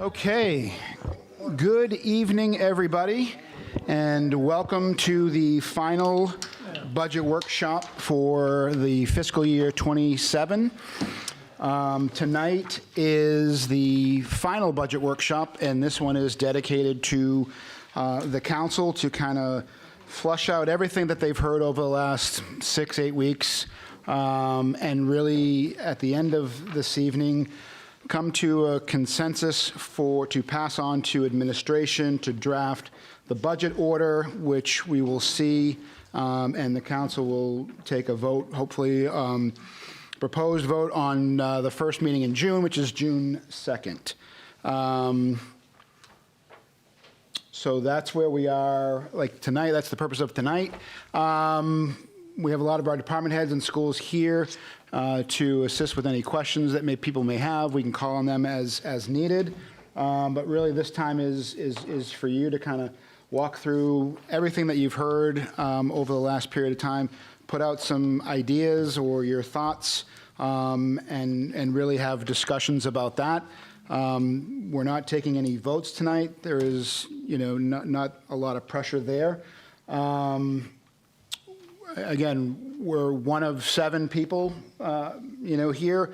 Okay, good evening, everybody, and welcome to the final budget workshop for the fiscal year 27. Tonight is the final budget workshop, and this one is dedicated to the council to kind of flush out everything that they've heard over the last 6-8 weeks, and really at the end of this evening come to a consensus to pass on to administration to draft the budget order, which we will see, and the council will take a vote, hopefully proposed vote on the first meeting in June, which is June 2nd. So that's where we are, like tonight. That's the purpose of tonight. We have a lot of our department heads and schools here to assist with any questions that people may have. We can call on them as needed. But really this time is for you to kind of walk through everything that you've heard over the last period of time, put out some ideas or your thoughts, and really have discussions about that. We're not taking any votes tonight. There is, not a lot of pressure there. Again, we're one of 7 people, here.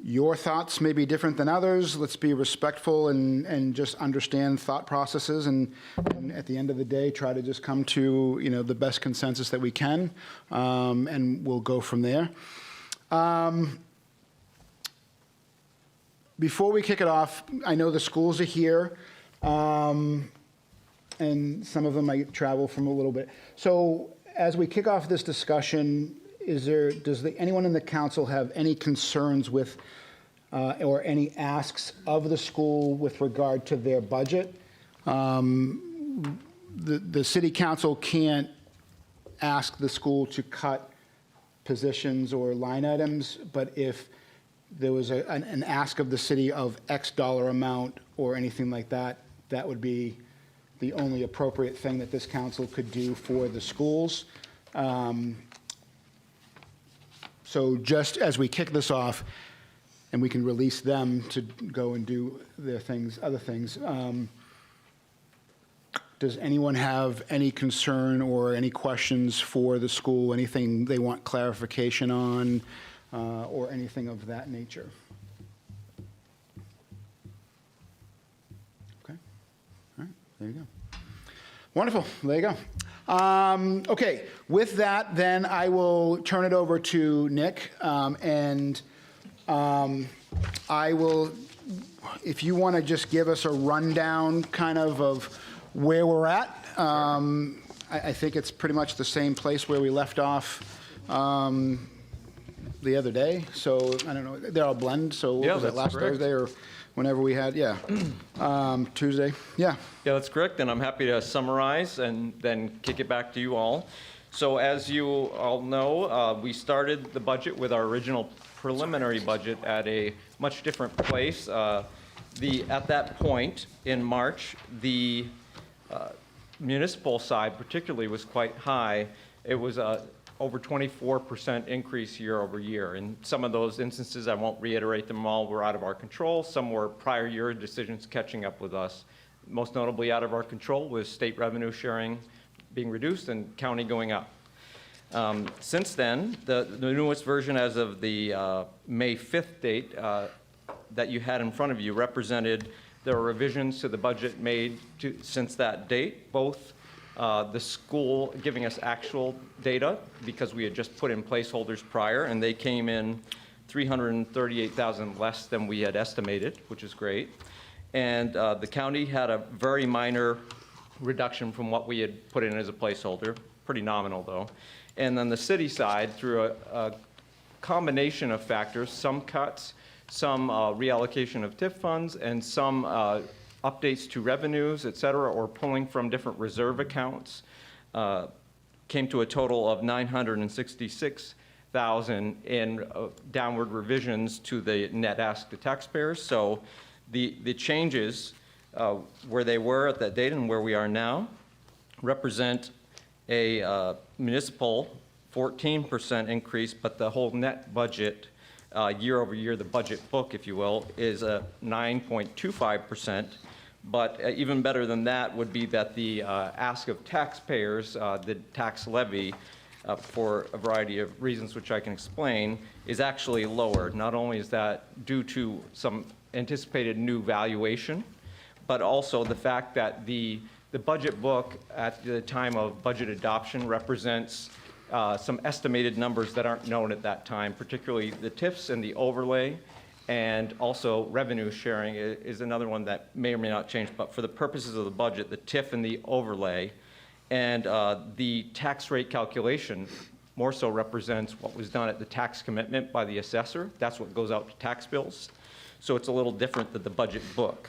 Your thoughts may be different than others. Let's be respectful and just understand thought processes, and at the end of the day, try to just come to, the best consensus that we can, and we'll go from there. Before we kick it off, I know the schools are here, and some of them might travel from a little bit. So as we kick off this discussion, does anyone in the council have any concerns with or any asks of the school with regard to their budget? The city council can't ask the school to cut positions or line items, but if there was an ask of the city of X dollar amount or anything like that, that would be the only appropriate thing that this council could do for the schools. So just as we kick this off, and we can release them to go and do their things, other things, does anyone have any concern or any questions for the school, anything they want clarification on, or anything of that nature? Okay, all right, there you go. Wonderful, there you go. Okay, with that, then I will turn it over to Nick, and I will, if you want to just give us a rundown kind of where we're at. I think it's pretty much the same place where we left off the other day, so I don't know, they're all blend, so what was it, last correct. Thursday or whenever we had, Tuesday, Yeah, that's correct, and I'm happy to summarize and then kick it back to you all. So as you all know, we started the budget with our original preliminary budget at a much different place. At that point in March, the municipal side particularly was quite high. It was over 24% increase year over year. In some of those instances, I won't reiterate them all, were out of our control. Some were prior year decisions catching up with us. Most notably out of our control was state revenue sharing being reduced and county going up. Since then, the newest version as of the May 5th date that you had in front of you represented the revisions to the budget made since that date, both the school giving us actual data because we had just put in placeholders prior, and they came in $338,000 less than we had estimated, which is great. And the county had a very minor reduction from what we had put in as a placeholder, pretty nominal though. And then the city side, through a combination of factors, some cuts, some reallocation of TIF funds, and some updates to revenues, et cetera, or pulling from different reserve accounts, came to a total of $966,000 in downward revisions to the net ask to taxpayers. So the changes where they were at that date and where we are now represent a municipal 14% increase, but the whole net budget year over year, the budget book, if you will, is a 9.25%. But even better than that would be that the ask of taxpayers, the tax levy, for a variety of reasons which I can explain, is actually lower. Not only is that due to some anticipated new valuation, but also the fact that the budget book at the time of budget adoption represents some estimated numbers that aren't known at that time, particularly the TIFs and the overlay, and also revenue sharing is another one that may or may not change. But for the purposes of the budget, the TIF and the overlay, and the tax rate calculation more so represents what was done at the tax commitment by the assessor. That's what goes out to tax bills. So it's a little different than the budget book.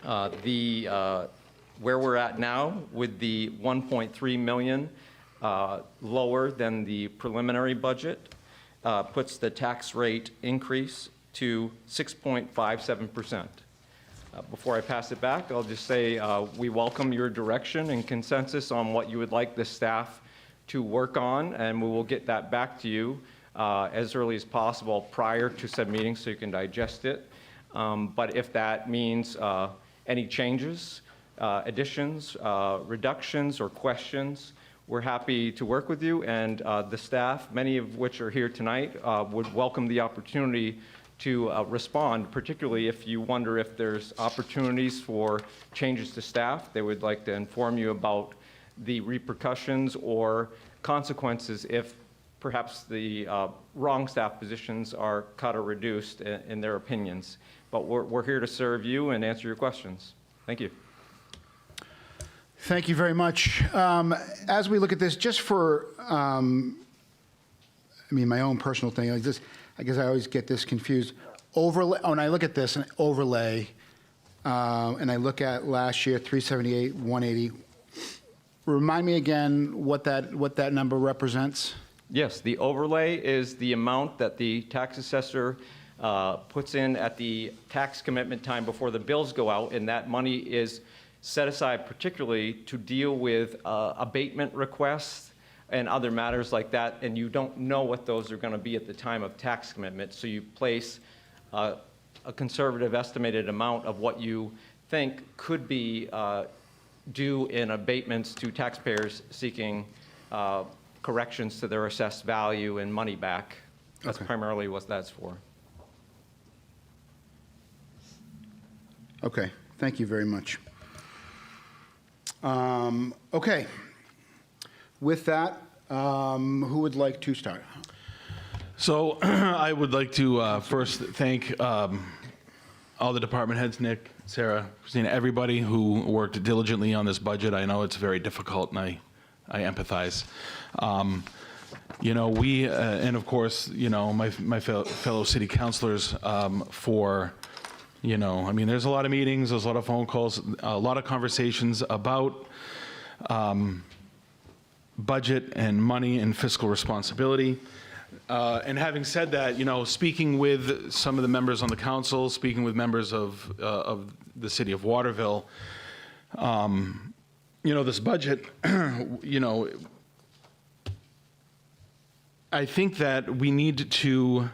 Where we're at now with the 1.3 million lower than the preliminary budget puts the tax rate increase to 6.57%. Before I pass it back, I'll just say we welcome your direction and consensus on what you would like the staff to work on, and we will get that back to you as early as possible prior to said meeting so you can digest it. But if that means any changes, additions, reductions, or questions, we're happy to work with you, and the staff, many of which are here tonight, would welcome the opportunity to respond, particularly if you wonder if there's opportunities for changes to staff. They would like to inform you about the repercussions or consequences if perhaps the wrong staff positions are cut or reduced in their opinions. But we're here to serve you and answer your questions. Thank you. Thank you very much. As we look at this, just for, my own personal thing, like this, I guess I always get this confused. Overlay, when I look at this, an overlay, and I look at last year, 378, 180. Remind me again what that number represents? Yes, the overlay is the amount that the tax assessor puts in at the tax commitment time before the bills go out, and that money is set aside particularly to deal with abatement requests and other matters like that, and you don't know what those are going to be at the time of tax commitment, so you place a conservative estimated amount of what you think could be due in abatements to taxpayers seeking corrections to their assessed value and money back. That's primarily what that's for. Okay, thank you very much. Okay. With that, who would like to start? So I would like to first thank all the department heads, Nick, Sarah, Christina, everybody who worked diligently on this budget. I know it's very difficult, and I empathize. We, and of course, my fellow city councilors for, there's a lot of meetings, there's a lot of phone calls, a lot of conversations about budget and money and fiscal responsibility. And having said that, speaking with some of the members on the council, speaking with members of the city of Waterville, this budget, I think that we need to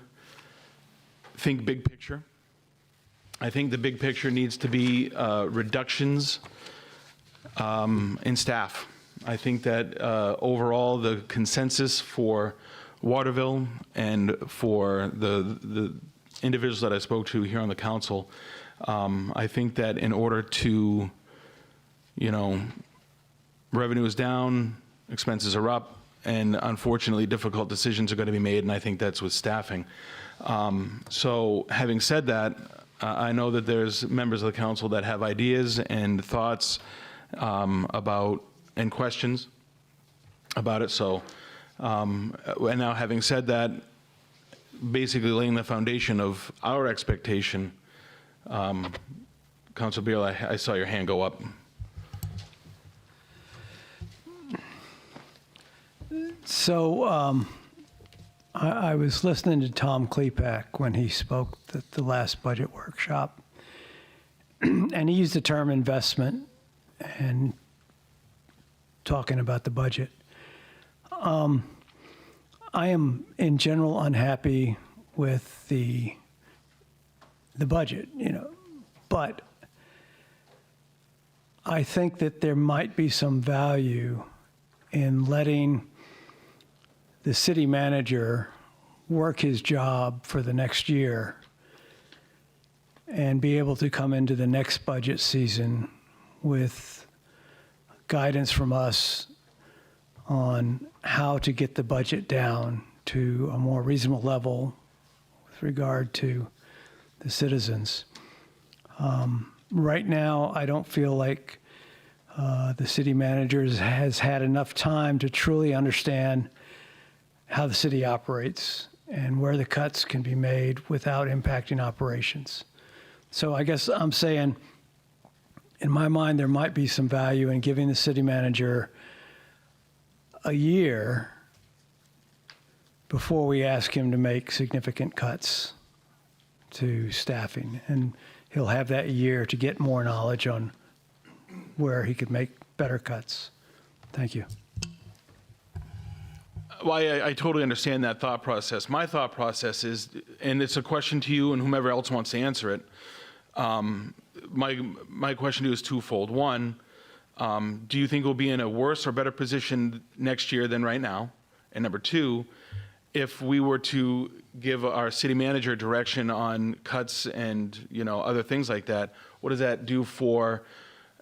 think big picture. I think the big picture needs to be reductions in staff. I think that overall the consensus for Waterville and for the individuals that I spoke to here on the council, I think that in order to, revenue is down, expenses are up, and unfortunately difficult decisions are going to be made, and I think that's with staffing. So having said that, I know that there's members of the council that have ideas and thoughts about and questions about it. So, and now having said that, basically laying the foundation of our expectation, Councilor Beal, I saw your hand go up. So I was listening to Tom Klepak when he spoke at the last budget workshop, and he used the term investment and talking about the budget. I am in general unhappy with the budget, but I think that there might be some value in letting the city manager work his job for the next year and be able to come into the next budget season with guidance from us on how to get the budget down to a more reasonable level with regard to the citizens. Right now, I don't feel like the city manager has had enough time to truly understand how the city operates and where the cuts can be made without impacting operations. So I guess I'm saying, in my mind, there might be some value in giving the city manager a year before we ask him to make significant cuts to staffing. And he'll have that year to get more knowledge on where he could make better cuts. Thank you. Well, I totally understand that thought process. My thought process is, and it's a question to you and whomever else wants to answer it, my question to you is twofold. One, do you think we'll be in a worse or better position next year than right now? And number two, if we were to give our city manager direction on cuts and other things like that, what does that do for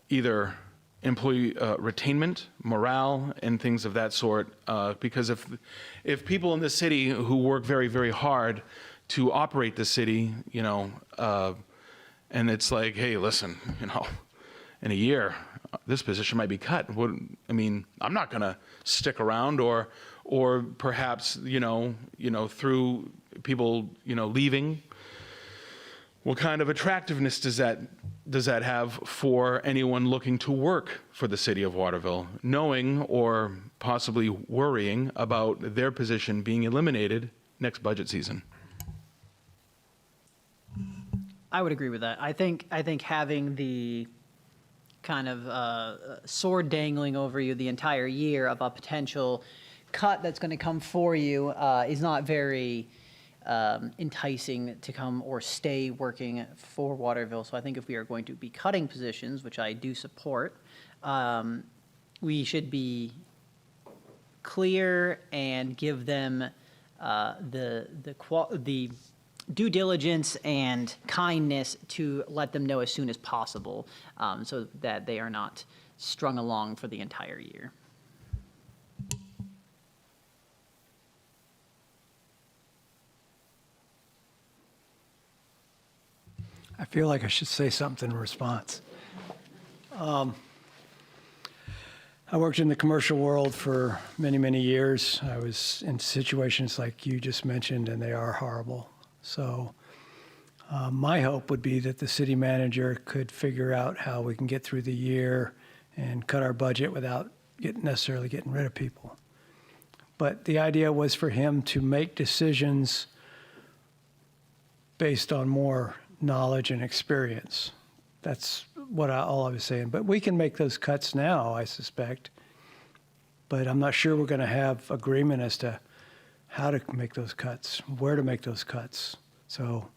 either employee retainment, morale, and things of that sort? Because if people in the city who work very, very hard to operate the city, and it's like, hey, listen, in a year, this position might be cut. I'm not going to stick around, or perhaps, through people, leaving. What kind of attractiveness does that have for anyone looking to work for the city of Waterville, knowing or possibly worrying about their position being eliminated next budget season? I would agree with that. I think having the kind of sword dangling over you the entire year of a potential cut that's going to come for you is not very enticing to come or stay working for Waterville. So I think if we are going to be cutting positions, which I do support, we should be clear and give them the due diligence and kindness to let them know as soon as possible, so that they are not strung along for the entire year. I feel like I should say something in response. I worked in the commercial world for many, many years. I was in situations like you just mentioned, and they are horrible. So my hope would be that the city manager could figure out how we can get through the year and cut our budget without necessarily getting rid of people. But the idea was for him to make decisions based on more knowledge and experience. That's all I was saying. But we can make those cuts now, I suspect. But I'm not sure we're going to have agreement as to how to make those cuts, where to make those cuts. So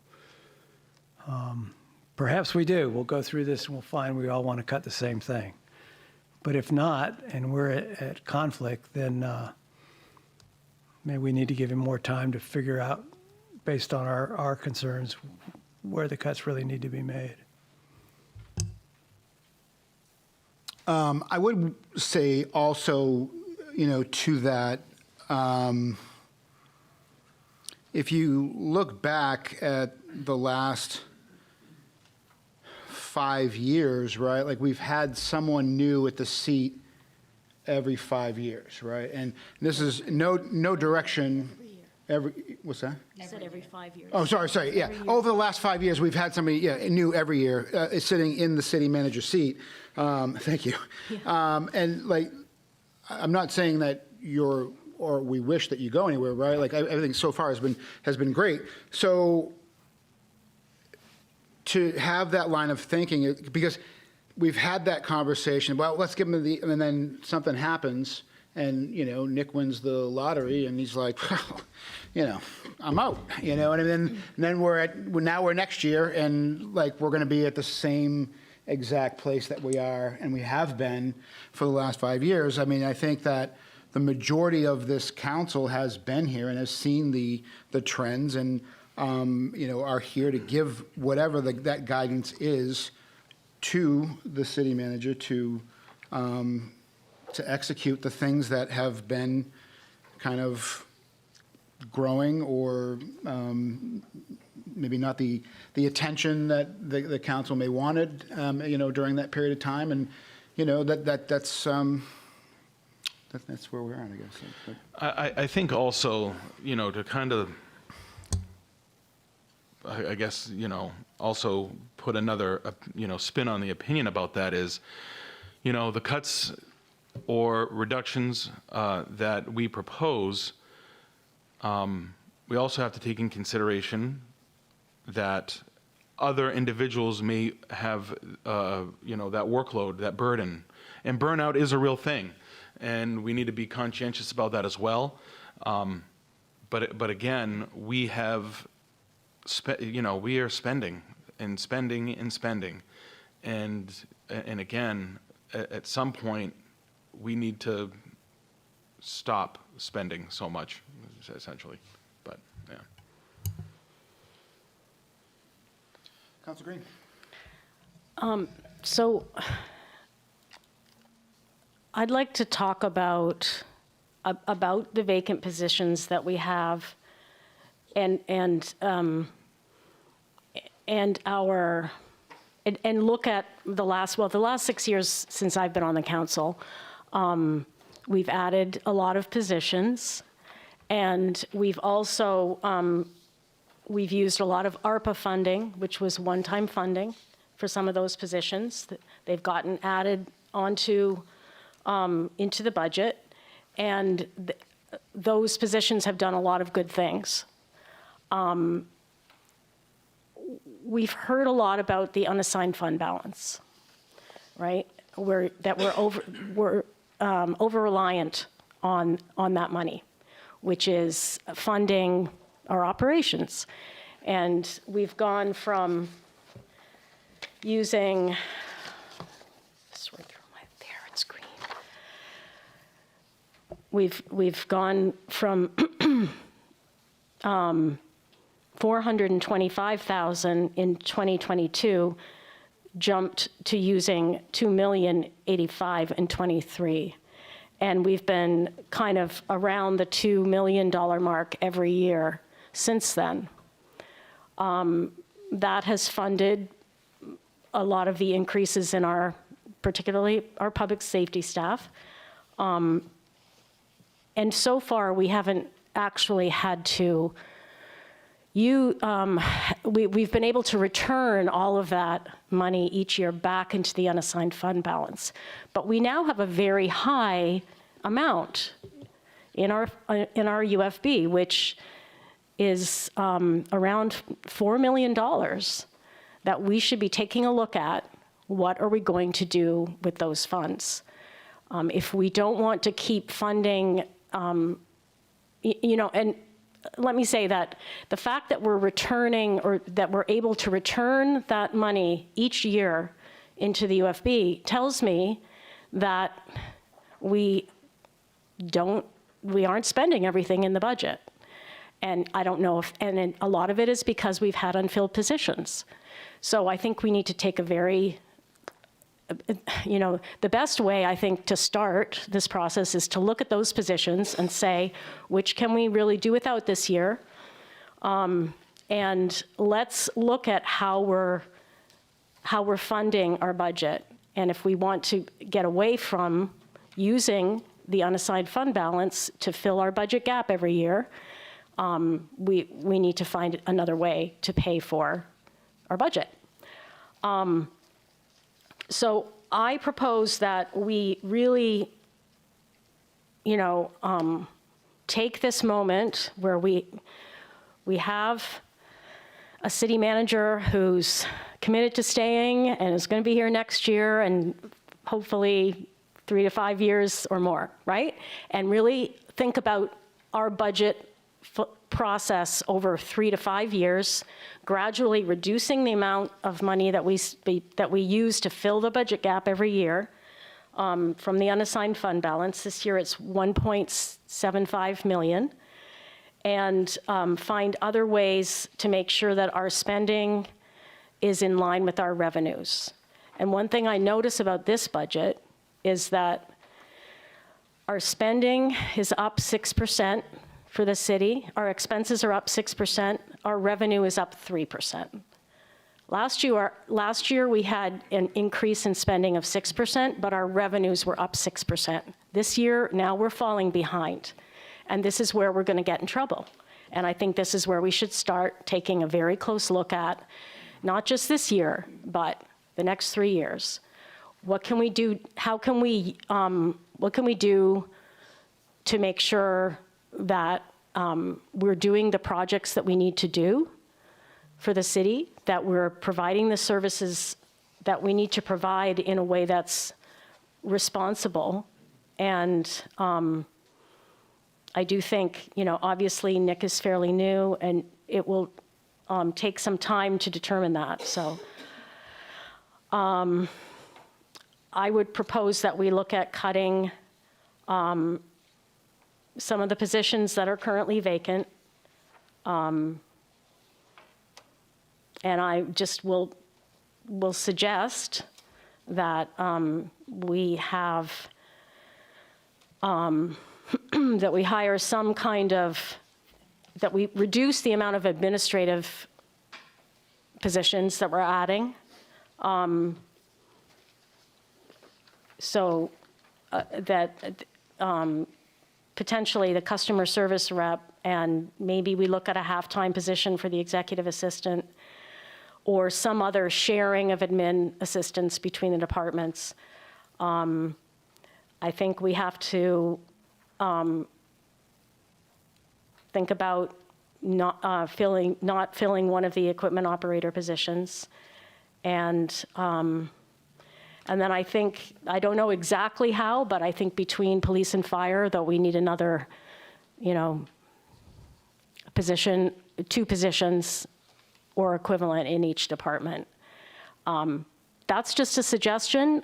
perhaps we do. We'll go through this and we'll find we all want to cut the same thing. But if not, and we're at conflict, then maybe we need to give him more time to figure out, based on our concerns, where the cuts really need to be made. I would say also, to that, if you look back at the last 5 years, right, like we've had someone new at the seat every 5 years, right? And this is no direction. What's that? I said every 5 years. Oh, sorry, yeah. Over the last 5 years, we've had somebody, new every year, sitting in the city manager's seat. Thank you. Yeah. And like, I'm not saying that or we wish that you go anywhere, right? Like everything so far has been great. So to have that line of thinking, because we've had that conversation, well, let's give them and then something happens, and, Nick wins the lottery, and he's like, I'm out, and then we're next year, and like, we're gonna be at the same exact place that we are, and we have been for the last 5 years. I mean, I think that the majority of this council has been here and has seen the trends, and, are here to give whatever that guidance is to the city manager to execute the things that have been kind of growing, or maybe not the attention that the council may wanted, during that period of time. And, that's where we're at, I guess. I think also, to kind of, I guess, also put another, spin on the opinion about that is, the cuts or reductions that we propose, we also have to take in consideration that other individuals may have, that workload, that burden. And burnout is a real thing, and we need to be conscientious about that as well. But again, we have, we are spending and spending and spending. And again, at some point, we need to stop spending so much, essentially. But, yeah. Councilor Green. So I'd like to talk about the vacant positions that we have and look at the last 6 years since I've been on the council. We've added a lot of positions, and we've also we've used a lot of ARPA funding, which was one-time funding for some of those positions. They've gotten added onto into the budget, and those positions have done a lot of good things. We've heard a lot about the unassigned fund balance, right? We're over-reliant on that money, which is funding our operations. And we've gone from using, sort through my parent screen. We've gone from 425,000 in 2022, jumped to using 2,085,000 in 23. And we've been kind of around the $2 million mark every year since then. That has funded a lot of the increases in particularly our public safety staff. And so far, we haven't actually had to we've been able to return all of that money each year back into the unassigned fund balance. But we now have a very high amount in our UFB, which is around $4 million that we should be taking a look at. What are we going to do with those funds? If we don't want to keep funding, and let me say that the fact that we're returning, or that we're able to return that money each year into the UFB tells me that we aren't spending everything in the budget. And I don't know and a lot of it is because we've had unfilled positions. So I think we need to take a very, the best way, I think, to start this process is to look at those positions and say, which can we really do without this year? And let's look at how we're funding our budget. And if we want to get away from using the unassigned fund balance to fill our budget gap every year, we need to find another way to pay for our budget. So I propose that we really, take this moment where we have a city manager who's committed to staying and is going to be here next year and hopefully 3 to 5 years or more, right? And really think about our budget process over 3 to 5 years, gradually reducing the amount of money that we use to fill the budget gap every year from the unassigned fund balance. This year it's 1.75 million. And find other ways to make sure that our spending is in line with our revenues. And one thing I notice about this budget is that our spending is up 6% for the city. Our expenses are up 6%. Our revenue is up 3%. Last year we had an increase in spending of 6%, but our revenues were up 6%. This year, now we're falling behind. And this is where we're going to get in trouble. And I think this is where we should start taking a very close look at, not just this year, but the next 3 years. What can we do? What can we do to make sure that we're doing the projects that we need to do for the city, that we're providing the services that we need to provide in a way that's responsible? And I do think, obviously Nick is fairly new and it will take some time to determine that. So I would propose that we look at cutting some of the positions that are currently vacant. And I just will suggest that we have that we hire some kind of, that we reduce the amount of administrative positions that we're adding. So that potentially the customer service rep, and maybe we look at a half-time position for the executive assistant, or some other sharing of admin assistants between the departments. I think we have to think about not filling one of the equipment operator positions. And then I think, I don't know exactly how, but I think between police and fire, though, we need another, position, 2 positions or equivalent in each department. That's just a suggestion.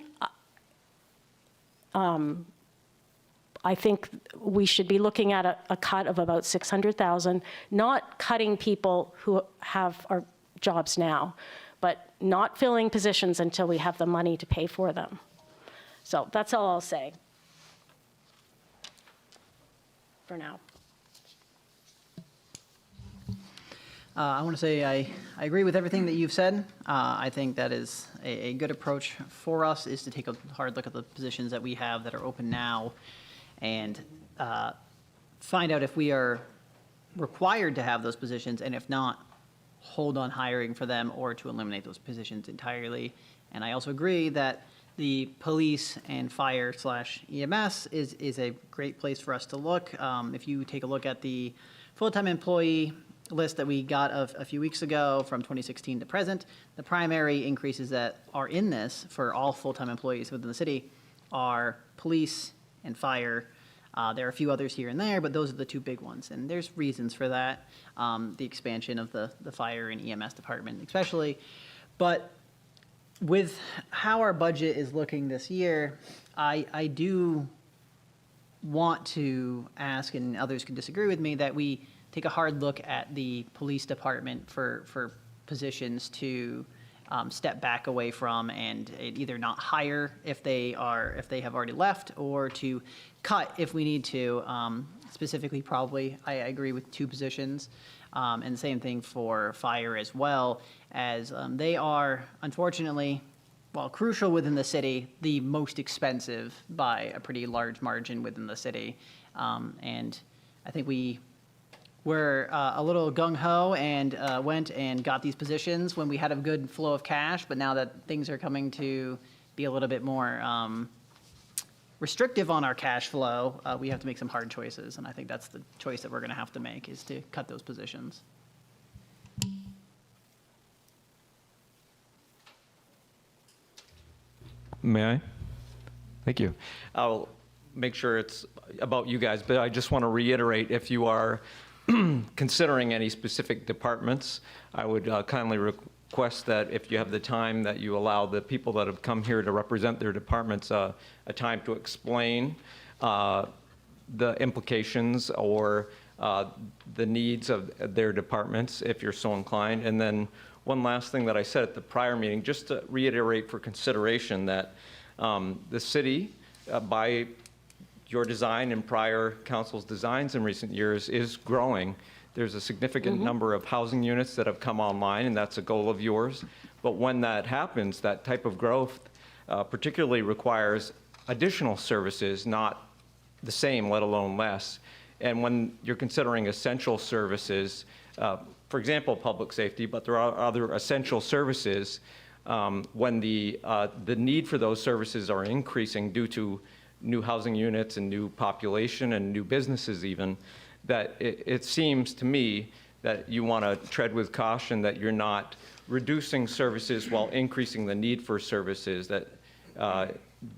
I think we should be looking at a cut of about 600,000, not cutting people who have our jobs now, but not filling positions until we have the money to pay for them. So that's all I'll say for now. I want to say I agree with everything that you've said. I think that is a good approach for us, is to take a hard look at the positions that we have that are open now and find out if we are required to have those positions, and if not, hold on hiring for them or to eliminate those positions entirely. And I also agree that the police and fire / EMS is a great place for us to look. If you take a look at the full-time employee list that we got a few weeks ago from 2016 to present, the primary increases that are in this for all full-time employees within the city are police and fire. There are a few others here and there, but those are the 2 big ones. And there's reasons for that, the expansion of the fire and EMS department especially. But with how our budget is looking this year, I do want to ask, and others can disagree with me, that we take a hard look at the police department for positions to step back away from, and either not hire if they have already left, or to cut if we need to. Specifically, probably, I agree with 2 positions, and the same thing for fire as well, as they are, unfortunately, while crucial within the city, the most expensive by a pretty large margin within the city. And I think we were a little gung-ho and went and got these positions when we had a good flow of cash, but now that things are coming to be a little bit more restrictive on our cash flow, we have to make some hard choices, and I think that's the choice that we're going to have to make, is to cut those positions. May I? Thank you. I'll make sure it's about you guys, but I just want to reiterate, if you are considering any specific departments, I would kindly request that if you have the time, that you allow the people that have come here to represent their departments a time to explain the implications or the needs of their departments, if you're so inclined. And then one last thing that I said at the prior meeting, just to reiterate for consideration that the city, by your design and prior council's designs in recent years, is growing. There's a significant number of housing units that have come online, and that's a goal of yours. But when that happens, that type of growth particularly requires additional services, not the same, let alone less. And when you're considering essential services, for example, public safety, but there are other essential services, when the need for those services are increasing due to new housing units and new population and new businesses even, that it seems to me that you want to tread with caution, that you're not reducing services while increasing the need for services, that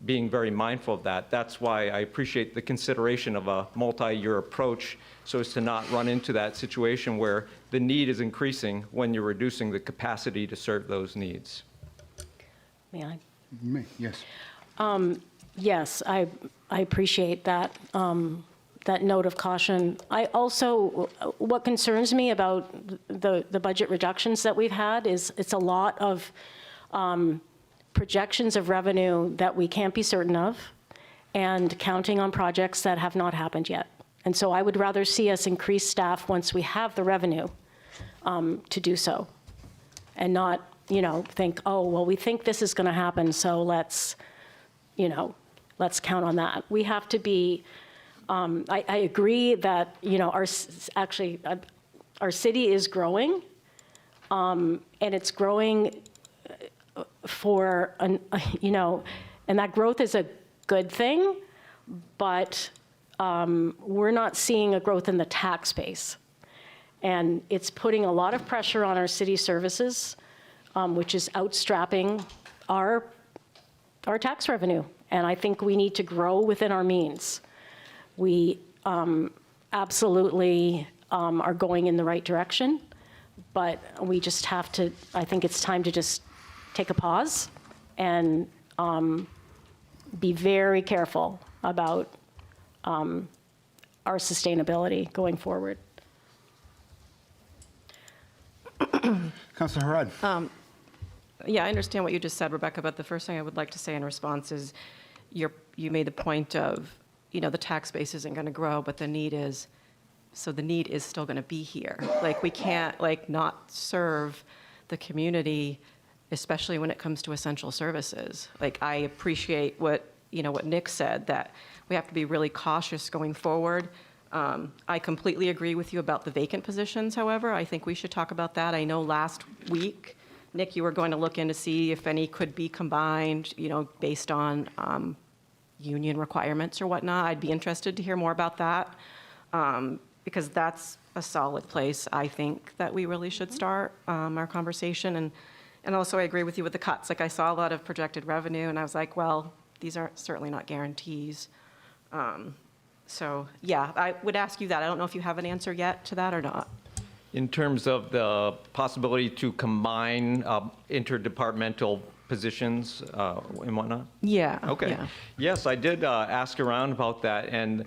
being very mindful of that. That's why I appreciate the consideration of a multi-year approach, so as to not run into that situation where the need is increasing when you're reducing the capacity to serve those needs. May I? Yes. Yes, I appreciate that, that note of caution. I also, what concerns me about the budget reductions that we've had is it's a lot of projections of revenue that we can't be certain of, and counting on projects that have not happened yet. And so I would rather see us increase staff once we have the revenue to do so, and not, think, oh, well, we think this is going to happen, so let's count on that. We have to be, I agree that, our city is growing, and it's growing and that growth is a good thing, but we're not seeing a growth in the tax base. And it's putting a lot of pressure on our city services, which is outstrapping our tax revenue. And I think we need to grow within our means. We absolutely are going in the right direction, but we just have to, I think it's time to just take a pause and be very careful about our sustainability going forward. Councilor Harad. Yeah, I understand what you just said, Rebecca, but the first thing I would like to say in response is you made the point of, the tax base isn't going to grow, but the need is still going to be here. Like, we can't, not serve the community, especially when it comes to essential services. Like, I appreciate what Nick said, that we have to be really cautious going forward. I completely agree with you about the vacant positions, however. I think we should talk about that. I know last week, Nick, you were going to look in to see if any could be combined, based on union requirements or whatnot. I'd be interested to hear more about that, because that's a solid place, I think, that we really should start our conversation. And also, I agree with you with the cuts. Like, I saw a lot of projected revenue, and I was like, well, these are certainly not guarantees. So, yeah, I would ask you that. I don't know if you have an answer yet to that or not. In terms of the possibility to combine interdepartmental positions and whatnot? Yeah. Okay. Yeah. Yes, I did ask around about that, and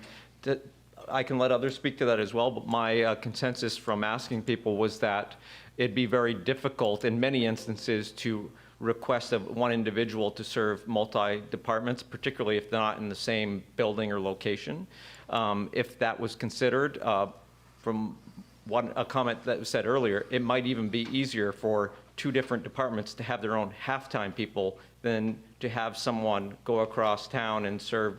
I can let others speak to that as well, but my consensus from asking people was that it'd be very difficult in many instances to request of one individual to serve multi-departments, particularly if they're not in the same building or location. If that was considered, from a comment that was said earlier, it might even be easier for two different departments to have their own half-time people than to have someone go across town and serve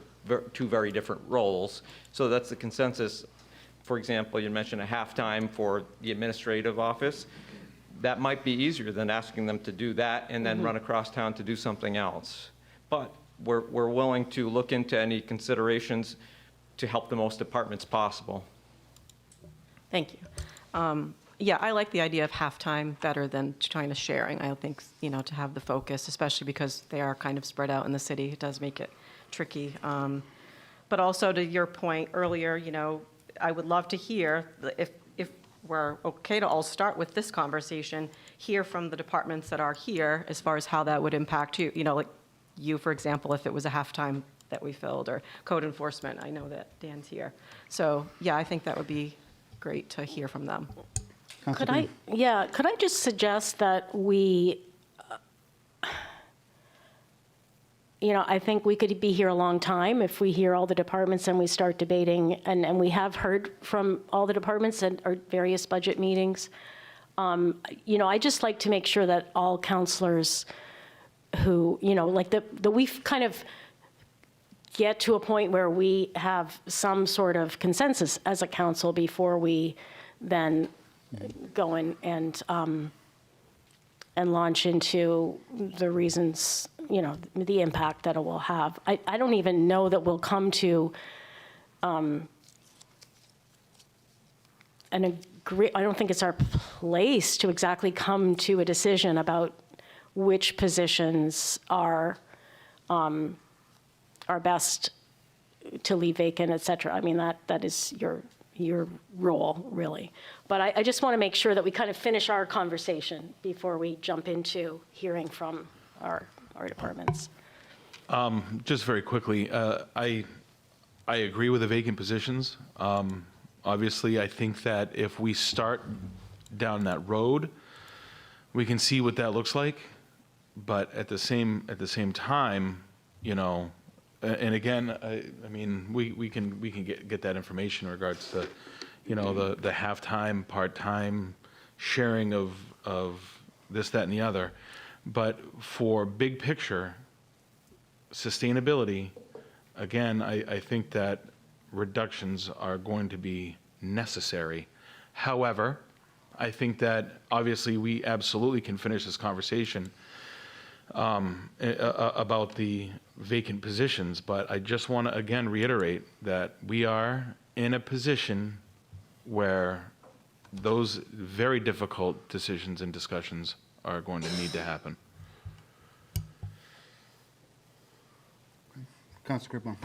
two very different roles. So that's the consensus. For example, you mentioned a half-time for the administrative office. That might be easier than asking them to do that and then run across town to do something else. But we're willing to look into any considerations to help the most departments possible. Thank you. Yeah, I like the idea of halftime better than trying to sharing. I think, to have the focus, especially because they are kind of spread out in the city, it does make it tricky. But also to your point earlier, I would love to hear, if we're okay to all start with this conversation, hear from the departments that are here as far as how that would impact you, like you, for example, if it was a halftime that we filled, or code enforcement. I know that Dan's here. So, yeah, I think that would be great to hear from them. Could I just suggest that we, I think we could be here a long time if we hear all the departments and we start debating, and we have heard from all the departments at our various budget meetings. I just like to make sure that all counselors who, like we've kind of get to a point where we have some sort of consensus as a council before we then go in and launch into the reasons, the impact that it will have. I don't even know that we'll come to an agree. I don't think it's our place to exactly come to a decision about which positions are best to leave vacant, et cetera. I mean, that is your role, really. But I just want to make sure that we kind of finish our conversation before we jump into hearing from our departments. Just very quickly, I agree with the vacant positions. Obviously, I think that if we start down that road, we can see what that looks like. But at the same time, and again, I mean, we can get that information in regards to, the half-time, part-time sharing of this, that, and the other. But for big picture sustainability, again, I think that reductions are going to be necessary. However, I think that obviously we absolutely can finish this conversation about the vacant positions, but I just want to again reiterate that we are in a position where those very difficult decisions and discussions are going to need to happen. Councilor Gribbon.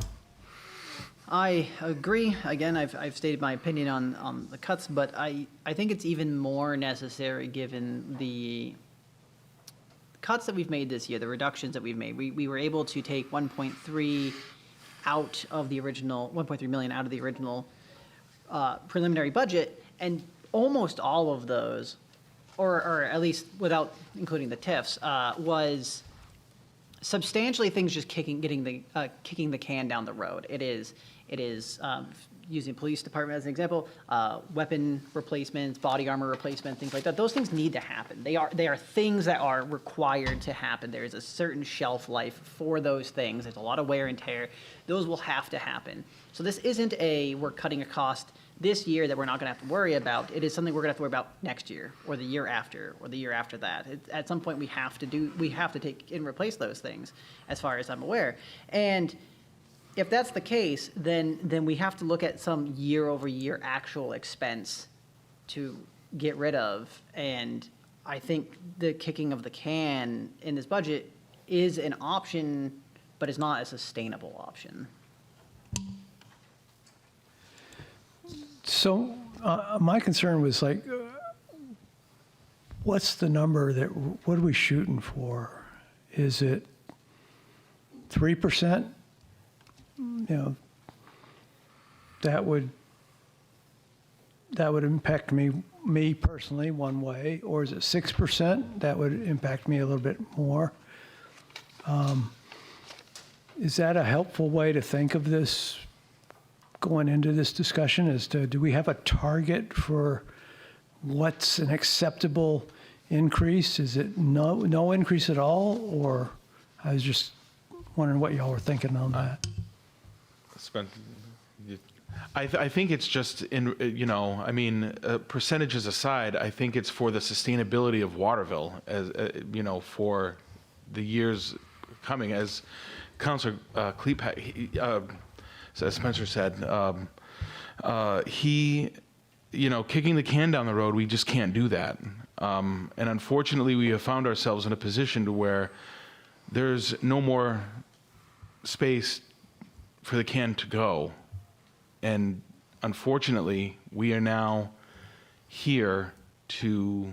I agree. Again, I've stated my opinion on the cuts, but I think it's even more necessary given the cuts that we've made this year, the reductions that we've made. We were able to take 1.3 out of the original, 1.3 million out of the original preliminary budget, and almost all of those, or at least without including the TIFs, was substantially things just kicking the can down the road. It is using police department as an example, weapon replacements, body armor replacement, things like that. Those things need to happen. They are things that are required to happen. There is a certain shelf life for those things. There's a lot of wear and tear. Those will have to happen. So this isn't we're cutting a cost this year that we're not going to have to worry about. It is something we're going to have to worry about next year, or the year after, or the year after that. At some point, we have to take and replace those things, as far as I'm aware. And if that's the case, then we have to look at some year-over-year actual expense to get rid of. And I think the kicking of the can in this budget is an option, but it's not a sustainable option. So my concern was like, what's the number what are we shooting for? Is it 3%? That would impact me personally one way, or is it 6%? That would impact me a little bit more. Is that a helpful way to think of this going into this discussion? As to, do we have a target for what's an acceptable increase? Is it no increase at all? Or I was just wondering what y'all were thinking on that. I think it's just percentages aside, I think it's for the sustainability of Waterville, as for the years coming. As Councilor Klepak, as Spencer said, kicking the can down the road, we just can't do that. And unfortunately, we have found ourselves in a position to where there's no more space for the can to go. And unfortunately, we are now here to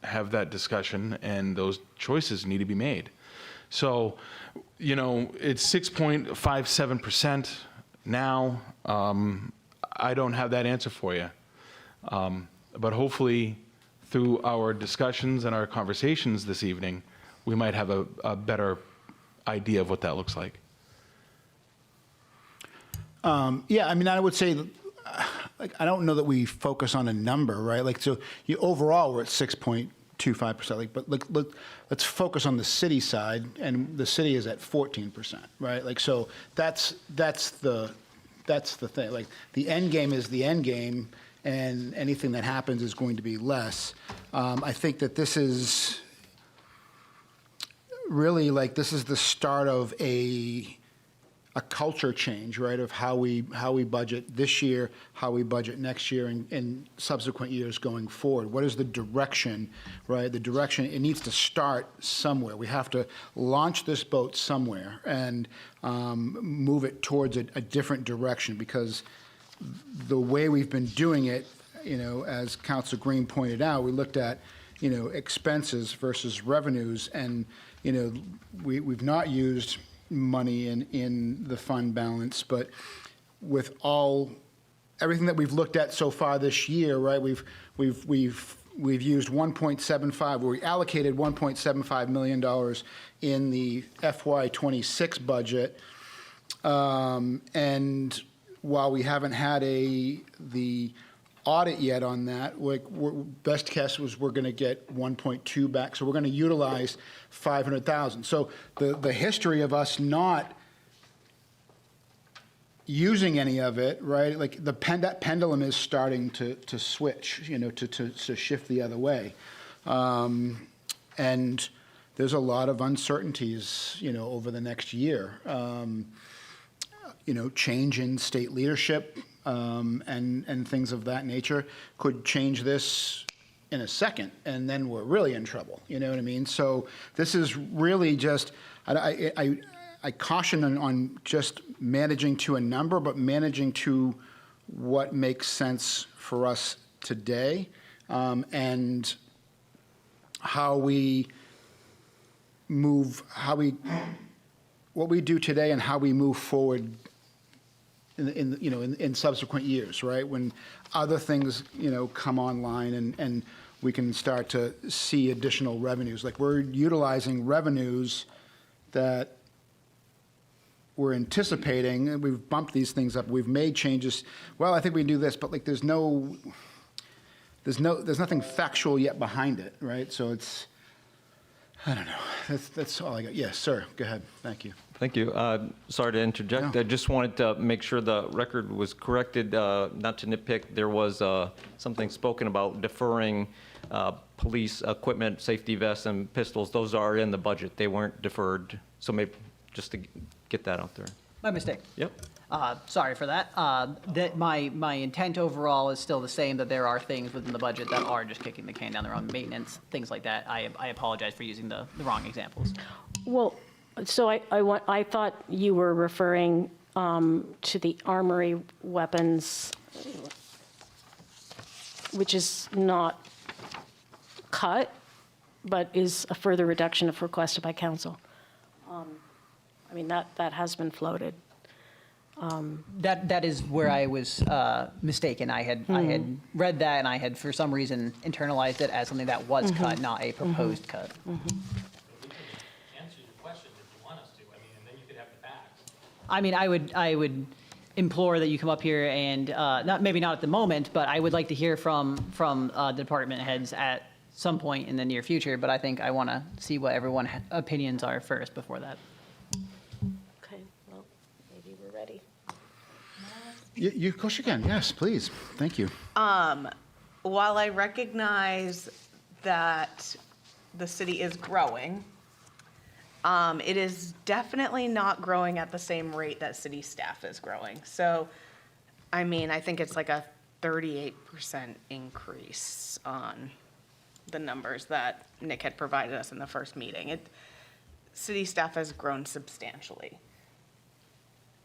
have that discussion, and those choices need to be made. So, you know, it's 6.57% now. I don't have that answer for you. But hopefully, through our discussions and our conversations this evening, we might have a better idea of what that looks like. Yeah, I mean, I would say, like, I don't know that we focus on a number, right? Like, so overall, we're at 6.25%. Like, but let's focus on the city side, and the city is at 14%, right? Like, so that's the thing. Like, the end game is the end game, and anything that happens is going to be less. I think that this is really, like, this is the start of a culture change, right, of how we budget this year, how we budget next year, and subsequent years going forward. What is the direction, right? The direction, it needs to start somewhere. We have to launch this boat somewhere and move it towards a different direction, because the way we've been doing it, you know, as Councilor Green pointed out, we looked at, you know, expenses versus revenues, and, you know, we've not used money in the fund balance, but with everything that we've looked at so far this year, right? We've used 1.75. We allocated $1.75 million in the FY26 budget, and while we haven't had the audit yet on that, best guess was we're going to get 1.2 back, so we're going to utilize 500,000. So the history of us not using any of it, right? Like, that pendulum is starting to switch, you know, to shift the other way, and there's a lot of uncertainties, you know, over the next year. You know, change in state leadership. And things of that nature could change this in a second, and then we're really in trouble. You know what I mean? So this is really just, I caution on just managing to a number, but managing to what makes sense for us today, and how we move, what we do today and how we move forward in subsequent years, right? When other things, you know, come online, and we can start to see additional revenues. Like, we're utilizing revenues that we're anticipating, and we've bumped these things up. We've made changes. Well, I think we can do this, but, like, there's nothing factual yet behind it, right? So it's, I don't know. That's all I got. Yes, sir. Go ahead. Thank you. Thank you. Sorry to interject. No. I just wanted to make sure the record was corrected, not to nitpick. There was something spoken about deferring police equipment, safety vests, and pistols. Those are in the budget. They weren't deferred. So maybe just to get that out there. My mistake. Yep. Sorry for that. That my intent overall is still the same, that there are things within the budget that are just kicking the can down the road, maintenance, things like that. I apologize for using the wrong examples. Well, so I thought you were referring to the armory weapons, which is not cut, but is a further reduction if requested by council. I mean, that has been floated. That is where I was mistaken. I had read that, and I had for some reason internalized it as something that was cut, not a proposed cut. Answer your question if you want us to. I mean, and then you could have the facts. I mean, I would implore that you come up here and maybe not at the moment, but I would like to hear from the department heads at some point in the near future. But I think I want to see what everyone's opinions are first before that. Okay, well, maybe we're ready. Of course you can. Yes, please. Thank you. While I recognize that the city is growing, it is definitely not growing at the same rate that city staff is growing. So, I mean, I think it's like a 38% increase on the numbers that Nick had provided us in the first meeting. City staff has grown substantially.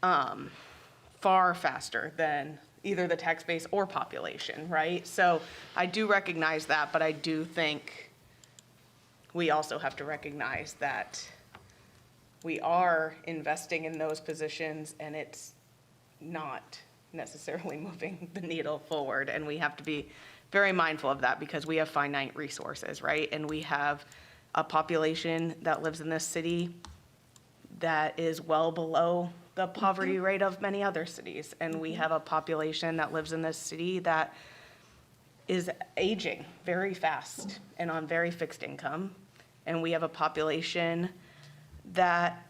far faster than either the tax base or population, right? So I do recognize that, but I do think we also have to recognize that we are investing in those positions and it's not necessarily moving the needle forward. And we have to be very mindful of that because we have finite resources, right? And we have a population that lives in this city that is well below the poverty rate of many other cities. And we have a population that lives in this city that is aging very fast and on very fixed income. And we have a population that,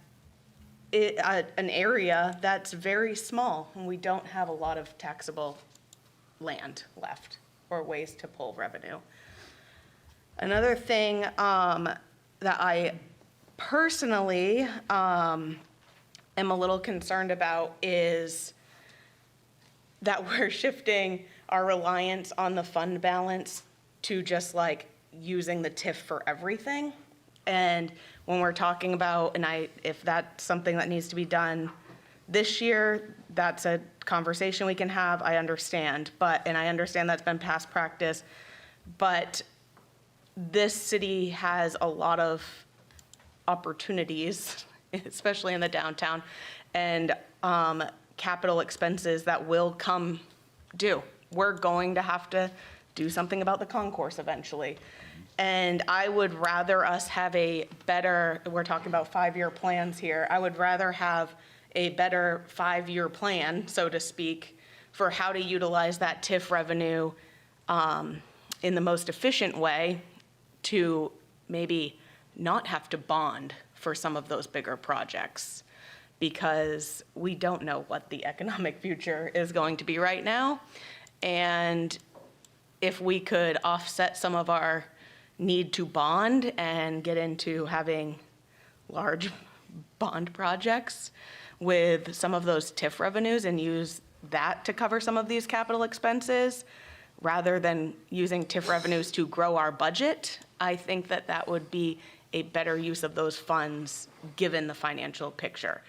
an area that's very small, and we don't have a lot of taxable land left or ways to pull revenue. Another thing that I personally am a little concerned about is that we're shifting our reliance on the fund balance to just like using the TIF for everything. And when we're talking about, if that's something that needs to be done this year, that's a conversation we can have, I understand. And I understand that's been past practice, but this city has a lot of opportunities, especially in the downtown, and capital expenses that will come due. We're going to have to do something about the concourse eventually. And I would rather us have a better, we're talking about 5-year plans here, I would rather have a better 5-year plan, so to speak, for how to utilize that TIF revenue in the most efficient way to maybe not have to bond for some of those bigger projects, because we don't know what the economic future is going to be right now. And if we could offset some of our need to bond and get into having large bond projects with some of those TIF revenues and use that to cover some of these capital expenses, rather than using TIF revenues to grow our budget, I think that that would be a better use of those funds given the financial picture.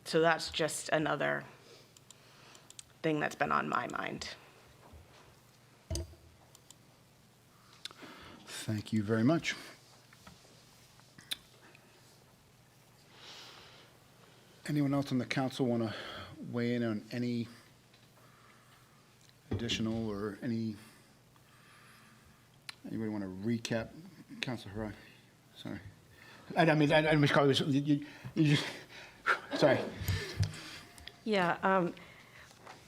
So that's just another thing that's been on my mind. Thank you very much. Anyone else on the council want to weigh in on any additional or anybody want to recap? Councilor Hurrah, sorry. I mean, sorry. Yeah,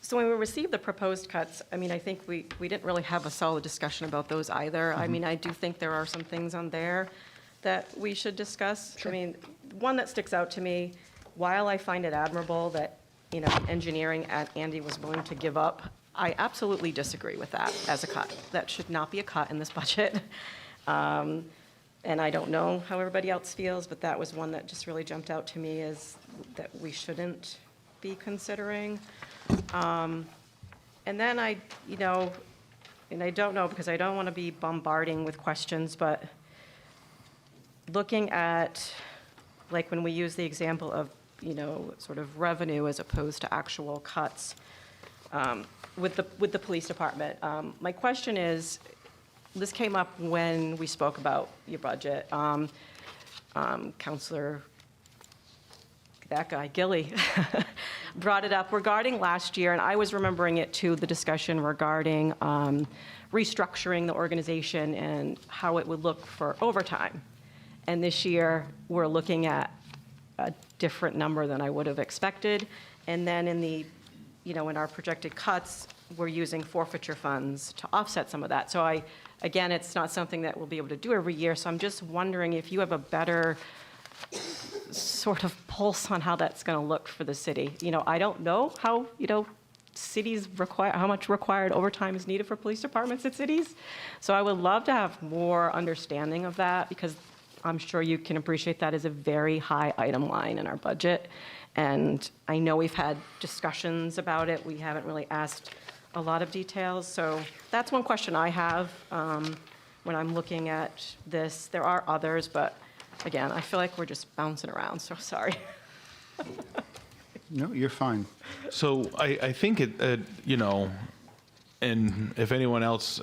so when we received the proposed cuts, I mean, I think we didn't really have a solid discussion about those either. I mean, I do think there are some things on there that we should discuss. I mean, one that sticks out to me, while I find it admirable that, engineering at Andy was willing to give up, I absolutely disagree with that as a cut. That should not be a cut in this budget. And I don't know how everybody else feels, but that was one that just really jumped out to me, is that we shouldn't be considering. And then and I don't know, because I don't want to be bombarding with questions, but looking at, like when we use the example of, sort of revenue as opposed to actual cuts with the police department. My question is, this came up when we spoke about your budget. Councilor, that guy, Gilly, brought it up regarding last year, and I was remembering it too, the discussion regarding restructuring the organization and how it would look for overtime. And this year, we're looking at a different number than I would have expected. And then in our projected cuts, we're using forfeiture funds to offset some of that. So again, it's not something that we'll be able to do every year. So I'm just wondering if you have a better sort of pulse on how that's going to look for the city. I don't know how, cities require, how much required overtime is needed for police departments at cities. So I would love to have more understanding of that, because I'm sure you can appreciate that is a very high item line in our budget. And I know we've had discussions about it. We haven't really asked a lot of details. So that's one question I have when I'm looking at this. There are others, but again, I feel like we're just bouncing around, so sorry. No, you're fine. So I think you know, and if anyone else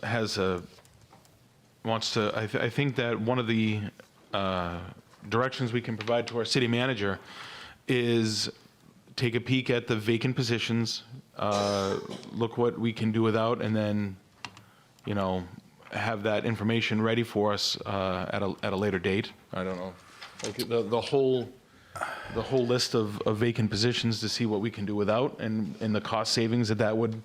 wants to, I think that one of the directions we can provide to our city manager is take a peek at the vacant positions, look what we can do without, and then, you know, have that information ready for us at a later date. I don't know, like the whole list of vacant positions to see what we can do without and the cost savings that would.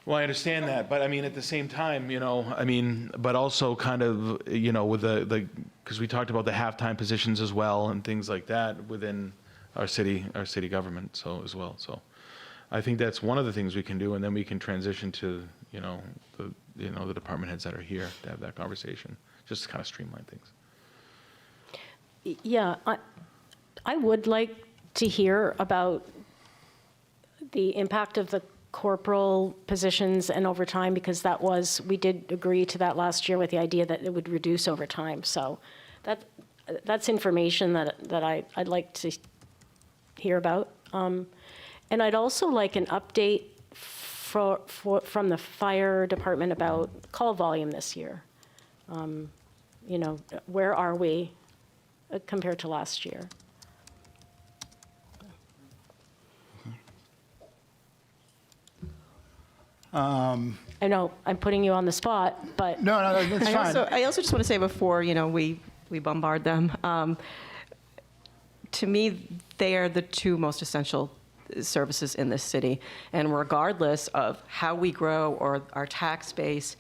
Well, I understand that, but I mean, at the same time, you know, I mean, but also kind of, you know, with because we talked about the halftime positions as well and things like that within our city government, so as well. So I think that's one of the things we can do, and then we can transition to, the department heads that are here to have that conversation, just to kind of streamline things. Yeah, I would like to hear about the impact of the corporal positions and overtime, because we did agree to that last year with the idea that it would reduce over time. So that's information that I'd like to hear about. And I'd also like an update from the fire department about call volume this year. You know, where are we compared to last year? I know I'm putting you on the spot, but No, that's fine. I also just want to say before, we bombard them, to me, they are the two most essential services in this city. And regardless of how we grow or our tax base,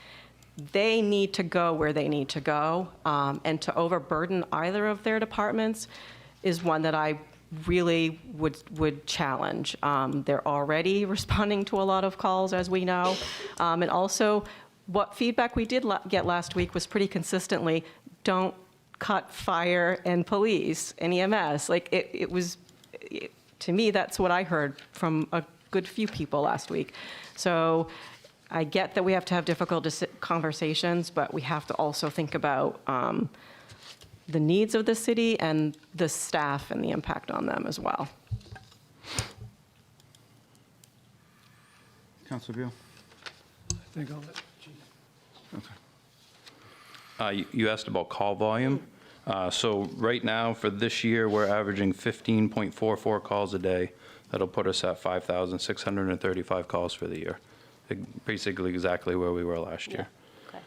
they need to go where they need to go. And to overburden either of their departments is one that I really would challenge. They're already responding to a lot of calls, as we know. And also, what feedback we did get last week was pretty consistently, don't cut fire and police and EMS. Like, to me, that's what I heard from a good few people last week. So I get that we have to have difficult conversations, but we have to also think about the needs of the city and the staff and the impact on them as well. Councilor Beal? I think I'll let Chief. Okay. You asked about call volume. So right now, for this year, we're averaging 15.44 calls a day. That'll put us at 5,635 calls for the year. Basically exactly where we were last year. okay.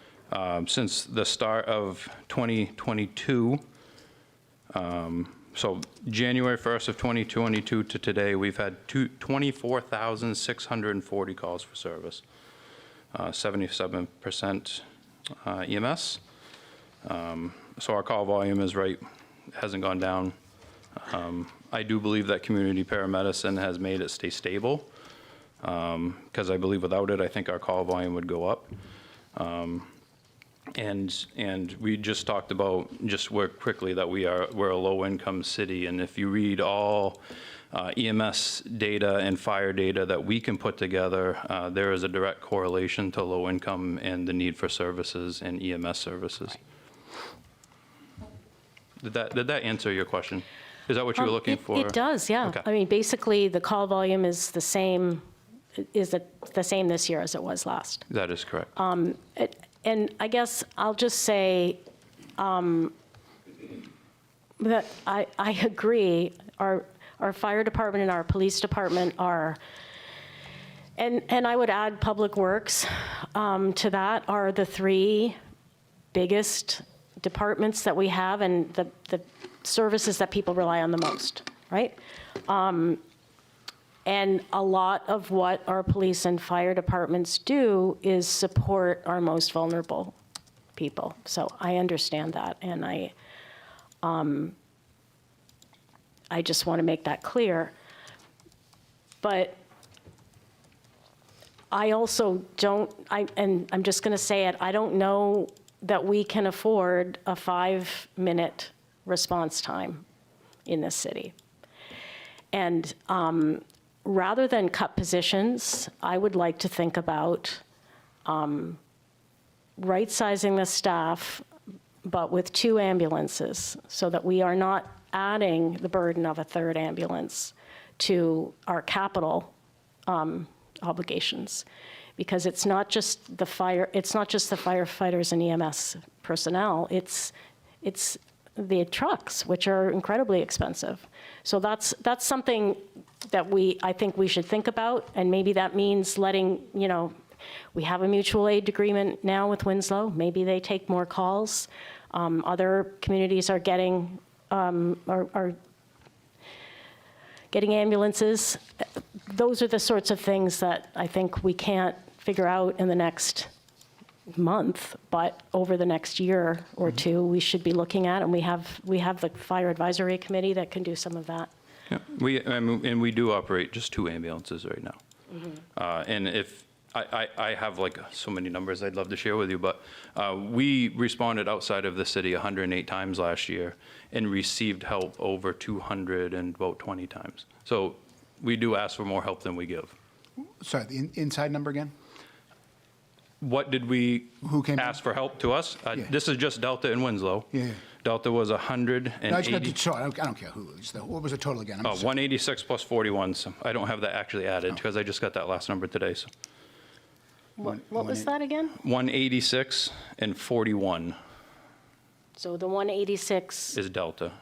Since the start of 2022, so January 1st of 2022 to today, we've had 24,640 calls for service, 77% EMS. So our call volume is hasn't gone down. I do believe that community paramedicine has made it stay stable, because I believe without it, I think our call volume would go up. And we just talked about, just quickly, that we're a low-income city, and if you read all EMS data and fire data that we can put together, there is a direct correlation to low income and the need for services and EMS services. Did that answer your question? Is that what you were looking for? It does, yeah. Okay. I mean, basically, the call volume is the same this year as it was last. That is correct. And I guess I'll just say that I agree. Our fire department and our police department are, and I would add Public Works to that, are the three biggest departments that we have and the services that people rely on the most, right? And a lot of what our police and fire departments do is support our most vulnerable people. So I understand that, and I just want to make that clear. But I also and I'm just going to say it, I don't know that we can afford a 5-minute response time in this city. And rather than cut positions, I would like to think about right-sizing the staff, but with 2 ambulances, so that we are not adding the burden of a 3rd ambulance to our capital obligations, because it's not just the firefighters and EMS personnel, it's the trucks, which are incredibly expensive. So that's something that I think we should think about, and maybe that means letting, we have a mutual aid agreement now with Winslow. Maybe they take more calls. Other communities are getting ambulances. Those are the sorts of things that I think we can't figure out in the next month, but over the next year or two, we should be looking at, and we have the Fire Advisory Committee that can do some of that. Yeah, we do operate just 2 ambulances right now. And if, I have like so many numbers I'd love to share with you, but we responded outside of the city 108 times last year and received help over 220 times. So we do ask for more help than we give. Sorry, the inside number again? What did we Who came ask for help to us? Yeah. This is just Delta and Winslow. Yeah. Delta was No, I don't care who. What was the total again? I'm sorry. 186 plus 41. So I don't have that actually added because I just got that last number today. So What was that again? 186 and 41 So the 186, is Delta.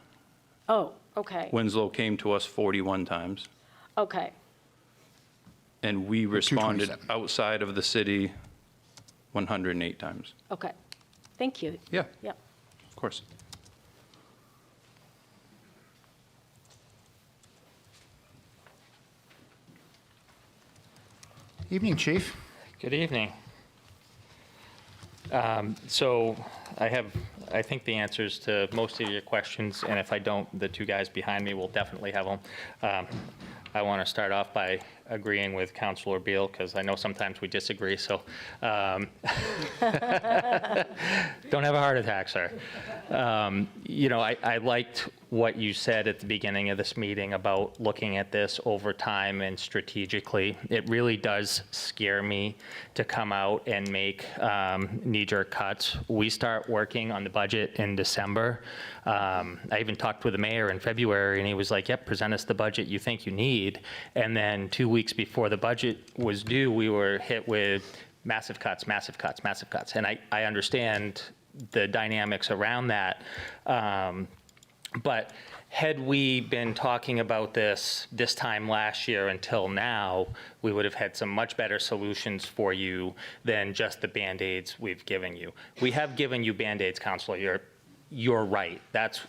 oh, okay, Winslow came to us 41 times, okay. and we responded 227. outside of the city 108 times. Okay, thank you. Yeah, Yep. of course. Evening, Chief. Good evening. So I think the answers to most of your questions, and if I don't, the 2 guys behind me will definitely have them. I want to start off by agreeing with Councilor Beal, because I know sometimes we disagree, so don't have a heart attack, sir. I liked what you said at the beginning of this meeting about looking at this over time and strategically. It really does scare me to come out and make knee-jerk cuts. We start working on the budget in December. I even talked with the mayor in February, and he was like, yep, present us the budget you think you need. And then 2 weeks before the budget was due, we were hit with massive cuts, massive cuts, massive cuts. And I understand the dynamics around that. But had we been talking about this time last year until now, we would have had some much better solutions for you than just the Band-Aids we've given you. We have given you Band-Aids, Counselor. You're right. That's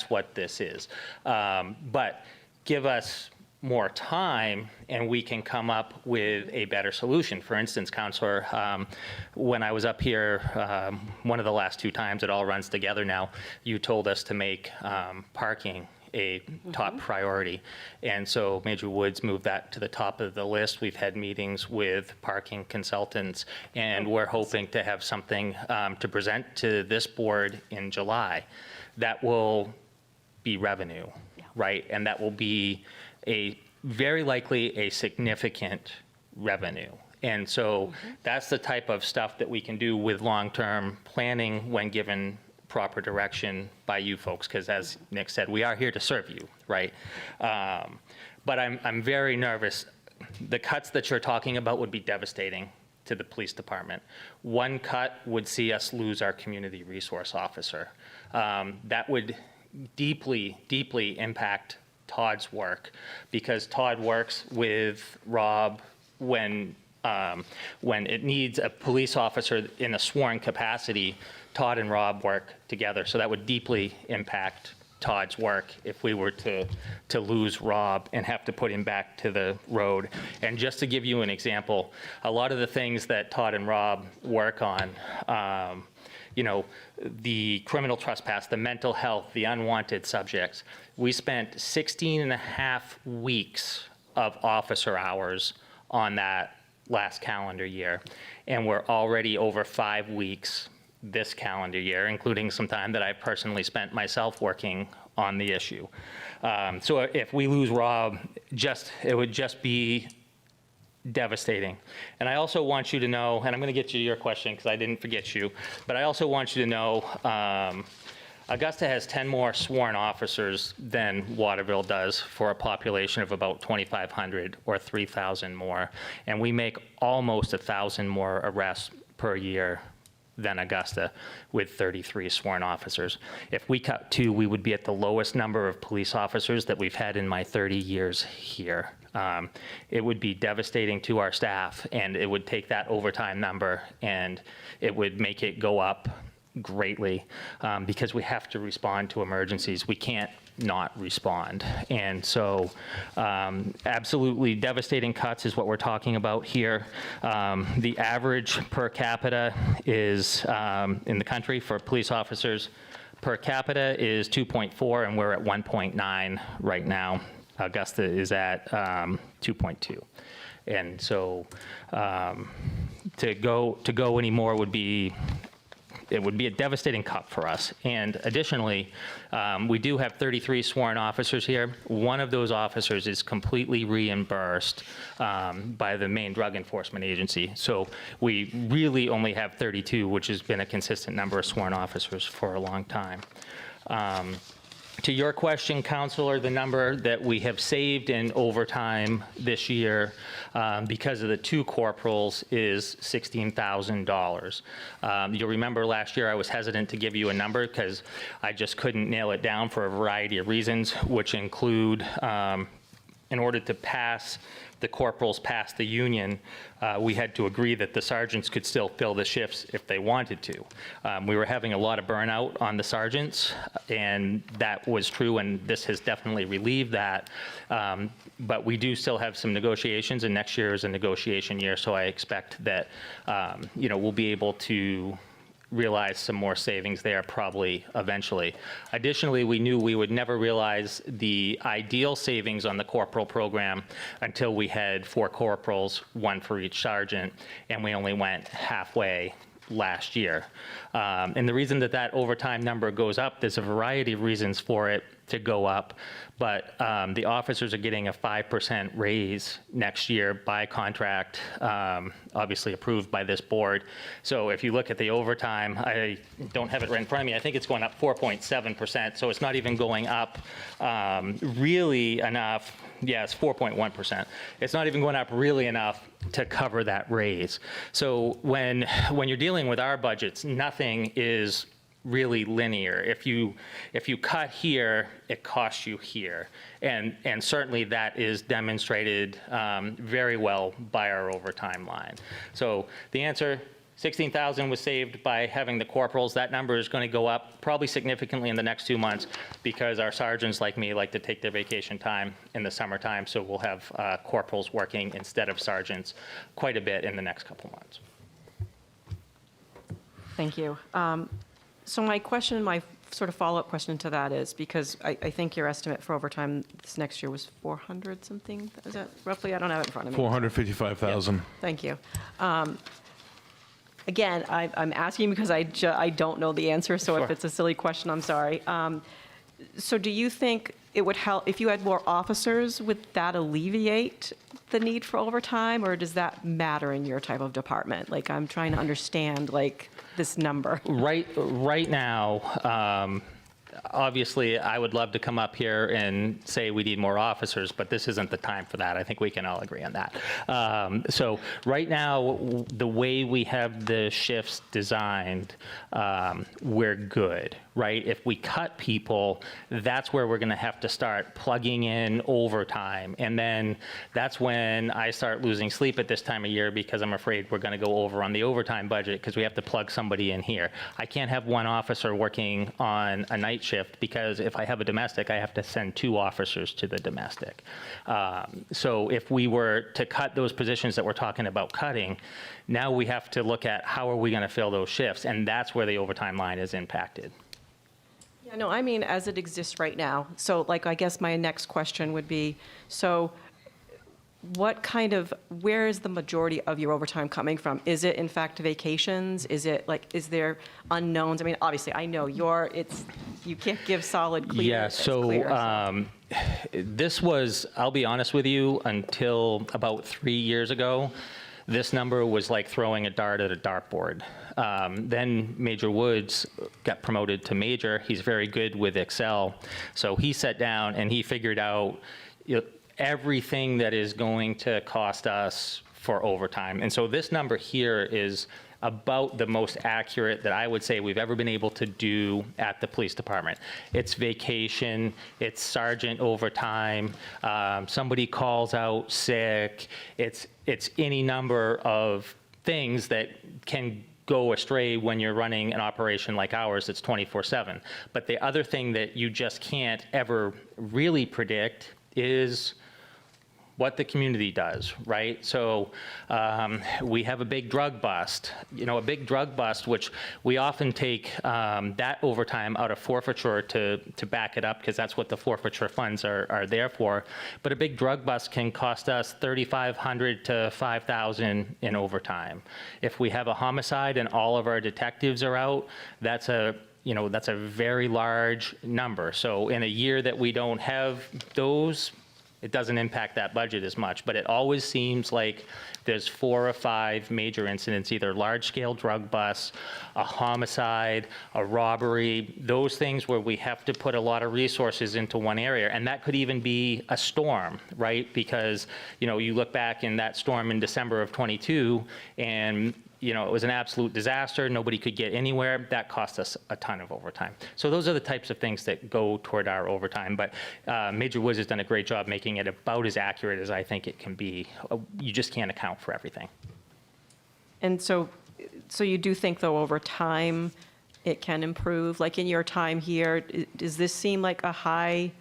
what this is. But give us more time and we can come up with a better solution. For instance, Counselor, when I was up here, one of the last 2 times, it all runs together now, you told us to make parking a top priority. And so Major Woods moved that to the top of the list. We've had meetings with parking consultants, and we're hoping to have something to present to this board in July that will be revenue, right? And that will be very likely a significant revenue. And so that's the type of stuff that we can do with long-term planning when given proper direction by you folks, because as Nick said, we are here to serve you, right? But I'm very nervous. The cuts that you're talking about would be devastating to the police department. One cut would see us lose our community resource officer. That would deeply, deeply impact Todd's work, because Todd works with Rob when it needs a police officer in a sworn capacity. Todd and Rob work together, so that would deeply impact Todd's work if we were to lose Rob and have to put him back to the road. And just to give you an example, a lot of the things that Todd and Rob work on, the criminal trespass, the mental health, the unwanted subjects. We spent 16 and a half weeks of officer hours on that last calendar year. And we're already over 5 weeks this calendar year, including some time that I've personally spent myself working on the issue. So if we lose Rob, it would just be devastating. And I also want you to know, and I'm going to get you to your question because I didn't forget you, but I also want you to know Augusta has 10 more sworn officers than Waterville does for a population of about 2,500 or 3,000 more. And we make almost 1,000 more arrests per year than Augusta with 33 sworn officers. If we cut 2, we would be at the lowest number of police officers that we've had in my 30 years here. It would be devastating to our staff, and it would take that overtime number and it would make it go up greatly because we have to respond to emergencies. We can't not respond. And so absolutely devastating cuts is what we're talking about here. The average per capita is in the country for police officers per capita is 2.4, and we're at 1.9 right now. Augusta is at 2.2. And so to go any more would be a devastating cut for us. And additionally, we do have 33 sworn officers here. One of those officers is completely reimbursed by the main drug enforcement agency. So we really only have 32, which has been a consistent number of sworn officers for a long time. To your question, Counselor, the number that we have saved in overtime this year because of the 2 corporals is $16,000. You'll remember last year I was hesitant to give you a number because I just couldn't nail it down for a variety of reasons, which include in order to pass the corporals past the union, we had to agree that the sergeants could still fill the shifts if they wanted to. We were having a lot of burnout on the sergeants, and that was true, and this has definitely relieved that. But we do still have some negotiations, and next year is a negotiation year, so I expect that we'll be able to realize some more savings there probably eventually. Additionally, we knew we would never realize the ideal savings on the corporal program until we had 4 corporals, 1 for each sergeant, and we only went halfway last year. And the reason that that overtime number goes up, there's a variety of reasons for it to go up, but the officers are getting a 5% raise next year by contract, obviously approved by this board. So if you look at the overtime, I don't have it right in front of me, I think it's going up 4.7%, so it's not even going up really enough. Yeah, it's 4.1%. It's not even going up really enough to cover that raise. So when you're dealing with our budgets, nothing is really linear. If you cut here, it costs you here. And certainly that is demonstrated very well by our overtime line. So the answer, 16,000 was saved by having the corporals. That number is going to go up probably significantly in the next 2 months because our sergeants, like me, like to take their vacation time in the summertime. So we'll have corporals working instead of sergeants quite a bit in the next couple months. Thank you. So my question, my sort of follow-up question to that is, because I think your estimate for overtime this next year was 400 something, is that roughly? I don't have it in front of me. 455,000. Thank you. Again, I'm asking because I don't know the answer, so if it's a silly question, I'm sorry. So do you think it would help, if you had more officers, would that alleviate the need for overtime, or does that matter in your type of department? Like, I'm trying to understand, like, this number. Right now, obviously, I would love to come up here and say we need more officers, but this isn't the time for that. I think we can all agree on that. So right now, the way we have the shifts designed, we're good, right? If we cut people, that's where we're going to have to start plugging in overtime. And then that's when I start losing sleep at this time of year because I'm afraid we're going to go over on the overtime budget because we have to plug somebody in here. I can't have 1 officer working on a night shift because if I have a domestic, I have to send 2 officers to the domestic. So if we were to cut those positions that we're talking about cutting, now we have to look at how are we going to fill those shifts, and that's where the overtime line is impacted. Yeah, no, I mean, as it exists right now. So, like, I guess my next question would be, so where is the majority of your overtime coming from? Is it, in fact, vacations? Is it, like, is there unknowns? I mean, obviously, I know you can't give solid, clear. Yeah, so this was, I'll be honest with you, until about 3 years ago, this number was like throwing a dart at a dartboard. Then Major Woods got promoted to major. He's very good with Excel. So he sat down and he figured out everything that is going to cost us for overtime. And so this number here is about the most accurate that I would say we've ever been able to do at the police department. It's vacation, it's sergeant overtime, somebody calls out sick, it's any number of things that can go astray when you're running an operation like ours that's 24/7. But the other thing that you just can't ever really predict is what the community does, right? So we have a big drug bust, a big drug bust, which we often take that overtime out of forfeiture to back it up, because that's what the forfeiture funds are there for. But a big drug bust can cost us $3,500 to $5,000 in overtime. If we have a homicide and all of our detectives are out, that's a very large number. So in a year that we don't have those, it doesn't impact that budget as much, but it always seems like there's 4 or 5 major incidents, either large-scale drug busts, a homicide, a robbery, those things where we have to put a lot of resources into one area. And that could even be a storm, right? Because, you look back in that storm in December of '22, and it was an absolute disaster. Nobody could get anywhere. That cost us a ton of overtime. So those are the types of things that go toward our overtime. But Major Woods has done a great job making it about as accurate as I think it can be. You just can't account for everything. And so you do think, though, over time, it can improve? Like in your time here, does this seem like a high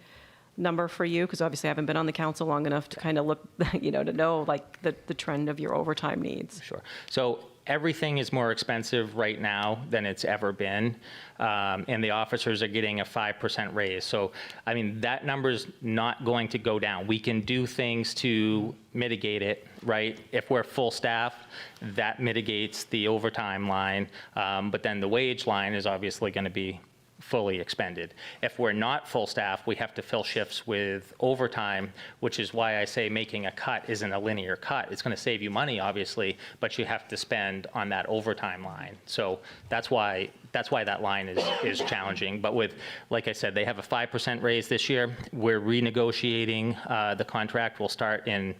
number for you? Because obviously I haven't been on the council long enough to kind of look, to know like the trend of your overtime needs. Sure. So everything is more expensive right now than it's ever been, and the officers are getting a 5% raise. So, that number's not going to go down. We can do things to mitigate it, right? If we're full staff, that mitigates the overtime line, but then the wage line is obviously going to be fully expended. If we're not full staff, we have to fill shifts with overtime, which is why I say making a cut isn't a linear cut. It's going to save you money, obviously, but you have to spend on that overtime line. So that's why that line is challenging. But with, like I said, they have a 5% raise this year. We're renegotiating the contract. Will start in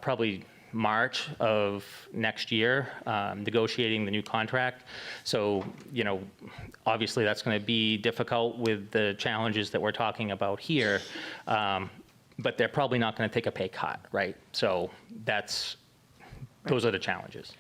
probably March of next year, negotiating the new contract. So, obviously that's going to be difficult with the challenges that we're talking about here, but they're probably not going to take a pay cut, right? So those are the challenges.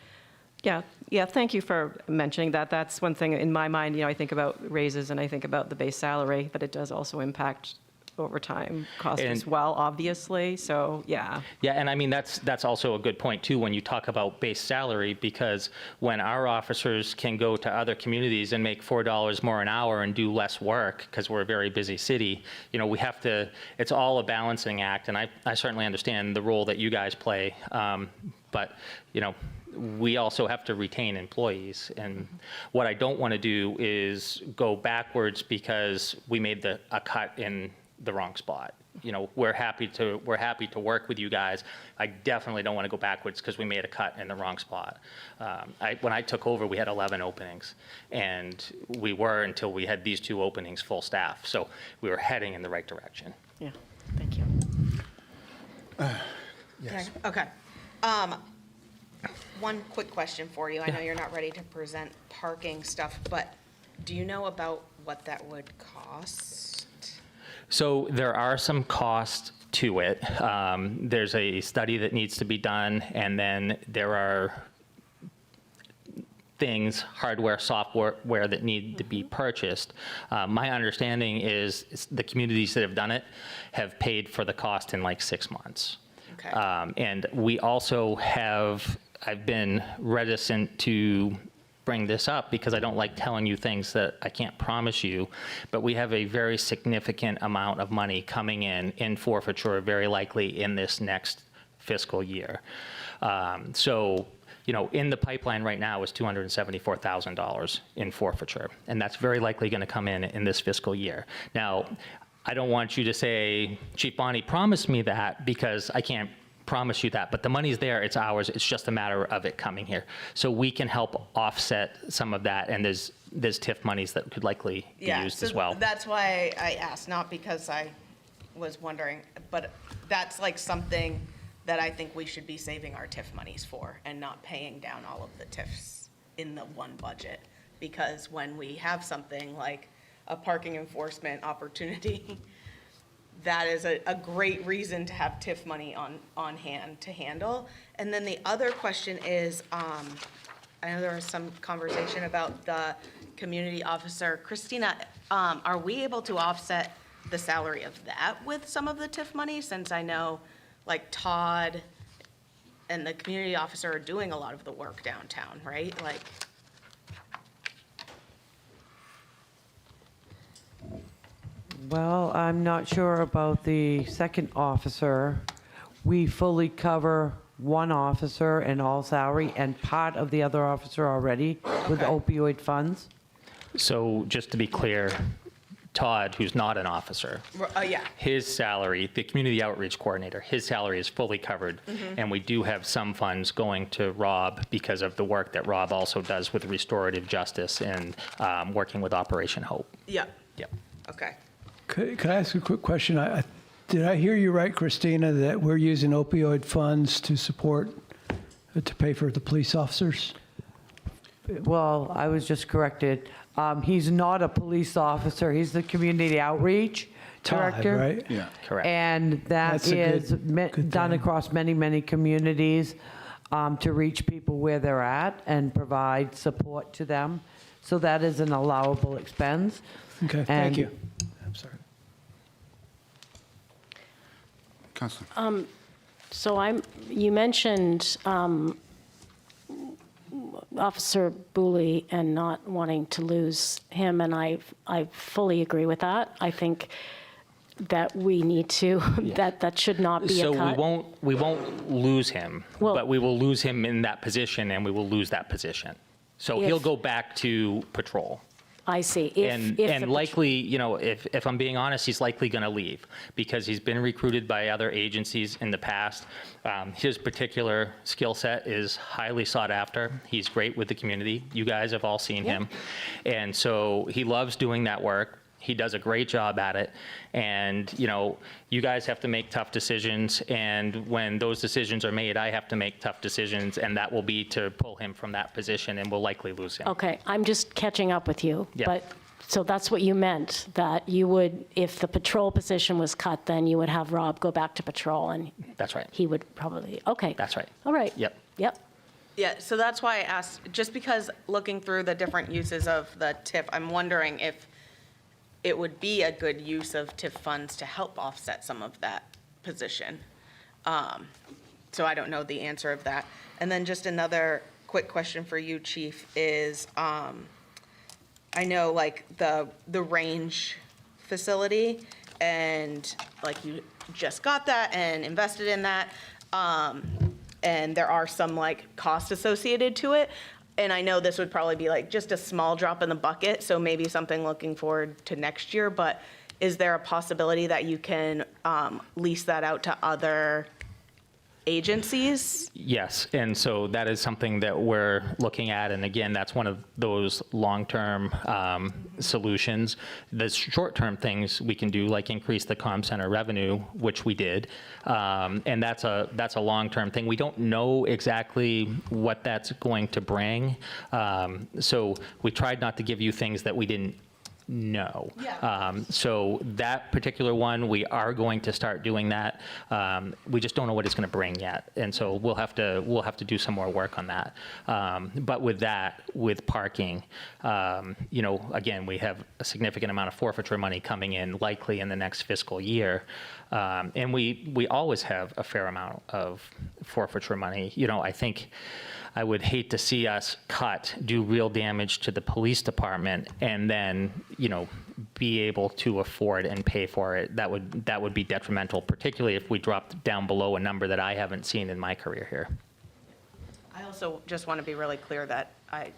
Yeah, thank you for mentioning that. That's one thing in my mind, I think about raises and I think about the base salary, but it does also impact overtime cost as well, obviously. So, yeah. Yeah, and that's also a good point too when you talk about base salary, because when our officers can go to other communities and make $4 more an hour and do less work because we're a very busy city, we have to. It's all a balancing act, and I certainly understand the role that you guys play, but we also have to retain employees. And what I don't want to do is go backwards because we made a cut in the wrong spot. We're happy to work with you guys. I definitely don't want to go backwards because we made a cut in the wrong spot. When I took over, we had 11 openings, and we were, until we had these 2 openings, full staff. So we were heading in the right direction. Yeah, thank you. Yes. Okay. One quick question for you. I know you're not ready to present parking stuff, but do you know about what that would cost? So there are some costs to it. There's a study that needs to be done, and then there are things, hardware, software that need to be purchased. My understanding is the communities that have done it have paid for the cost in like 6 months. Okay. And we also I've been reticent to bring this up because I don't like telling you things that I can't promise you, but we have a very significant amount of money coming in forfeiture, very likely in this next fiscal year. So, in the pipeline right now is $274,000 in forfeiture, and that's very likely going to come in this fiscal year. Now, I don't want you to say, Chief Bonnie promised me that, because I can't promise you that. But the money's there, it's ours, it's just a matter of it coming here. So we can help offset some of that, and there's TIF monies that could likely be used as well. That's why I asked, not because I was wondering, but that's like something that I think we should be saving our TIF monies for and not paying down all of the TIFs in the one budget. Because when we have something like a parking enforcement opportunity, that is a great reason to have TIF money on hand to handle. And then the other question is, I know there was some conversation about the community officer. Christina, are we able to offset the salary of that with some of the TIF money? Since I know like Todd and the community officer are doing a lot of the work downtown, right? Like, Well, I'm not sure about the second officer. We fully cover one officer and all salary and part of the other officer already with opioid funds. So just to be clear, Todd, who's not an officer, yeah. his salary, the community outreach coordinator, his salary is fully covered. And we do have some funds going to Rob because of the work that Rob also does with restorative justice and working with Operation Hope. Yeah. Yep. Okay. Could I ask a quick question? Did I hear you right, Christina, that we're using opioid funds to support, to pay for the police officers? Well, I was just corrected. He's not a police officer. He's the community outreach Todd, director. right? Yeah. Correct. And That's a is good done thing. across many, many communities to reach people where they're at and provide support to them. So that is an allowable expense. Okay, thank And- you. I'm sorry. Counselor. So you mentioned Officer Booley and not wanting to lose him, and I fully agree with that. I think that we need to, that should not be a So cut. we won't lose him, Well- but we will lose him in that position, and we will lose that position. So he'll If- go back to patrol. I see. And likely, you know, if I'm being honest, he's likely going to leave because he's been recruited by other agencies in the past. His particular skill set is highly sought after. He's great with the community. You guys have all seen him. And so he loves doing that work. He does a great job at it. And, you know, you guys have to make tough decisions. And when those decisions are made, I have to make tough decisions. And that will be to pull him from that position, and we'll likely lose him. Okay, I'm just catching up with you. Yeah. But, so that's what you meant, that you would, if the patrol position was cut, then you would have Rob go back to patrol, and That's right. he would probably, okay. That's right. All right. Yep. Yep. Yeah, so that's why I asked, just because looking through the different uses of the TIF, I'm wondering if it would be a good use of TIF funds to help offset some of that position. So I don't know the answer of that. And then just another quick question for you, Chief, is I know like the range facility, and like you just got that and invested in that. And there are some like costs associated to it. And I know this would probably be like just a small drop in the bucket, so maybe something looking forward to next year, but is there a possibility that you can lease that out to other agencies? Yes, and so that is something that we're looking at, and again, that's one of those long-term solutions. The short-term things we can do, like increase the comm center revenue, which we did, and that's a long-term thing. We don't know exactly what that's going to bring, so we tried not to give you things that we didn't know. Yeah. So that particular one, we are going to start doing that. We just don't know what it's going to bring yet, and so we'll have to do some more work on that. But with that, with parking, you know, again, we have a significant amount of forfeiture money coming in, likely in the next fiscal year, and we always have a fair amount of forfeiture money. You know, I think I would hate to see us do real damage to the police department, and then, you know, be able to afford and pay for it. That would be detrimental, particularly if we dropped down below a number that I haven't seen in my career here. I also just want to be really clear that I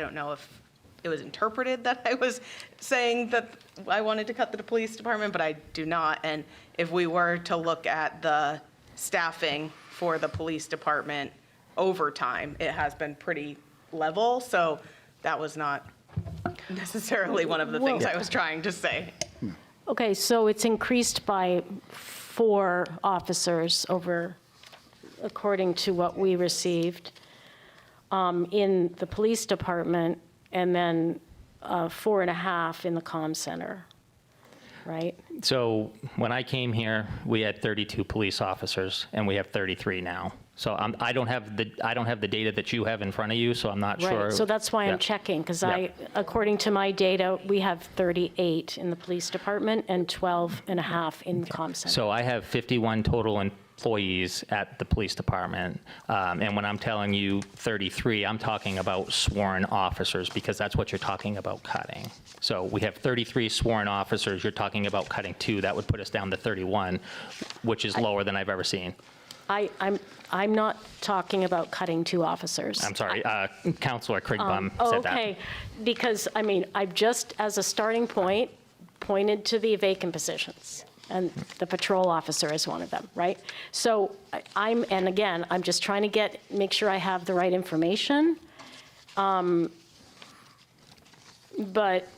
don't know if it was interpreted that I was saying that I wanted to cut the police department, but I do not. And if we were to look at the staffing for the police department overtime, it has been pretty level. So that was not necessarily one of the things I was trying to say. Okay, so it's increased by 4 officers over, according to what we received, in the police department, and then 4.5 in the comm center, right? So when I came here, we had 32 police officers, and we have 33 now. So I don't have the data that you have in front of you, so I'm not sure. Right, so that's why Yeah. I'm checking, because Yeah. according to my data, we have 38 in the police department and 12.5 in the comm center. So I have 51 total employees at the police department, and when I'm telling you 33, I'm talking about sworn officers, because that's what you're talking about cutting. So we have 33 sworn officers, you're talking about cutting 2, that would put us down to 31, which is lower than I've ever seen. I'm not talking about cutting 2 officers. I'm sorry, Counselor Krigbum said that. Okay, because, I mean, I've just, as a starting point, pointed to the vacant positions, and the patrol officer is one of them, right? So and again, I'm just trying to make sure I have the right information. But,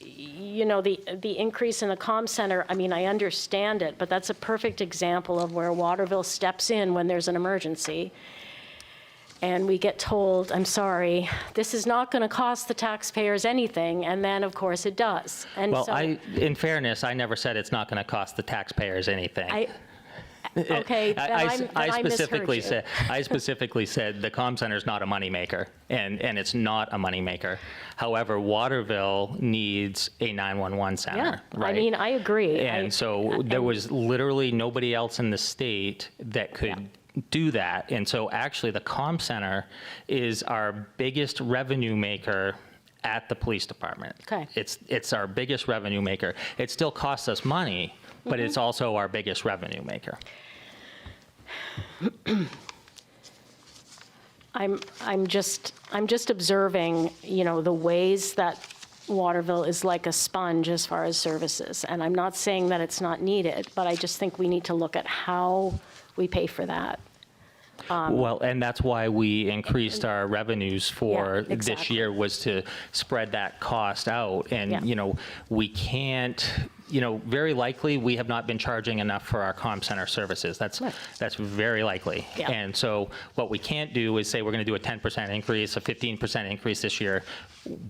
you know, the increase in the comm center, I mean, I understand it, but that's a perfect example of where Waterville steps in when there's an emergency. And we get told, I'm sorry, this is not going to cost the taxpayers anything, and then, of course, it does. And Well, so in fairness, I never said it's not going to cost the taxpayers anything. Okay, then I misheard you. I specifically said the comm center is not a moneymaker, and it's not a moneymaker. However, Waterville needs a 911 center, Yeah, right? I mean, I agree. And so there was literally nobody else in the state that could do that. And so actually, the comm center is our biggest revenue maker at the police department. Okay. It's our biggest revenue maker. It still costs us money, but it's also our biggest revenue maker. I'm just observing, you know, the ways that Waterville is like a sponge as far as services. And I'm not saying that it's not needed, but I just think we need to look at how we pay for that. Well, and that's why we increased our revenues for Yeah, this exactly. year, was to spread that cost out. And, Yeah. you know, we can't, you know, very likely, we have not been charging enough for our comm center services. That's very likely. Yeah. And so what we can't do is say we're going to do a 10% increase, a 15% increase this year.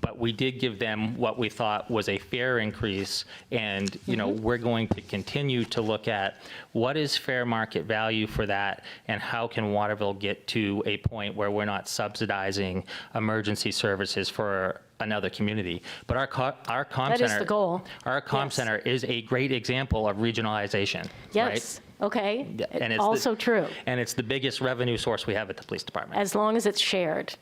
But we did give them what we thought was a fair increase. And, you know, we're going to continue to look at what is fair market value for that, and how can Waterville get to a point where we're not subsidizing emergency services for another community. But our comm That center. is the goal. Our comm Yes. center is a great example of regionalization. Yes, okay. Right? And it's Also true, And it's the biggest revenue source we have at the police department. as long as it's shared,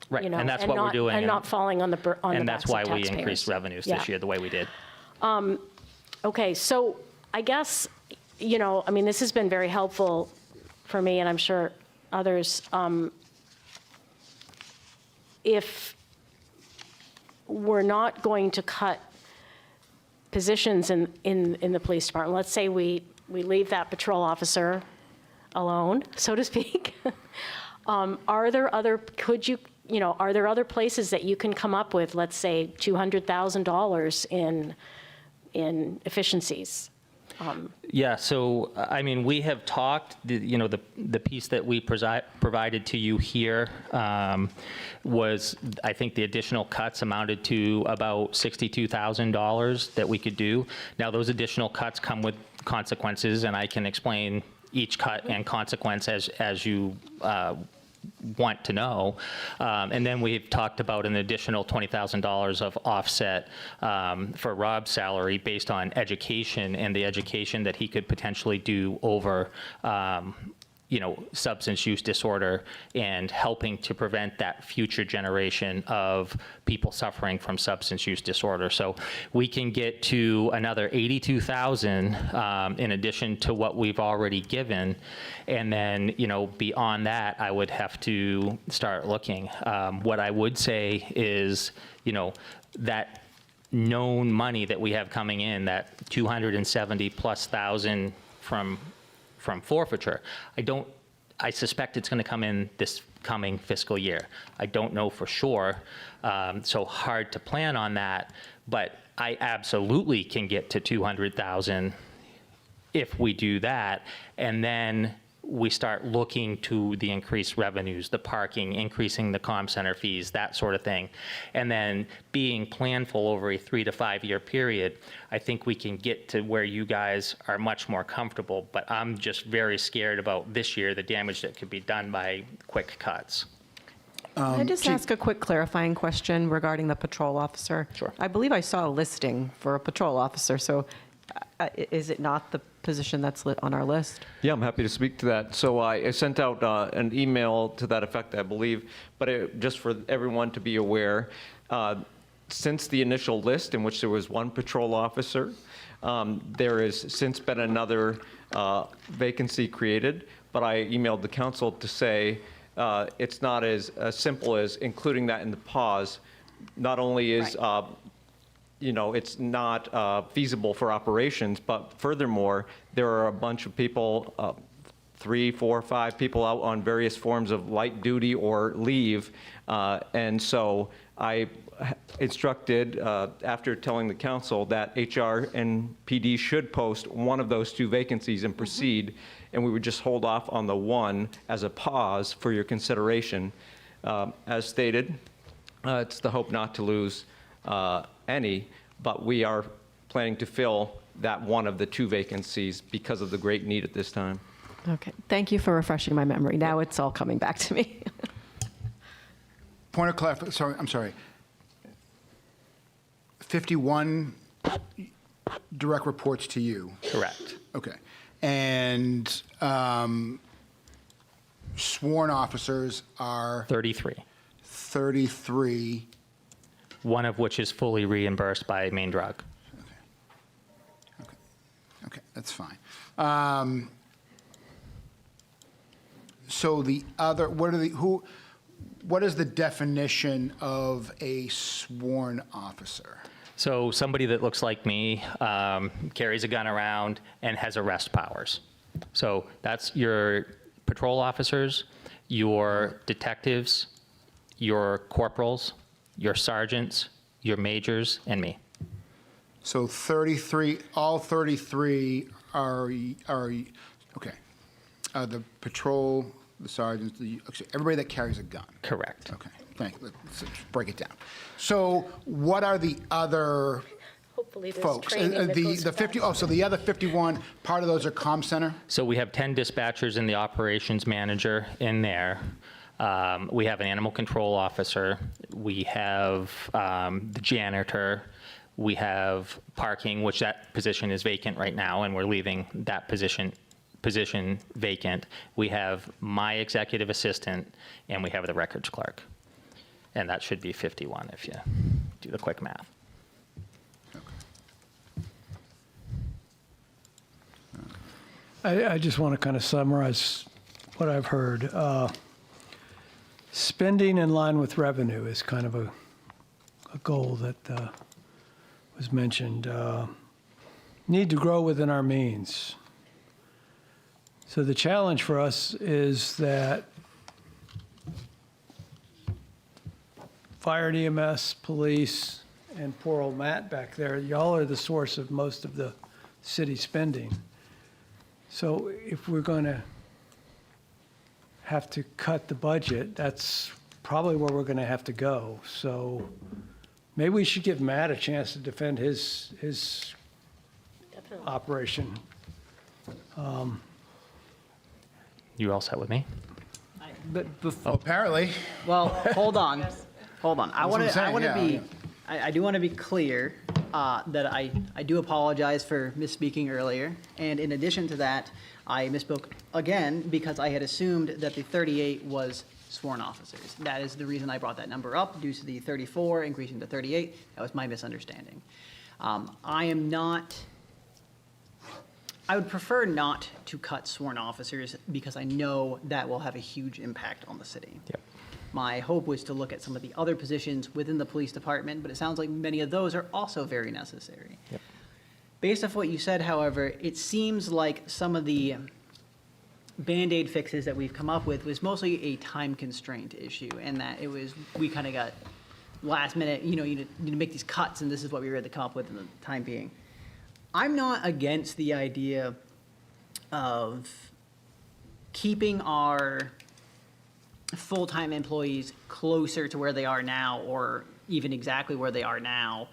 Right, you know. and that's what we're not- doing. And not falling on the backs of And that's why we taxpayers. increased revenues Yeah. this year the way we did. Okay, so I guess, you know, I mean, this has been very helpful for me, and I'm sure others. If we're not going to cut positions in the police department, let's say we leave that patrol officer alone, so to speak, are there other places that you can come up with, let's say, $200,000 in efficiencies? Yeah, so, I mean, we have talked, the piece that we provided to you here was, I think the additional cuts amounted to about $62,000 that we could do. Now, those additional cuts come with consequences, and I can explain each cut and consequence as you want to know. And then we've talked about an additional $20,000 of offset for Rob's salary based on education, and the education that he could potentially do over substance use disorder, and helping to prevent that future generation of people suffering from substance use disorder. So we can get to another $82,000 in addition to what we've already given. And then, beyond that, I would have to start looking. What I would say is, that known money that we have coming in, that 270+ thousand from forfeiture, I don't I suspect it's going to come in this coming fiscal year. I don't know for sure, so hard to plan on that, but I absolutely can get to 200,000 if we do that, and then we start looking to the increased revenues, the parking, increasing the comm center fees, that sort of thing. And then being planful over a 3 to 5 year period, I think we can get to where you guys are much more comfortable. But I'm just very scared about this year, the damage that could be done by quick cuts. Can I just ask a quick clarifying question regarding the patrol officer? Sure. I believe I saw a listing for a patrol officer, so is it not the position that's on our list? Yeah, I'm happy to speak to that. So I sent out an email to that effect, I believe, but just for everyone to be aware, since the initial list in which there was one patrol officer, there has since been another vacancy created, but I emailed the council to say it's not as simple as including that in the pause. Not only is it's not feasible for operations, but furthermore, there are a bunch of people, 3, 4, 5 people out on various forms of light duty or leave. And so I instructed, after telling the council, that HR and PD should post one of those 2 vacancies and proceed, and we would just hold off on the one as a pause for your consideration. As stated, it's the hope not to lose any, but we are planning to fill that one of the 2 vacancies because of the great need at this time. Okay, thank you for refreshing my memory. Now it's all coming back to me. Point of clarification, sorry, I'm sorry. 51 direct reports to you. Correct. Okay. And sworn officers are 33, 33. one of which is fully reimbursed by Main Drug. Okay, that's fine. So the other, what is the definition of a sworn officer? So somebody that looks like me, carries a gun around and has arrest powers. So that's your patrol officers, your detectives, your corporals, your sergeants, your majors, and me. So 33, all 33 are okay. The patrol, the sergeants, everybody that carries a gun. Correct. Okay, let's break it down. So what are the other Hopefully there's folks? training that goes The 50, back. so the other 51, part of those are comm center? So we have 10 dispatchers and the operations manager in there. We have an animal control officer. We have the janitor. We have parking, which that position is vacant right now, and we're leaving that position vacant. We have my executive assistant, and we have the records clerk. And that should be 51 if you do the quick math. I just want to kind of summarize what I've heard. Spending in line with revenue is kind of a goal that was mentioned. Need to grow within our means. So the challenge for us is that fire and EMS, police, and poor old Matt back there, y'all are the source of most of the city spending. So if we're going to have to cut the budget, that's probably where we're going to have to go. So maybe we should give Matt a chance to defend his Definitely. operation. You all set with me? But before, Apparently. well, hold on. I what want I'm to. saying, I want to yeah, be. yeah. I do want to be clear that I do apologize for misspeaking earlier, and in addition to that, I misspoke again because I had assumed that the 38 was sworn officers. That is the reason I brought that number up, due to the 34 increasing to 38. That was my misunderstanding. I am not. I would prefer not to cut sworn officers because I know that will have a huge impact on the city. Yep. My hope was to look at some of the other positions within the police department, but it sounds like many of those are also very necessary. Yep. Based off what you said, however, it seems like some of the Band-Aid fixes that we've come up with was mostly a time constraint issue, and that it was, we kind of got last minute, you need to make these cuts, and this is what we were able to come up with in the time being. I'm not against the idea of keeping our full-time employees closer to where they are now, or even exactly where they are now,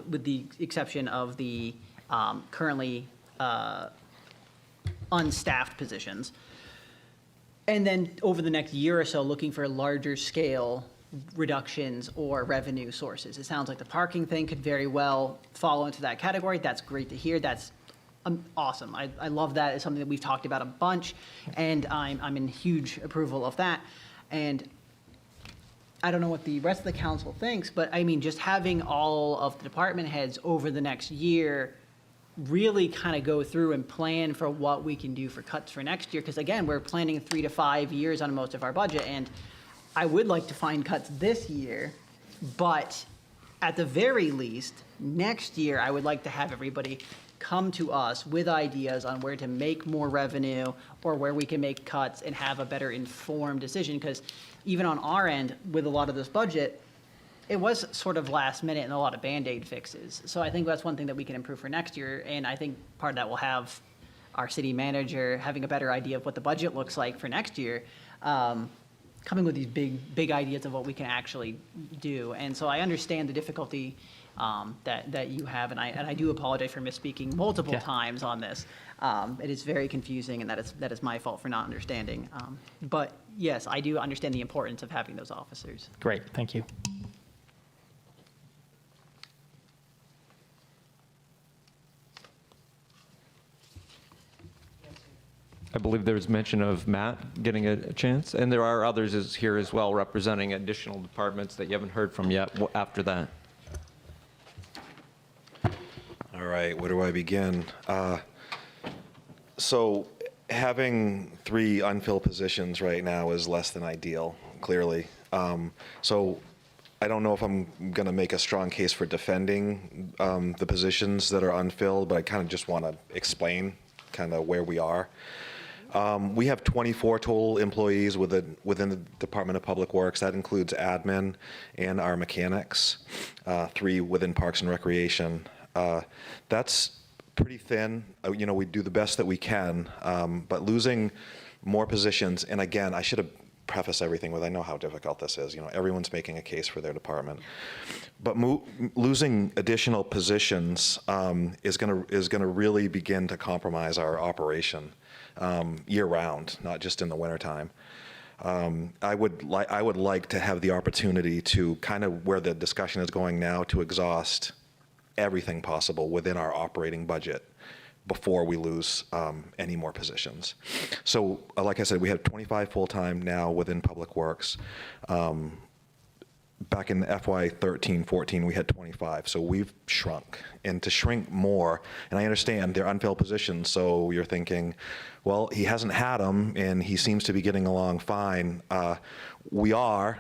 with the exception of the currently unstaffed positions. And then over the next year or so, looking for larger scale reductions or revenue sources. It sounds like the parking thing could very well fall into that category. That's great to hear. That's awesome. I love that. It's something that we've talked about a bunch, and I'm in huge approval of that. And I don't know what the rest of the council thinks, but I mean, just having all of the department heads over the next year really kind of go through and plan for what we can do for cuts for next year. Because again, we're planning 3 to 5 years on most of our budget, and I would like to find cuts this year, but at the very least, next year, I would like to have everybody come to us with ideas on where to make more revenue or where we can make cuts and have a better informed decision. Because even on our end, with a lot of this budget, it was sort of last minute and a lot of Band-Aid fixes. So I think that's one thing that we can improve for next year. And I think part of that will have our city manager having a better idea of what the budget looks like for next year, coming with these big ideas of what we can actually do. And so I understand the difficulty that you have, and I do apologize for misspeaking multiple times on this. It is very confusing, and that is my fault for not understanding. But yes, I do understand the importance of having those officers. Great, thank you. I believe there's mention of Matt getting a chance, and there are others here as well representing additional departments that you haven't heard from yet after that. All right, where do I begin? So having 3 unfilled positions right now is less than ideal, clearly. So I don't know if I'm going to make a strong case for defending the positions that are unfilled, but I kind of just want to explain kind of where we are. We have 24 total employees within the Department of Public Works. That includes admin and our mechanics, 3 within Parks and Recreation. That's pretty thin. We do the best that we can, but losing more positions, and again, I should have prefaced everything with I know how difficult this is. Everyone's making a case for their department, but losing additional positions is going to really begin to compromise our operation year round, not just in the wintertime. I would like to have the opportunity to kind of where the discussion is going now to exhaust everything possible within our operating budget before we lose any more positions. So like I said, we have 25 full-time now within Public Works. Back in FY 13-14, we had 25, so we've shrunk. And to shrink more, and I understand they're unfilled positions, so you're thinking, well, he hasn't had them, and he seems to be getting along fine. We are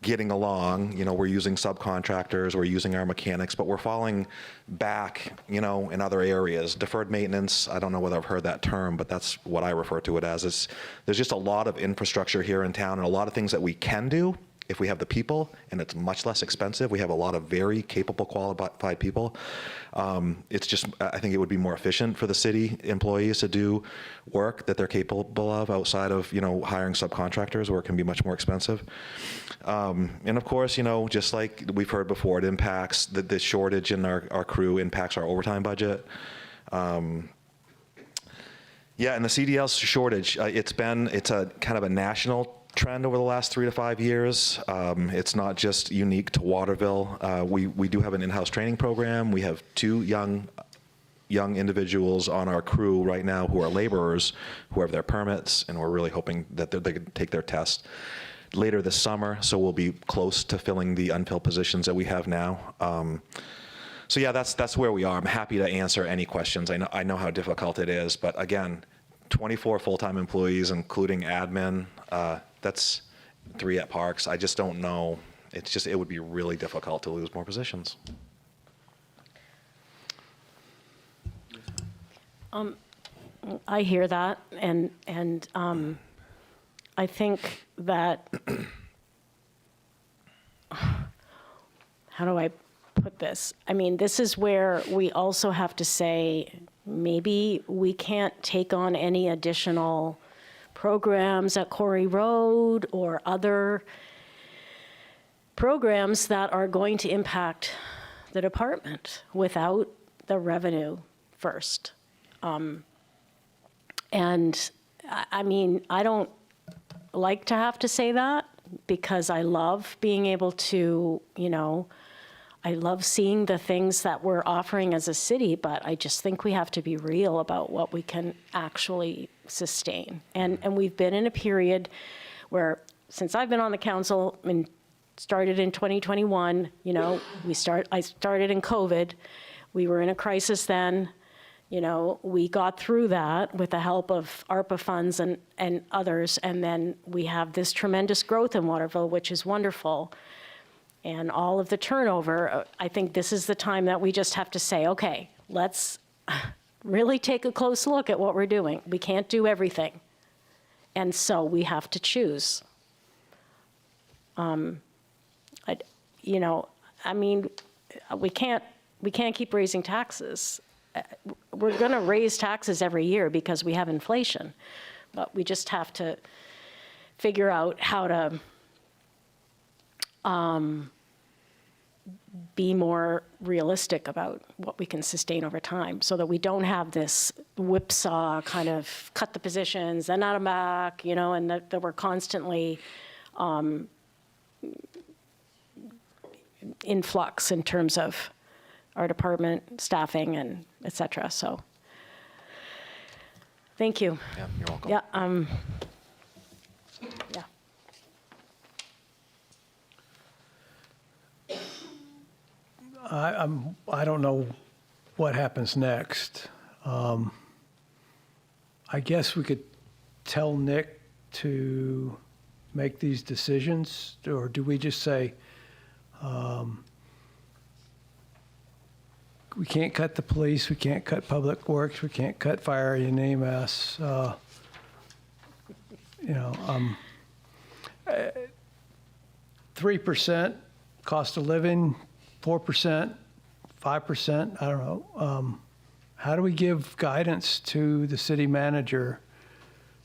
getting along, we're using subcontractors, we're using our mechanics, but we're falling back, in other areas. Deferred maintenance, I don't know whether I've heard that term, but that's what I refer to it as. There's just a lot of infrastructure here in town and a lot of things that we can do if we have the people, and it's much less expensive. We have a lot of very capable, qualified people. It's just, I think it would be more efficient for the city employees to do work that they're capable of outside of, hiring subcontractors where it can be much more expensive. And of course, just like we've heard before, it impacts, the shortage in our crew impacts our overtime budget. Yeah, and the CDL shortage, it's a kind of a national trend over the last 3 to 5 years. It's not just unique to Waterville. We do have an in-house training program. We have 2 young individuals on our crew right now who are laborers who have their permits, and we're really hoping that they can take their test later this summer, so we'll be close to filling the unfilled positions that we have now. So yeah, that's where we are. I'm happy to answer any questions. I know how difficult it is, but again, 24 full-time employees, including admin. That's 3 at Parks. I just don't know. It would be really difficult to lose more positions. I hear that, and I think that, how do I put this? I mean, this is where we also have to say, maybe we can't take on any additional programs at Quarry Road or other programs that are going to impact the department without the revenue first. And I mean, I don't like to have to say that because I love being able to, I love seeing the things that we're offering as a city, but I just think we have to be real about what we can actually sustain. And we've been in a period where, since I've been on the council and started in 2021, I started in COVID. We were in a crisis then. We got through that with the help of ARPA funds and others, and then we have this tremendous growth in Waterville, which is wonderful. And all of the turnover, I think this is the time that we just have to say, okay, let's really take a close look at what we're doing. We can't do everything. And so we have to choose. We can't keep raising taxes. We're going to raise taxes every year because we have inflation, but we just have to figure out how to be more realistic about what we can sustain over time so that we don't have this whipsaw kind of cut the positions, then add them back, and that we're constantly in flux in terms of our department staffing and et cetera. So thank you. Yeah, you're welcome. Yeah. I don't know what happens next. I guess we could tell Nick to make these decisions, or do we just say, we can't cut the police, we can't cut public works, we can't cut fire and EMS. 3% cost of living, 4%, 5%, I don't know. How do we give guidance to the city manager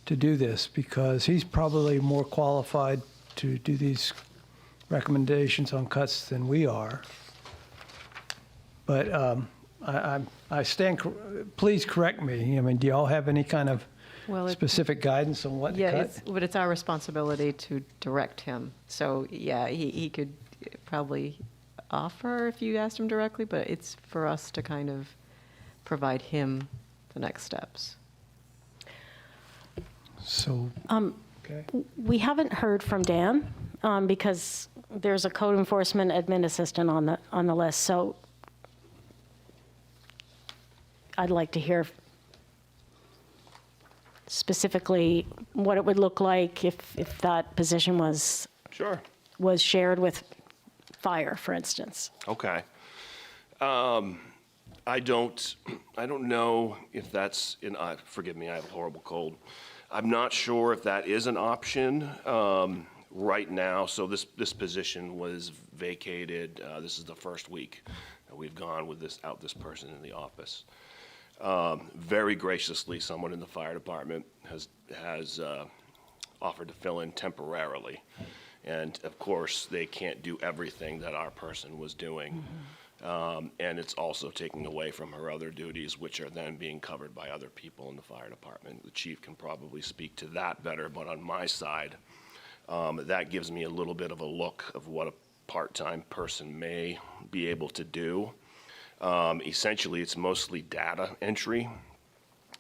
to do this? Because he's probably more qualified to do these recommendations on cuts than we are. But I stand, please correct me. I mean, do y'all have any kind of specific guidance on what to cut? But it's our responsibility to direct him. So, yeah, he could probably offer if you asked him directly, but it's for us to kind of provide him the next steps. So, okay. We haven't heard from Dan because there's a code enforcement admin assistant on the list. So I'd like to hear specifically what it would look like if that position was shared with fire, for instance. Okay. I don't know if that's forgive me, I have a horrible cold. I'm not sure if that is an option right now. So this position was vacated. This is the first week that we've gone with this person in the office. Very graciously, someone in the fire department has offered to fill in temporarily. And of course, they can't do everything that our person was doing. And it's also taking away from her other duties, which are then being covered by other people in the fire department. The chief can probably speak to that better, but on my side, that gives me a little bit of a look of what a part-time person may be able to do. Essentially, it's mostly data entry.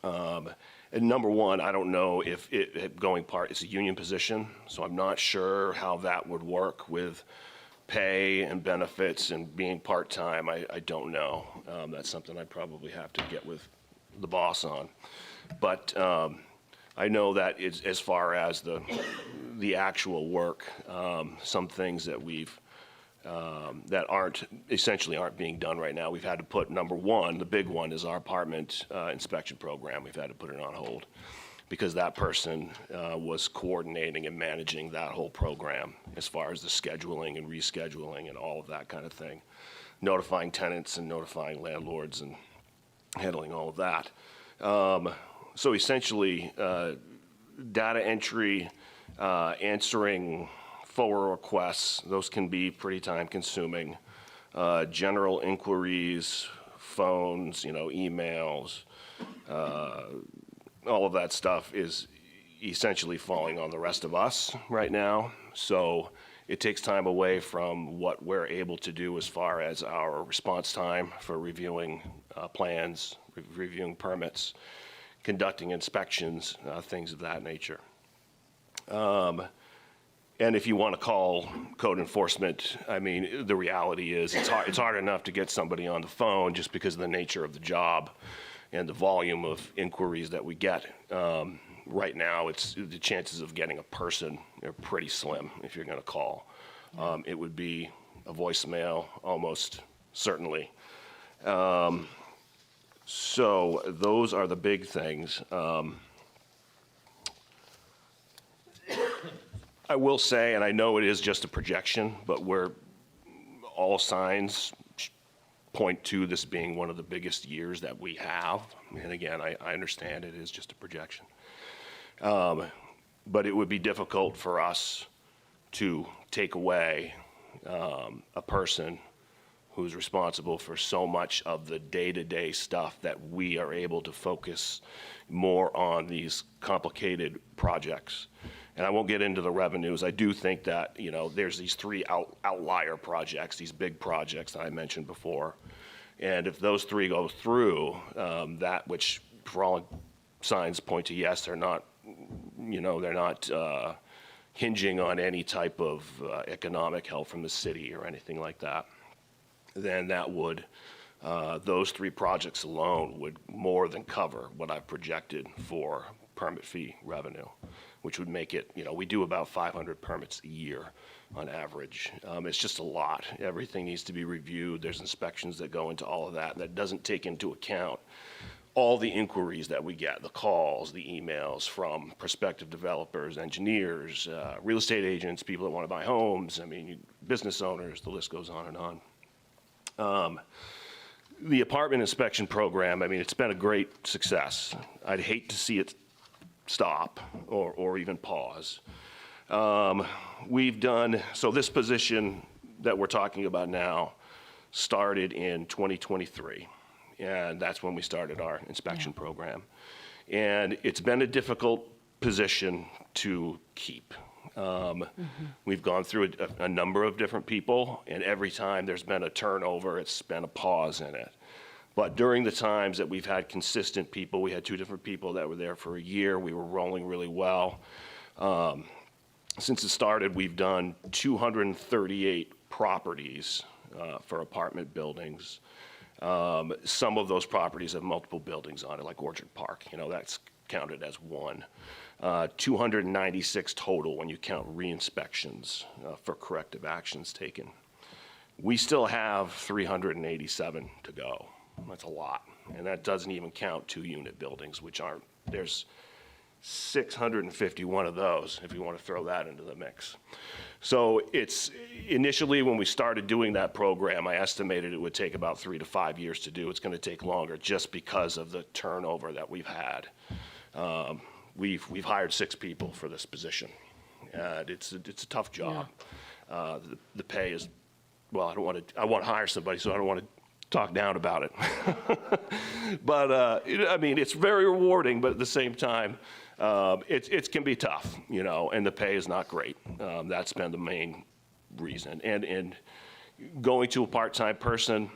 And number one, I don't know if it's a union position, so I'm not sure how that would work with pay and benefits and being part-time. I don't know. That's something I probably have to get with the boss on. But I know that as far as the actual work, some things that we've that essentially aren't being done right now. We've had to put, number one, the big one is our apartment inspection program. We've had to put it on hold because that person was coordinating and managing that whole program as far as the scheduling and rescheduling and all of that kind of thing, notifying tenants and notifying landlords and handling all of that. So essentially, data entry, answering forward requests, those can be pretty time consuming. General inquiries, phones, emails, all of that stuff is essentially falling on the rest of us right now. So it takes time away from what we're able to do as far as our response time for reviewing plans, reviewing permits, conducting inspections, things of that nature. And if you want to call code enforcement, I mean, the reality is it's hard enough to get somebody on the phone just because of the nature of the job and the volume of inquiries that we get. Right now, the chances of getting a person are pretty slim if you're going to call. It would be a voicemail, almost certainly. So those are the big things. I will say, and I know it is just a projection, but all signs point to this being one of the biggest years that we have. And again, I understand it is just a projection. But it would be difficult for us to take away a person who's responsible for so much of the day-to-day stuff that we are able to focus more on these complicated projects. And I won't get into the revenues. I do think that, there's these three outlier projects, these big projects that I mentioned before. And if those three go through, that which for all signs point to yes, they're not hinging on any type of economic help from the city or anything like that, then that would, those three projects alone would more than cover what I've projected for permit fee revenue, which would make it, we do about 500 permits a year on average. It's just a lot. Everything needs to be reviewed. There's inspections that go into all of that. That doesn't take into account all the inquiries that we get, the calls, the emails from prospective developers, engineers, real estate agents, people that want to buy homes, business owners, the list goes on and on. The apartment inspection program, it's been a great success. I'd hate to see it stop or even pause. So this position that we're talking about now started in 2023, and that's when we started our inspection program. And it's been a difficult position to keep. We've gone through a number of different people, and every time there's been a turnover, it's been a pause in it. But during the times that we've had consistent people, we had two different people that were there for a year, we were rolling really well. Since it started, we've done 238 properties for apartment buildings. Some of those properties have multiple buildings on it, like Orchard Park, that's counted as one. 296 total when you count re-inspections for corrective actions taken. We still have 387 to go. That's a lot. And that doesn't even count 2-unit buildings, which there's 651 of those, if you want to throw that into the mix. So it's initially when we started doing that program, I estimated it would take about 3 to 5 years to do. It's going to take longer just because of the turnover that we've had. We've hired 6 people for this position, and it's a tough job. Yeah. The pay is, well, I want to hire somebody, so I don't want to talk down about it. But it's very rewarding, but at the same time, it can be tough, and the pay is not great. That's been the main reason. And going to a part-time person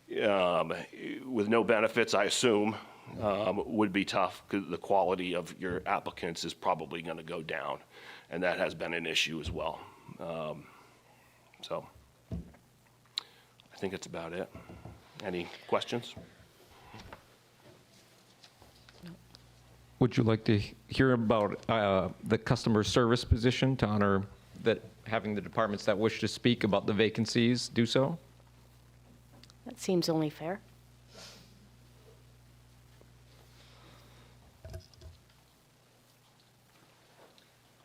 with no benefits, I assume, would be tough because the quality of your applicants is probably going to go down, and that has been an issue as well. So I think that's about it. Any questions? Would you like to hear about the customer service position to honor that having the departments that wish to speak about the vacancies do so. That seems only fair.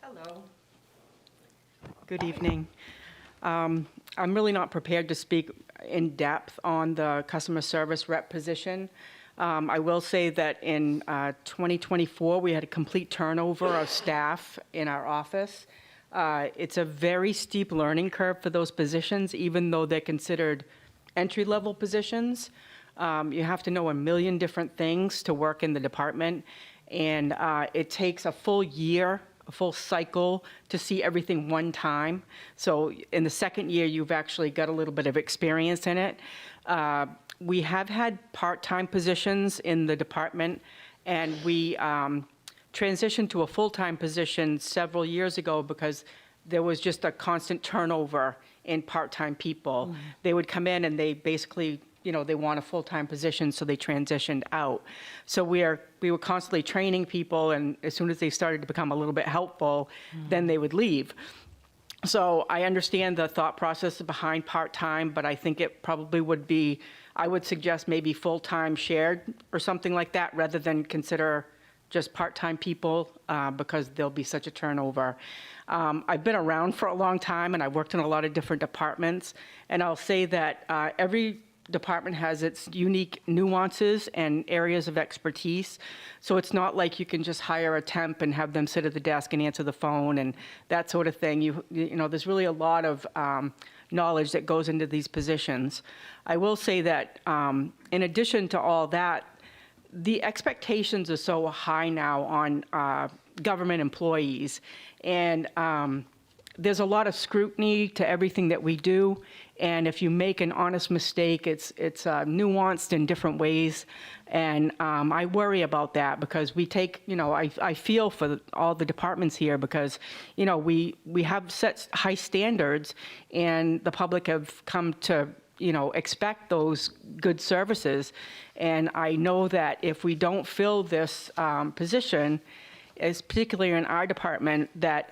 Hello. Good evening. I'm really not prepared to speak in depth on the customer service rep position. I will say that in 2024, we had a complete turnover of staff in our office. It's a very steep learning curve for those positions, even though they're considered entry-level positions. You have to know a million different things to work in the department, and it takes a full year, a full cycle to see everything one time. So in the second year, you've actually got a little bit of experience in it. We have had part-time positions in the department, and we transitioned to a full-time position several years ago because there was just a constant turnover in part-time people. They would come in and they basically, they want a full-time position, so they transitioned out. So we were constantly training people, and as soon as they started to become a little bit helpful, then they would leave. So I understand the thought process behind part-time, but I think it probably would be, I would suggest maybe full-time shared or something like that, rather than consider just part-time people, because there'll be such a turnover. I've been around for a long time, and I've worked in a lot of different departments, and I'll say that every department has its unique nuances and areas of expertise. So it's not like you can just hire a temp and have them sit at the desk and answer the phone and that sort of thing. You know, there's really a lot of knowledge that goes into these positions. I will say that in addition to all that, the expectations are so high now on government employees, and there's a lot of scrutiny to everything that we do. And if you make an honest mistake, it's nuanced in different ways. And I worry about that because we take, I feel for all the departments here because, we have set high standards, and the public have come to, expect those good services. And I know that if we don't fill this position, as particularly in our department, that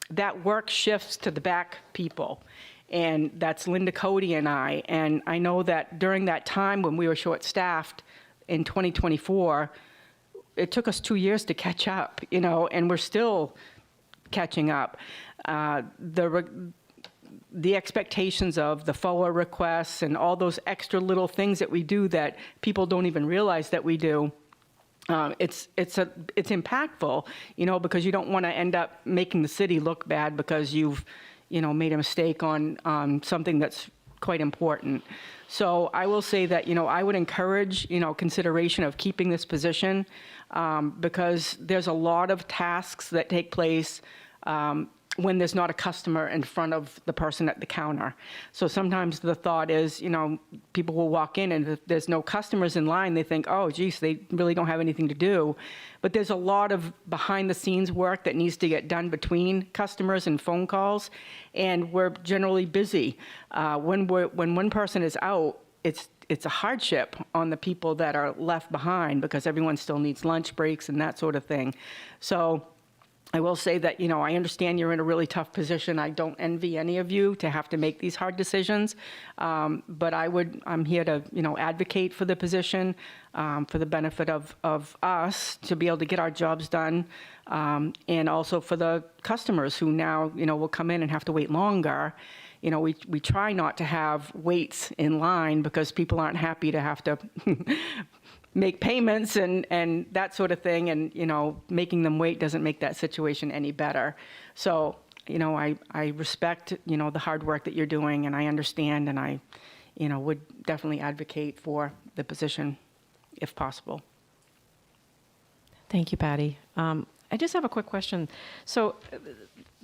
that work shifts to the back people. And that's Linda Cody and I. And I know that during that time when we were short-staffed in 2024, it took us 2 years to catch up, and we're still catching up. The expectations of the FOA requests and all those extra little things that we do that people don't even realize that we do, it's impactful, because you don't want to end up making the city look bad because you've made a mistake on something that's quite important. So I will say that, I would encourage, consideration of keeping this position because there's a lot of tasks that take place when there's not a customer in front of the person at the counter. So sometimes the thought is, people will walk in and if there's no customers in line, they think, oh, geez, they really don't have anything to do. But there's a lot of behind the scenes work that needs to get done between customers and phone calls. And we're generally busy. When one person is out, it's a hardship on the people that are left behind because everyone still needs lunch breaks and that sort of thing. So I will say that, I understand you're in a really tough position. I don't envy any of you to have to make these hard decisions. But I'm here to, advocate for the position, for the benefit of us to be able to get our jobs done. And also for the customers who now, will come in and have to wait longer. We try not to have waits in line because people aren't happy to have to make payments and that sort of thing. And, making them wait doesn't make that situation any better. So, I respect, the hard work that you're doing, and I understand, and I, would definitely advocate for the position if possible. Thank you, Patty. I just have a quick question. So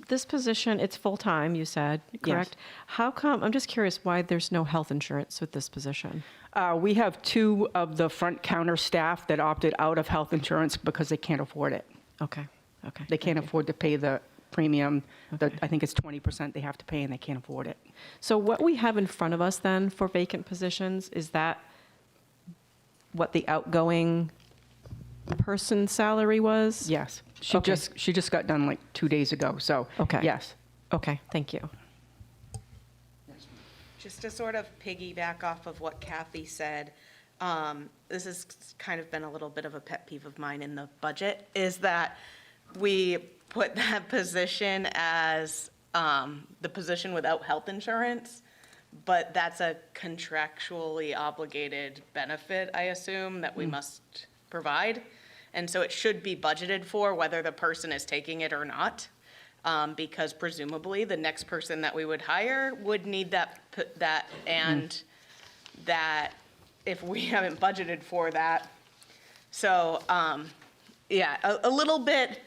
this position, it's full-time, you said, correct? Yes. How come, I'm just curious why there's no health insurance with this position? We have 2 of the front counter staff that opted out of health insurance because they can't afford it. Okay. They can't afford to pay the premium. Okay. I think it's 20% they have to pay, and they can't afford it. So what we have in front of us then for vacant positions, is that what the outgoing person's salary was? Yes. She Okay. just got done like 2 days ago, so. Okay. Yes. Okay, thank you. Just to sort of piggyback off of what Kathy said, this has kind of been a little bit of a pet peeve of mine in the budget, is that we put that position as the position without health insurance, but that's a contractually obligated benefit, I assume, that we must provide. And so it should be budgeted for whether the person is taking it or not. Because presumably the next person that we would hire would need that, and that if we haven't budgeted for that. So, yeah, a little bit,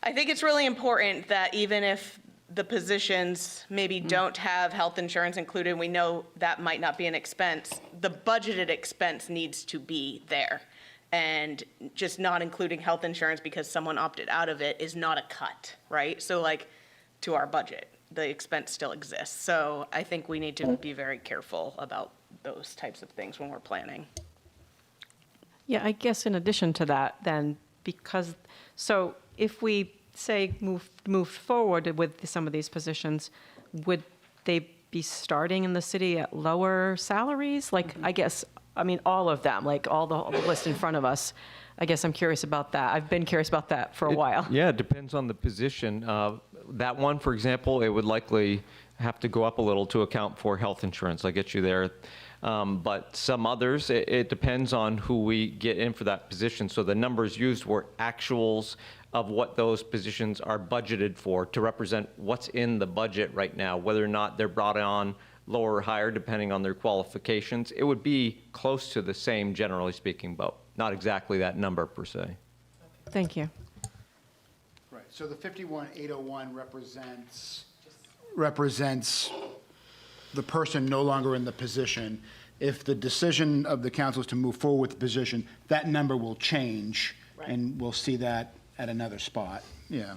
I think it's really important that even if the positions maybe don't have health insurance included, we know that might not be an expense, the budgeted expense needs to be there. And just not including health insurance because someone opted out of it is not a cut, right? So like, to our budget, the expense still exists. So I think we need to be very careful about those types of things when we're planning. Yeah, I guess in addition to that, then, because, so if we say move forward with some of these positions, would they be starting in the city at lower salaries? Like, I guess, I mean, all of them, like all the list in front of us. I guess I'm curious about that. I've been curious about that for a while. Yeah, it depends on the position. That one, for example, it would likely have to go up a little to account for health insurance. I get you there. But some others, it depends on who we get in for that position. So the numbers used were actuals of what those positions are budgeted for to represent what's in the budget right now, whether or not they're brought on lower or higher depending on their qualifications. It would be close to the same, generally speaking, but not exactly that number per se. Thank you. Right, so the 51,801 represents the person no longer in the position. If the decision of the council is to move forward with the position, that number will change, and we'll see that at another spot, yeah.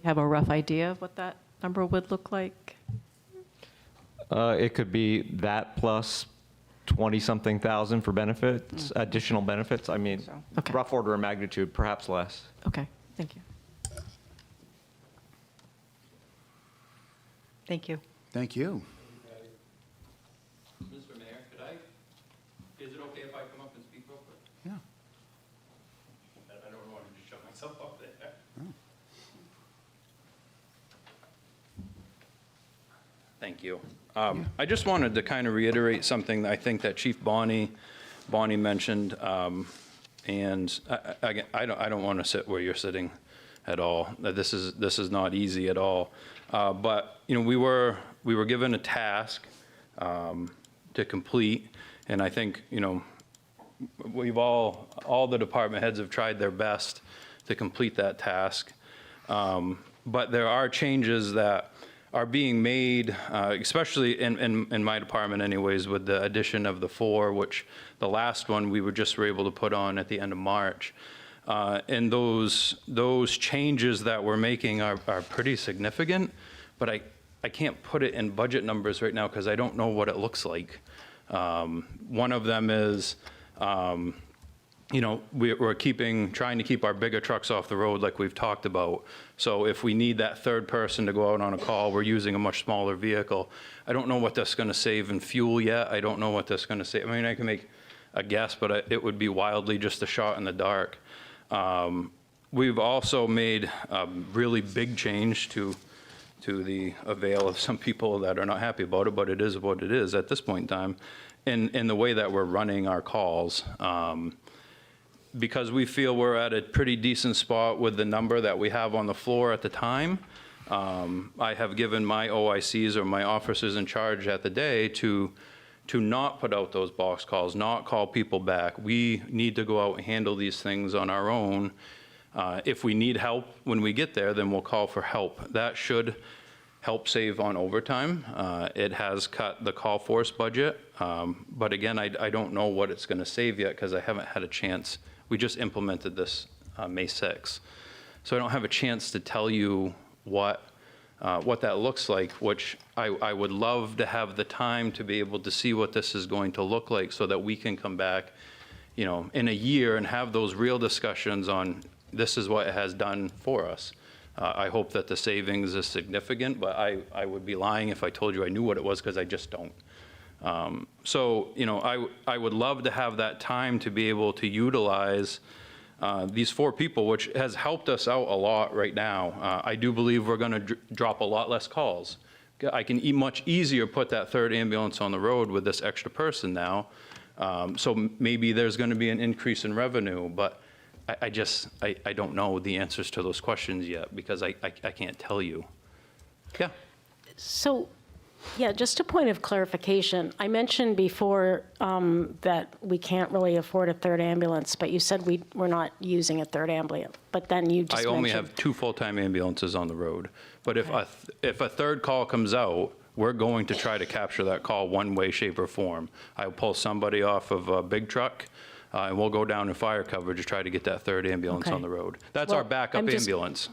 Have a rough idea of what that number would look like? It could be that plus 20-something thousand for benefits, additional benefits. I mean, Okay. rough order of magnitude, perhaps less. Okay, thank you. Thank you. Thank you. Mr. Mayor, is it okay if I come up and speak real quick? Yeah. I don't want to just shut myself up there. Thank you. I just wanted to kind of reiterate something that I think that Chief Bonnie mentioned, and I don't want to sit where you're sitting at all. This is not easy at all. But you know, we were given a task to complete, and I think, you know, we've all the department heads have tried their best to complete that task. But there are changes that are being made, especially in my department anyways, with the addition of the 4, which the last one we were able to put on at the end of March. And those changes that we're making are pretty significant, but I can't put it in budget numbers right now because I don't know what it looks like. One of them is, you know, we're trying to keep our bigger trucks off the road like we've talked about. So if we need that third person to go out on a call, we're using a much smaller vehicle. I don't know what that's going to save in fuel yet. I don't know what that's going to save. I mean, I can make a guess, but it would be wildly just a shot in the dark. We've also made a really big change to the avail of some people that are not happy about it, but it is what it is at this point in time, in the way that we're running our calls. Because we feel we're at a pretty decent spot with the number that we have on the floor at the time, I have given my OICs or my officers in charge at the day to not put out those box calls, not call people back. We need to go out and handle these things on our own. If we need help when we get there, then we'll call for help. That should help save on overtime. It has cut the call force budget, but again, I don't know what it's going to save yet because I haven't had a chance. We just implemented this May 6th. So I don't have a chance to tell you what that looks like, which I would love to have the time to be able to see what this is going to look like so that we can come back, you know, in a year and have those real discussions on this is what it has done for us. I hope that the savings is significant, but I would be lying if I told you I knew what it was, because I just don't. So, you know, I would love to have that time to be able to utilize these 4 people, which has helped us out a lot right now. I do believe we're going to drop a lot less calls. I can much easier put that 3rd ambulance on the road with this extra person now. So maybe there's going to be an increase in revenue, but I don't know the answers to those questions yet, because I can't tell you. Yeah. So, yeah, just a point of clarification. I mentioned before that we can't really afford a 3rd ambulance, but you said we're not using a 3rd ambulance. But then you just I only mentioned- have 2 full-time ambulances on the road. But if a 3rd call comes out, we're going to try to capture that call one way, shape, or form. I'll pull somebody off of a big truck, and we'll go down in fire coverage to try to get that 3rd ambulance Okay. on the road. That's Well, our backup I'm just- ambulance.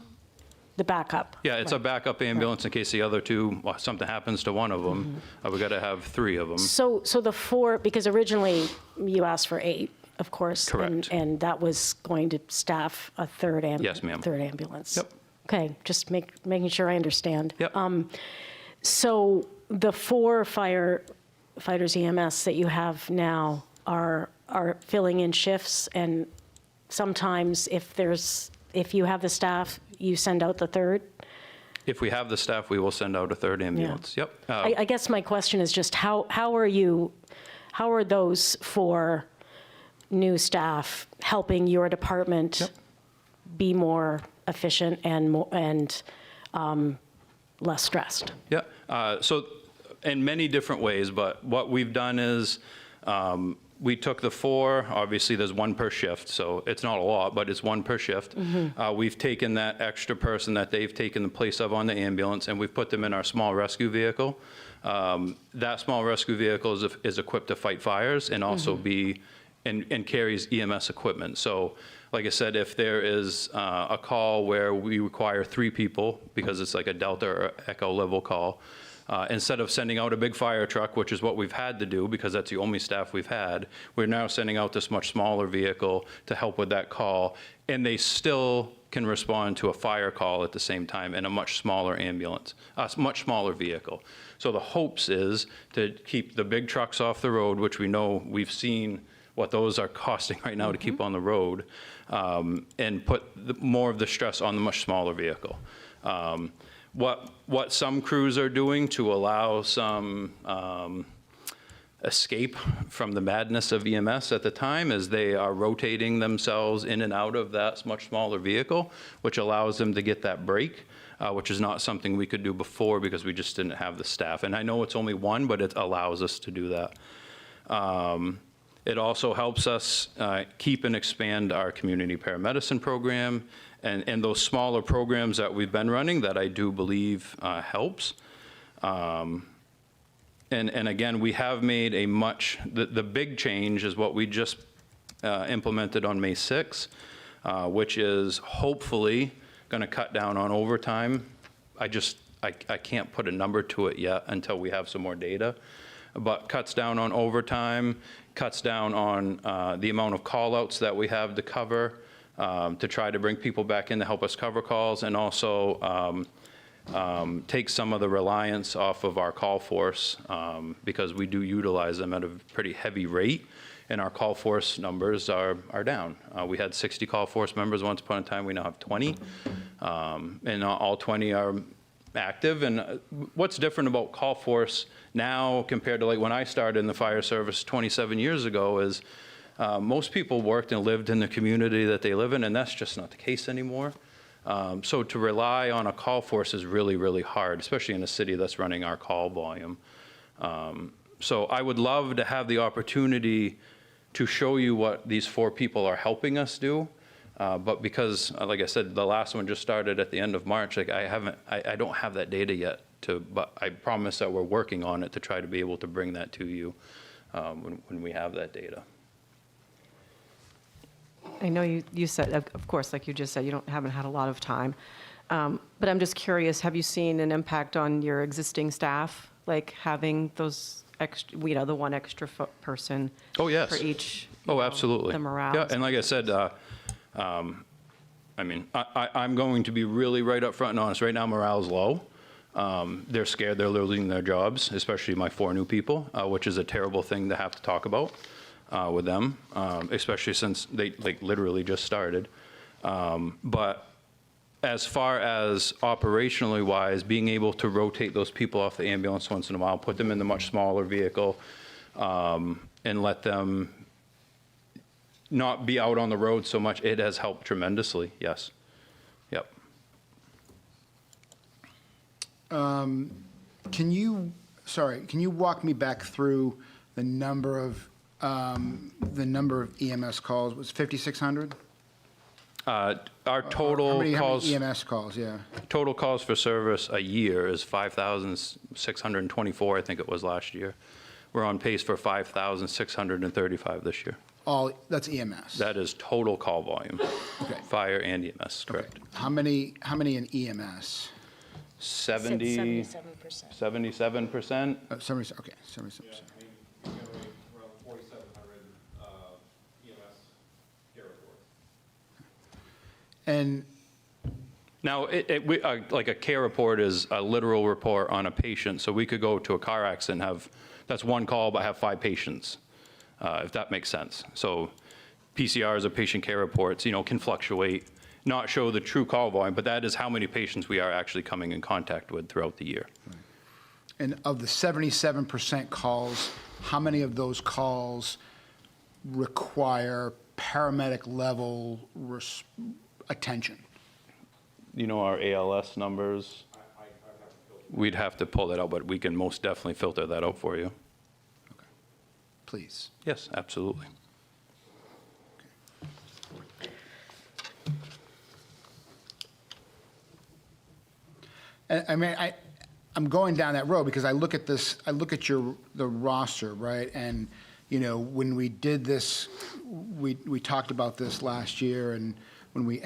The backup. Yeah, it's a backup ambulance in case the other 2, well, something happens to one of them. We got to have 3 of them. So the 4, because originally you asked for 8, of course. Correct. And that was going to staff a 3rd ambulance. Yes, ma'am. 3rd ambulance. Yep. Okay, just making sure I understand. Yep. So the 4 firefighters EMS that you have now are filling in shifts, and sometimes if you have the staff, you send out the 3rd? If we have the staff, we will send out a 3rd ambulance. Yep. I guess my question is just how are those 4 new staff helping your department be more efficient and less stressed? Yeah, so in many different ways, but what we've done is we took the 4, obviously there's 1 per shift, so it's not a lot, but it's 1 per shift. We've taken that extra person that they've taken the place of on the ambulance, and we've put them in our small rescue vehicle. That small rescue vehicle is equipped to fight fires and also and carries EMS equipment. So like I said, if there is a call where we require 3 people, because it's like a Delta or Echo level call, instead of sending out a big fire truck, which is what we've had to do because that's the only staff we've had, we're now sending out this much smaller vehicle to help with that call, and they still can respond to a fire call at the same time in a much smaller ambulance, a much smaller vehicle. So the hopes is to keep the big trucks off the road, which we know we've seen what those are costing right now to keep on the road, and put more of the stress on the much smaller vehicle. What some crews are doing to allow some escape from the madness of EMS at the time is they are rotating themselves in and out of that much smaller vehicle, which allows them to get that break, which is not something we could do before because we just didn't have the staff. And I know it's only 1, but it allows us to do that. It also helps us keep and expand our community paramedicine program and those smaller programs that we've been running that I do believe helps. And again, we have made the big change is what we just implemented on May 6th, which is hopefully going to cut down on overtime. I can't put a number to it yet until we have some more data, but cuts down on overtime, cuts down on the amount of call-outs that we have to cover to try to bring people back in to help us cover calls, and also take some of the reliance off of our call force because we do utilize them at a pretty heavy rate, and our call force numbers are down. We had 60 call force members once upon a time. We now have 20, and all 20 are active. And what's different about call force now compared to like when I started in the fire service 27 years ago is most people worked and lived in the community that they live in, and that's just not the case anymore. So to rely on a call force is really, really hard, especially in a city that's running our call volume. So I would love to have the opportunity to show you what these 4 people are helping us do. But because, like I said, the last one just started at the end of March, like I don't have that data yet, but I promise that we're working on it to try to be able to bring that to you when we have that data. I know you said, of course, like you just said, you haven't had a lot of time. But I'm just curious, have you seen an impact on your existing staff, like having those extra, the 1 extra person Oh, yes. for each? Oh, absolutely. The morale. Yeah, and like I said, I mean, I'm going to be really right up front and honest. Right now, morale's low. They're scared they're losing their jobs, especially my 4 new people, which is a terrible thing to have to talk about with them, especially since they literally just started. But as far as operationally wise, being able to rotate those people off the ambulance once in a while, put them in the much smaller vehicle, and let them not be out on the road so much, it has helped tremendously, yes. Yep. Can you walk me back through the number of EMS calls? Was 5,600? Our How total many calls, EMS calls, yeah. total calls for service a year is 5,624, I think it was last year. We're on pace for 5,635 this year. All, that's EMS? That is total call volume. Okay. Fire and EMS, correct. How many in EMS? 70, 77%. 77%. 70, okay, 77%. And Now, like a care report is a literal report on a patient, so we could go to a car accident and have, that's one call, but have 5 patients, if that makes sense. So PCRs or patient care reports, can fluctuate, not show the true call volume, but that is how many patients we are actually coming in contact with throughout the year. And of the 77% calls, how many of those calls require paramedic level attention? You know our ALS numbers? We'd have to pull that out, but we can most definitely filter that out for you. Please. Yes, absolutely. I mean, I'm going down that road because I look at this, the roster, right? And, when we did this, we talked about this last year, and when we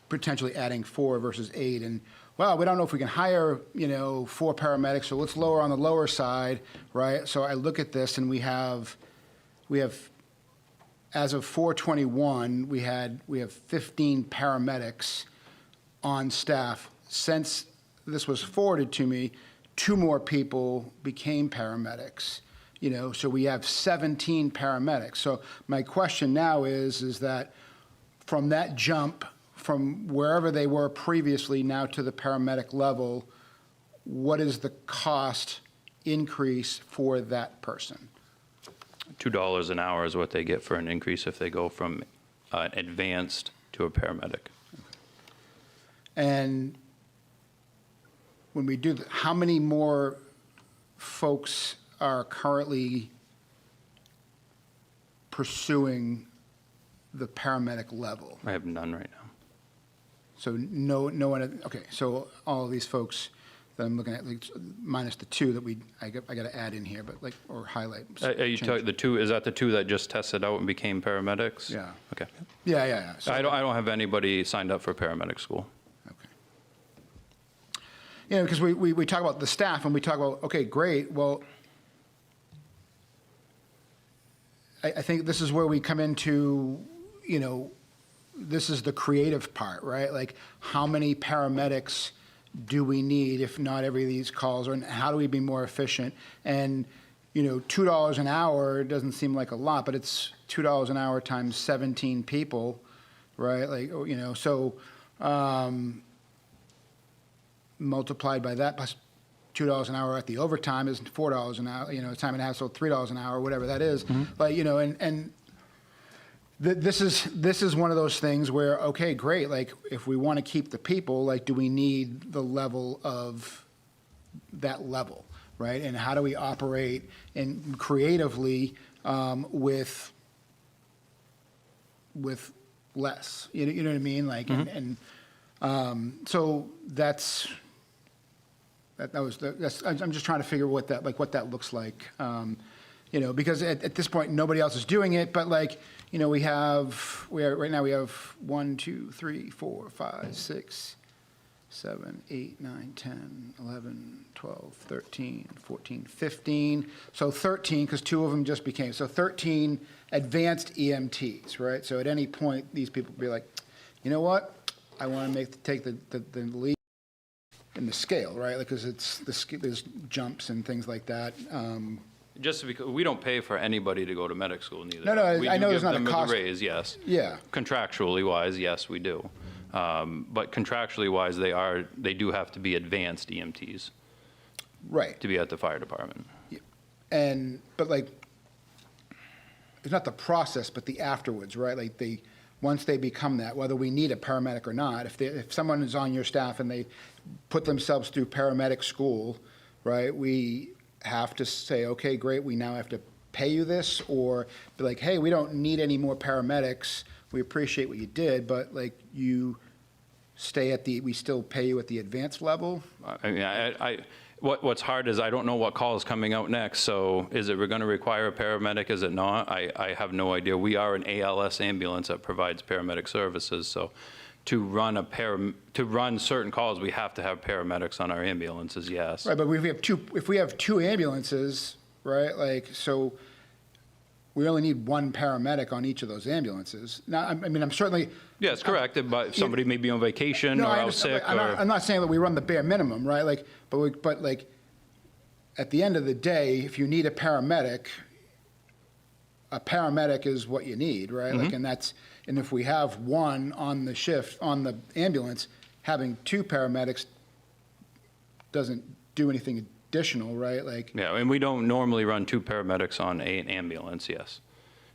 potentially adding 4 versus 8, and, well, we don't know if we can hire, 4 paramedics, so let's lower on the lower side, right? So I look at this, and we have, as of 4/21, we have 15 paramedics on staff. Since this was forwarded to me, 2 more people became paramedics, so we have 17 paramedics. So my question now is that from that jump, from wherever they were previously now to the paramedic level, what is the cost increase for that person? $2 an hour is what they get for an increase if they go from advanced to a paramedic. And when we do that, how many more folks are currently pursuing the paramedic level? I have none right now. So no one, okay, so all of these folks that I'm looking at, minus the 2 that I got to add in here, but or highlight. Are you talking the 2, is that the 2 that just tested out and became paramedics? Yeah. Okay. Yeah. So, I don't have anybody signed up for paramedic school. Okay. Because we talk about the staff and we talk about, okay, great, well, I think this is where we come into, this is the creative part, right? Like, how many paramedics do we need if not every of these calls, and how do we be more efficient? And, $2 an hour doesn't seem like a lot, but it's $2 an hour times 17 people, right? So multiplied by that plus $2 an hour at the overtime is $4 an hour, time and a half, so $3 an hour, whatever that is. Mm-hmm. But, this is one of those things where, okay, great, if we want to keep the people, do we need the level of that level, right? And how do we operate and creatively with less? You know what I mean? Mm-hmm. So that's. I'm just trying to figure what that looks like, because at this point nobody else is doing it, but right now we have 1, 2, 3, 4, 5, 6, 7, 8, 9, 10, 11, 12, 13, 14, 15. So 13, because 2 of them just became, so 13 advanced EMTs, right? So at any point, these people would be like, you know what? I want to take the lead in the scale, right? Because there's jumps and things like that. Just because, we don't pay for anybody to go to medic school neither. No, I know We there's do not a give them cost. the raise, yes. Yeah. Contractually wise, yes, we do. But contractually wise, they do have to be advanced EMTs Right. to be at the fire department. But like, it's not the process, but the afterwards, right? Like once they become that, whether we need a paramedic or not, if someone is on your staff and they put themselves through paramedic school, right, we have to say, okay, great, we now have to pay you this, or be like, hey, we don't need any more paramedics. We appreciate what you did, but like you stay we still pay you at the advanced level. I mean, what's hard is I don't know what call is coming out next, so is it going to require a paramedic, is it not? I have no idea. We are an ALS ambulance that provides paramedic services, so to run certain calls, we have to have paramedics on our ambulances, yes. Right, but if we have two ambulances, right, like, so we only need one paramedic on each of those ambulances. Now, I mean, I'm certainly. Yes, correct, but somebody may be on vacation or I out understand, sick but or. I'm not saying that we run the bare minimum, right? Like, but like, at the end of the day, if you need a paramedic is what you need, right? Like, and if we have one on the shift, on the ambulance, having two paramedics doesn't do anything additional, right? Like. Yeah, and we don't normally run two paramedics on an ambulance, yes.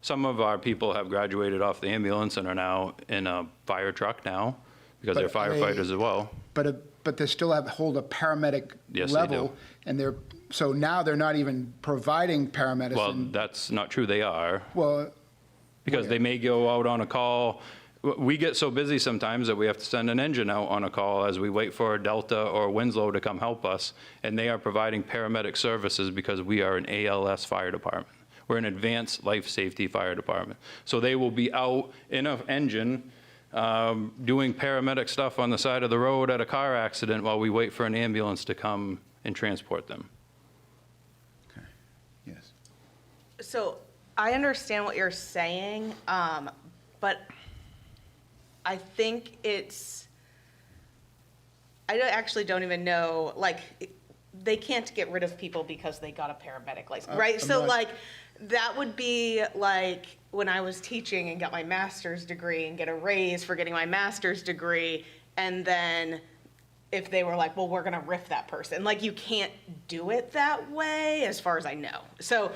Some of our people have graduated off the ambulance and are now in a fire truck now because they're firefighters as well. But they still hold a paramedic Yes, they level, do. and so now they're not even providing paramedicine. Well, that's not true, they are. Well, Because they may go out on a call. We get so busy sometimes that we have to send an engine out on a call as we wait for a Delta or a Winslow to come help us, and they are providing paramedic services because we are an ALS fire department. We're an advanced life safety fire department. So they will be out in an engine doing paramedic stuff on the side of the road at a car accident while we wait for an ambulance to come and transport them. okay, yes. So I understand what you're saying, but I think I actually don't even know, like, they can't get rid of people because they got a paramedic license, right? So like, that would be like when I was teaching and got my master's degree and get a raise for getting my master's degree, and then if they were like, well, we're gonna RIF that person. Like, you can't do it that way, as far as I know. So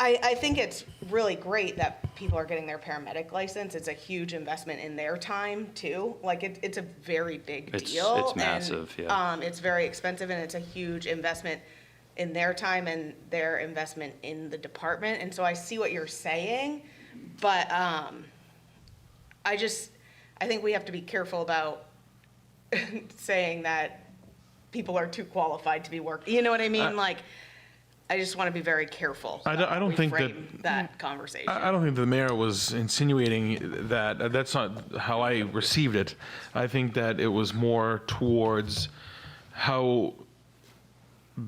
I think it's really great that people are getting their paramedic license. It's a huge investment in their time too. Like, it's a very big deal. It's massive, yeah. It's very expensive, and it's a huge investment in their time and their investment in the department. And so I see what you're saying, but I think we have to be careful about saying that people are too qualified to be working. You know what I mean? Like, I just want to be very careful. I don't think that conversation. I don't think the mayor was insinuating that. That's not how I received it. I think that it was more towards how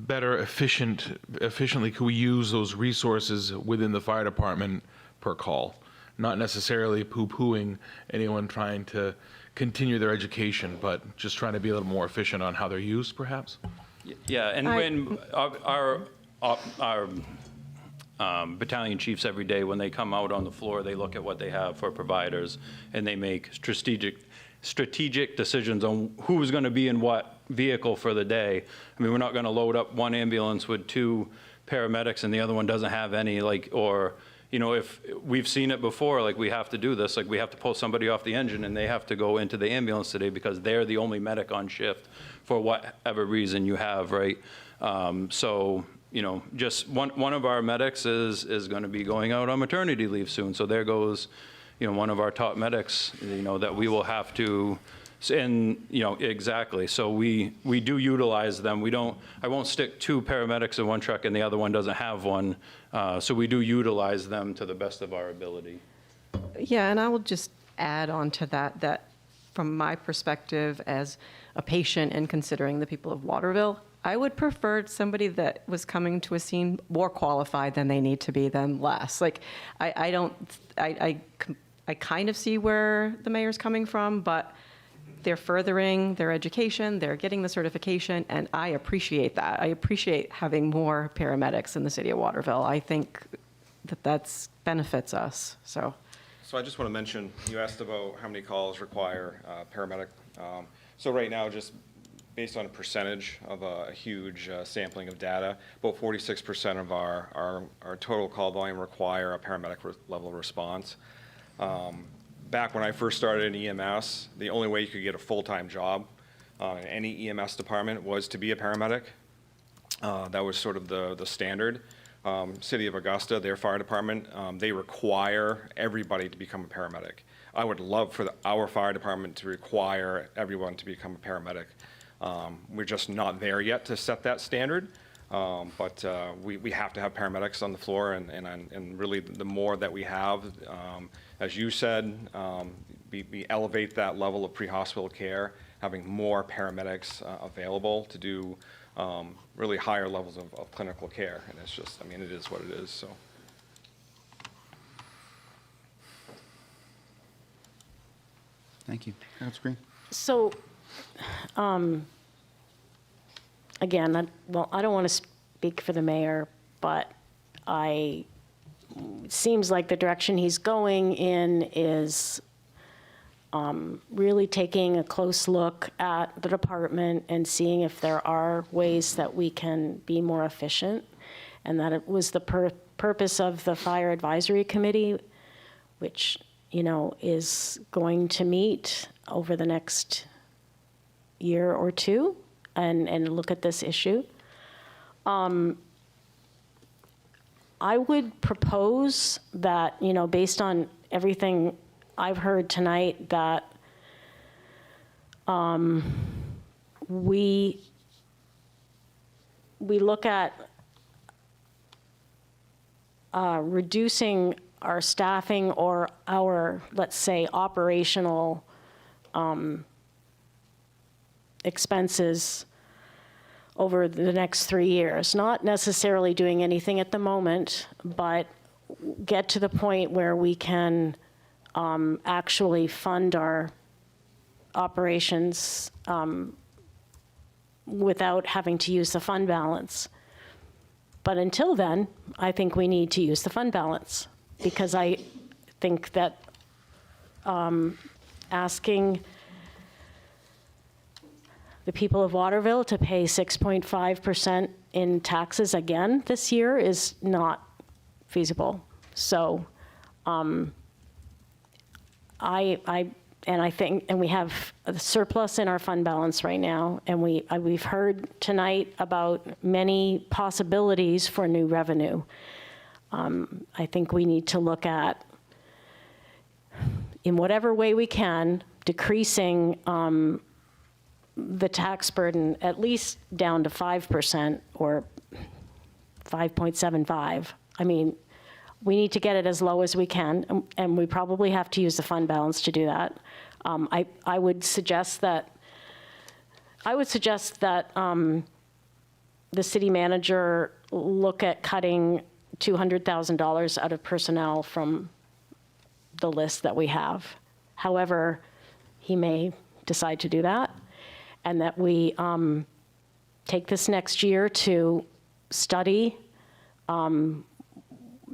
efficiently could we use those resources within the fire department per call, not necessarily poo-pooing anyone trying to continue their education, but just trying to be a little more efficient on how they're used, perhaps. Yeah, and when our battalion chiefs every day, when they come out on the floor, they look at what they have for providers, and they make strategic decisions on who's going to be in what vehicle for the day. I mean, we're not going to load up one ambulance with two paramedics and the other one doesn't have any, like, or, you know, if we've seen it before, like, we have to do this, like, we have to pull somebody off the engine and they have to go into the ambulance today because they're the only medic on shift for whatever reason you have, right? So, you know, just one of our medics is going to be going out on maternity leave soon. So there goes, you know, one of our top medics, you know, that we will have to, and, you know, exactly. So we do utilize them. I won't stick two paramedics in one truck and the other one doesn't have one. So we do utilize them to the best of our ability. Yeah, and I will just add on to that from my perspective as a patient and considering the people of Waterville, I would prefer somebody that was coming to a scene more qualified than they need to be than less. Like, I kind of see where the mayor's coming from, but they're furthering their education, they're getting the certification, and I appreciate that. I appreciate having more paramedics in the city of Waterville. I think that that's benefits us, so. So I just want to mention, you asked about how many calls require paramedic. So right now, just based on a percentage of a huge sampling of data, about 46% of our total call volume require a paramedic level response. Back when I first started in EMS, the only way you could get a full-time job in any EMS department was to be a paramedic. That was sort of the standard. City of Augusta, their fire department, they require everybody to become a paramedic. I would love for our fire department to require everyone to become a paramedic. We're just not there yet to set that standard, but we have to have paramedics on the floor, and really the more that we have, as you said, we elevate that level of pre-hospital care, having more paramedics available to do really higher levels of clinical care. And it's just, I mean, it is what it is, so. Thank you. That's great. So, again, I don't want to speak for the mayor, but it seems like the direction he's going in is really taking a close look at the department and seeing if there are ways that we can be more efficient, and that it was the purpose of the Fire Advisory Committee, which, you know, is going to meet over the next year or two and look at this issue. I would propose that, you know, based on everything I've heard tonight, that we look at reducing our staffing or our, let's say, operational expenses over the next 3 years. Not necessarily doing anything at the moment, but get to the point where we can actually fund our operations without having to use the fund balance. But until then, I think we need to use the fund balance, because I think that asking the people of Waterville to pay 6.5% in taxes again this year is not feasible. So I think we have a surplus in our fund balance right now, and we've heard tonight about many possibilities for new revenue. I think we need to look at, in whatever way we can, decreasing the tax burden at least down to 5% or 5.75. I mean, we need to get it as low as we can, and we probably have to use the fund balance to do that. I would suggest that the city manager look at cutting $200,000 out of personnel from the list that we have. However, he may decide to do that, and that we take this next year to study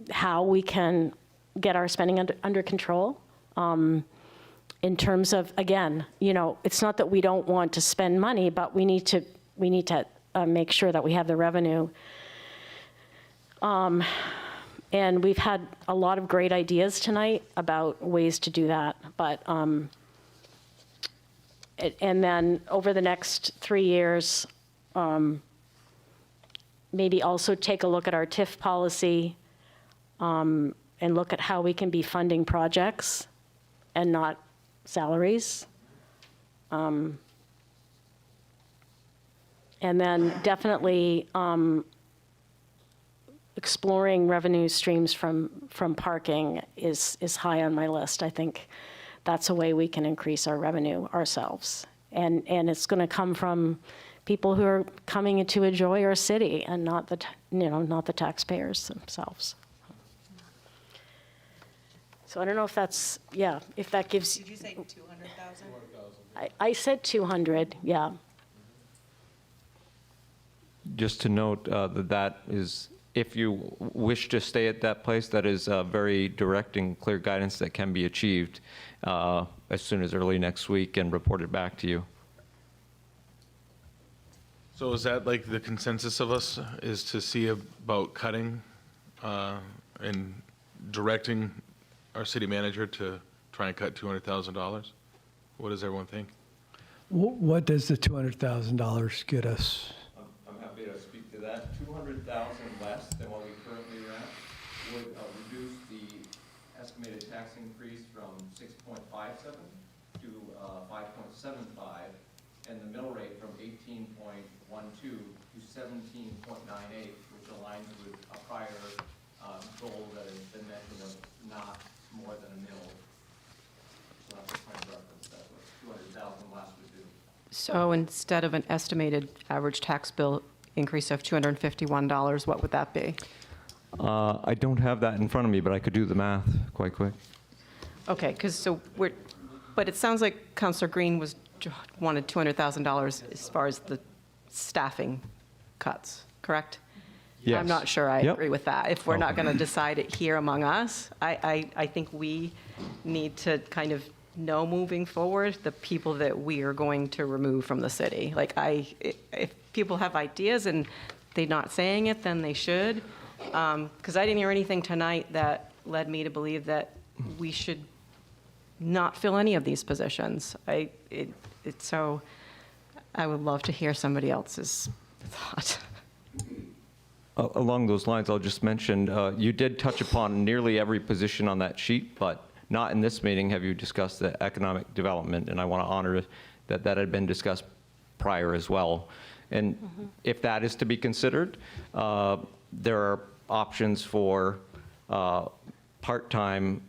how we can get our spending under control. In terms of, again, you know, it's not that we don't want to spend money, but we need to make sure that we have the revenue. And we've had a lot of great ideas tonight about ways to do that, but and then over the next 3 years, maybe also take a look at our TIF policy, and look at how we can be funding projects and not salaries. And then definitely exploring revenue streams from parking is high on my list. I think that's a way we can increase our revenue ourselves. And it's going to come from people who are coming to enjoy our city, and not the taxpayers themselves. So I don't know if that's, yeah, if that gives. Did you say 200,000? I said 200, yeah. Just to note that is, if you wish to stay at that place, that is very direct and clear guidance that can be achieved as soon as early next week and reported back to you. So is that like the consensus of us, is to see about cutting and directing our city manager to try and cut $200,000? What does everyone think? What does the $200,000 get us? I'm happy to speak to that. 200,000 less than what we currently are at would reduce the estimated tax increase from 6.57 to 5.75, and the mill rate from 18.12 to 17.98, which aligns with a prior goal that has been mentioned of not more than a mill. So that's a point of reference. That's what 200,000 less would do. So instead of an estimated average tax bill increase of $251, what would that be? I don't have that in front of me, but I could do the math quite quick. Okay, but it sounds like Councilor Green wanted $200,000 as far as the staffing cuts, correct? Yes. I'm not sure I Yep. agree with that. If we're not going to decide it here among us, I think we need to kind of know moving forward the people that we are going to remove from the city. Like if people have ideas and they're not saying it, then they should. Because I didn't hear anything tonight that led me to believe that we should not fill any of these positions. So I would love to hear somebody else's thought. Along those lines, I'll just mention, you did touch upon nearly every position on that sheet, but not in this meeting have you discussed the economic development, and I want to honor that that had been discussed prior as well. And if that is to be considered, there are options for part-time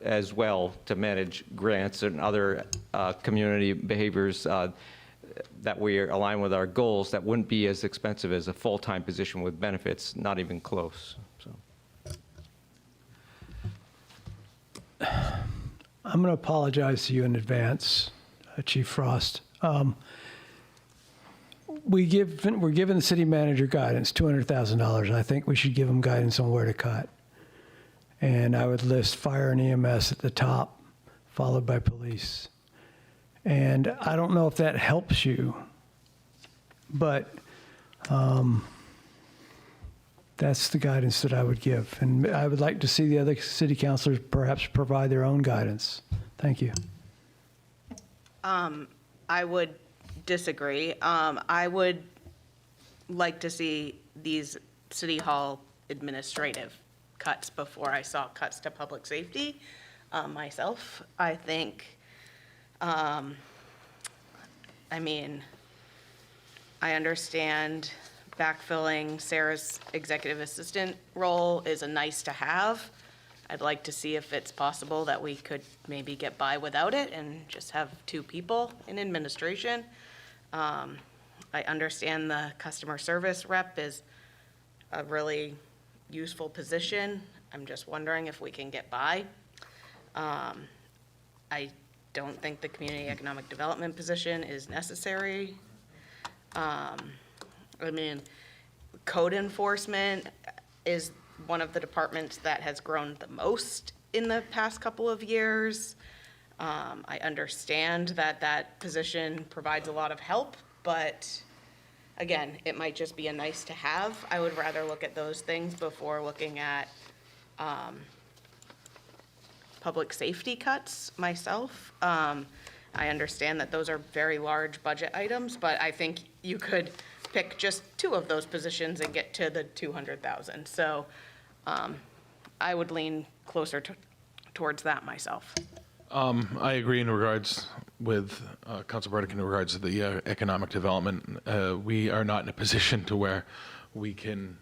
as well to manage grants and other community behaviors that we align with our goals that wouldn't be as expensive as a full-time position with benefits, not even close. So. I'm going to apologize to you in advance, Chief Frost. We're giving the city manager guidance, $200,000. I think we should give him guidance on where to cut. And I would list fire and EMS at the top, followed by police. And I don't know if that helps you, but that's the guidance that I would give. And I would like to see the other city councilors perhaps provide their own guidance. Thank you. I would disagree. I would like to see these city hall administrative cuts before I saw cuts to public safety myself. I think, I mean, I understand backfilling Sarah's executive assistant role is a nice to have. I'd like to see if it's possible that we could maybe get by without it and just have 2 people in administration. I understand the customer service rep is a really useful position. I'm just wondering if we can get by. I don't think the community economic development position is necessary. I mean, code enforcement is one of the departments that has grown the most in the past couple of years. I understand that that position provides a lot of help, but again, it might just be a nice to have. I would rather look at those things before looking at public safety cuts myself. I understand that those are very large budget items, but I think you could pick just 2 of those positions and get to the 200,000. So I would lean closer towards that myself. I agree in regards with Council Burdick in regards to the economic development. We are not in a position to where we can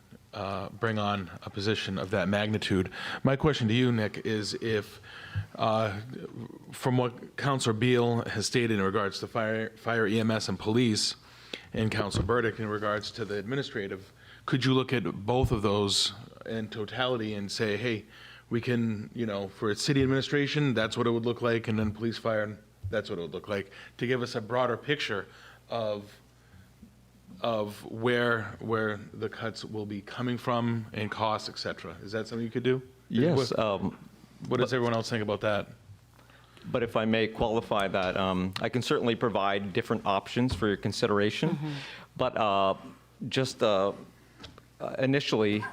bring on a position of that magnitude. My question to you, Nick, is if, from what Councilor Beal has stated in regards to fire, EMS, and police, and Councilor Burdick in regards to the administrative, could you look at both of those in totality and say, hey, We can, for city administration, that's what it would look like, and then police, fire, that's what it would look like, to give us a broader picture of where the cuts will be coming from and costs, et cetera. Is that something you could do? Yes. What does everyone else think about that? But if I may qualify that, I can certainly provide different options for your consideration. But just initially,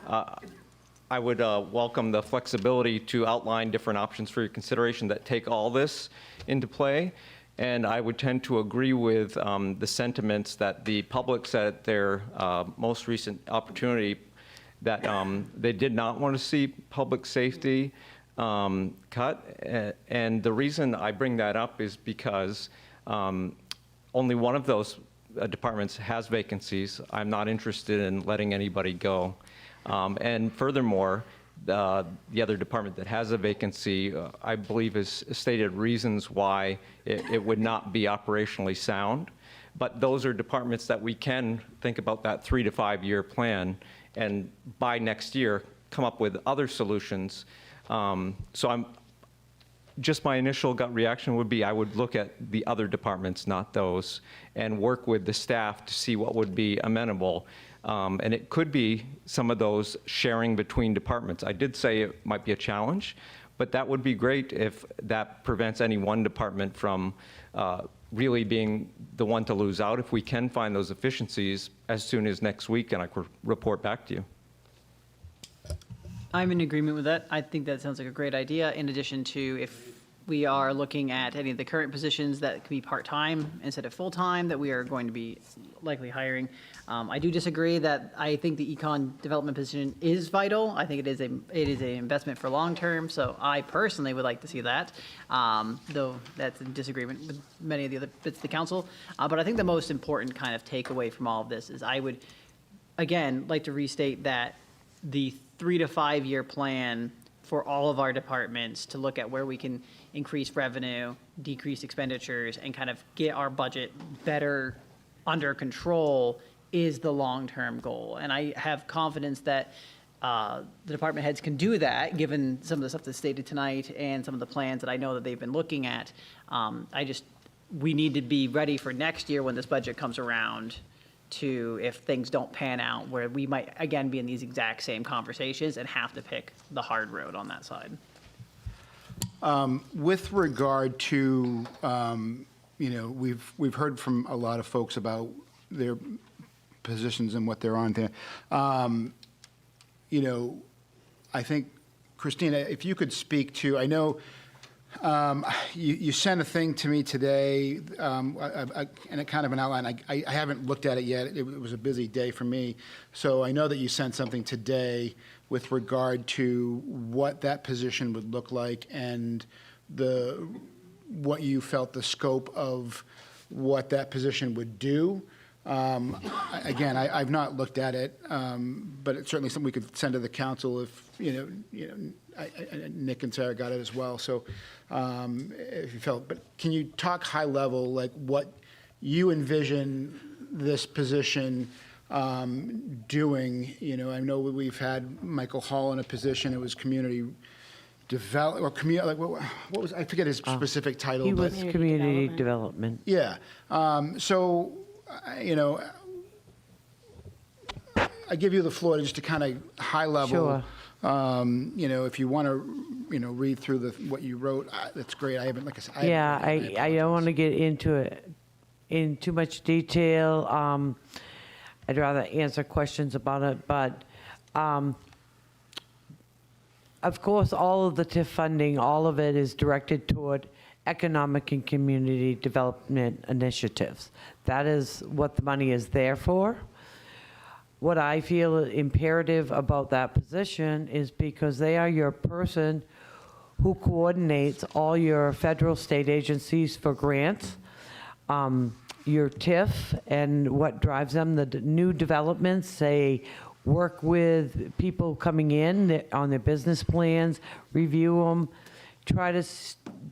I would welcome the flexibility to outline different options for your consideration that take all this into play. And I would tend to agree with the sentiments that the public said at their most recent opportunity, that they did not want to see public safety cut. And the reason I bring that up is because only one of those departments has vacancies. I'm not interested in letting anybody go. And furthermore, the other department that has a vacancy, I believe, has stated reasons why it would not be operationally sound. But those are departments that we can think about that 3 to 5 year plan, and by next year come up with other solutions. So my initial gut reaction would be I would look at the other departments, not those, and work with the staff to see what would be amenable. And it could be some of those sharing between departments. I did say it might be a challenge, but that would be great if that prevents any one department from really being the one to lose out. If we can find those efficiencies as soon as next week, and I could report back to you. I'm in agreement with that. I think that sounds like a great idea, in addition to if we are looking at any of the current positions that can be part-time instead of full-time that we are going to be likely hiring. I do disagree that I think the econ development position is vital. I think it is an investment for long-term, so I personally would like to see that, though that's in disagreement with many of the other bits of the council. But I think the most important kind of takeaway from all of this is I would, again, like to restate that the 3 to 5 year plan for all of our departments to look at where we can increase revenue, decrease expenditures, and kind of get our budget better under control is the long-term goal. And I have confidence that the department heads can do that, given some of the stuff that's stated tonight and some of the plans that I know that they've been looking at. We need to be ready for next year when this budget comes around, to if things don't pan out, where we might again be in these exact same conversations and have to pick the hard road on that side. With regard to, we've heard from a lot of folks about their positions and what they're on there. I think, Christina, if you could speak to, I know you sent a thing to me today, and a kind of an outline. I haven't looked at it yet. It was a busy day for me. So I know that you sent something today with regard to what that position would look like and what you felt the scope of what that position would do. Again, I've not looked at it, but it's certainly something we could send to the council if, Nick and Sarah got it as well. So if you felt, but can you talk high level, like what you envision this position doing? I know we've had Michael Hall in a position, it was community develop, or community, like what was, I forget his specific title. He was community development. Yeah. So, I give you the floor just to kind of high level. Sure. If you want to, read through what you wrote, that's great. I haven't, like I said. I don't want to get into it in too much detail. I'd rather answer questions about it, but of course, all of the TIF funding, all of it is directed toward economic and community development initiatives. That is what the money is there for. What I feel imperative about that position is because they are your person who coordinates all your federal state agencies for grants, your TIF and what drives them, the new developments, they work with people coming in on their business plans, review them, try to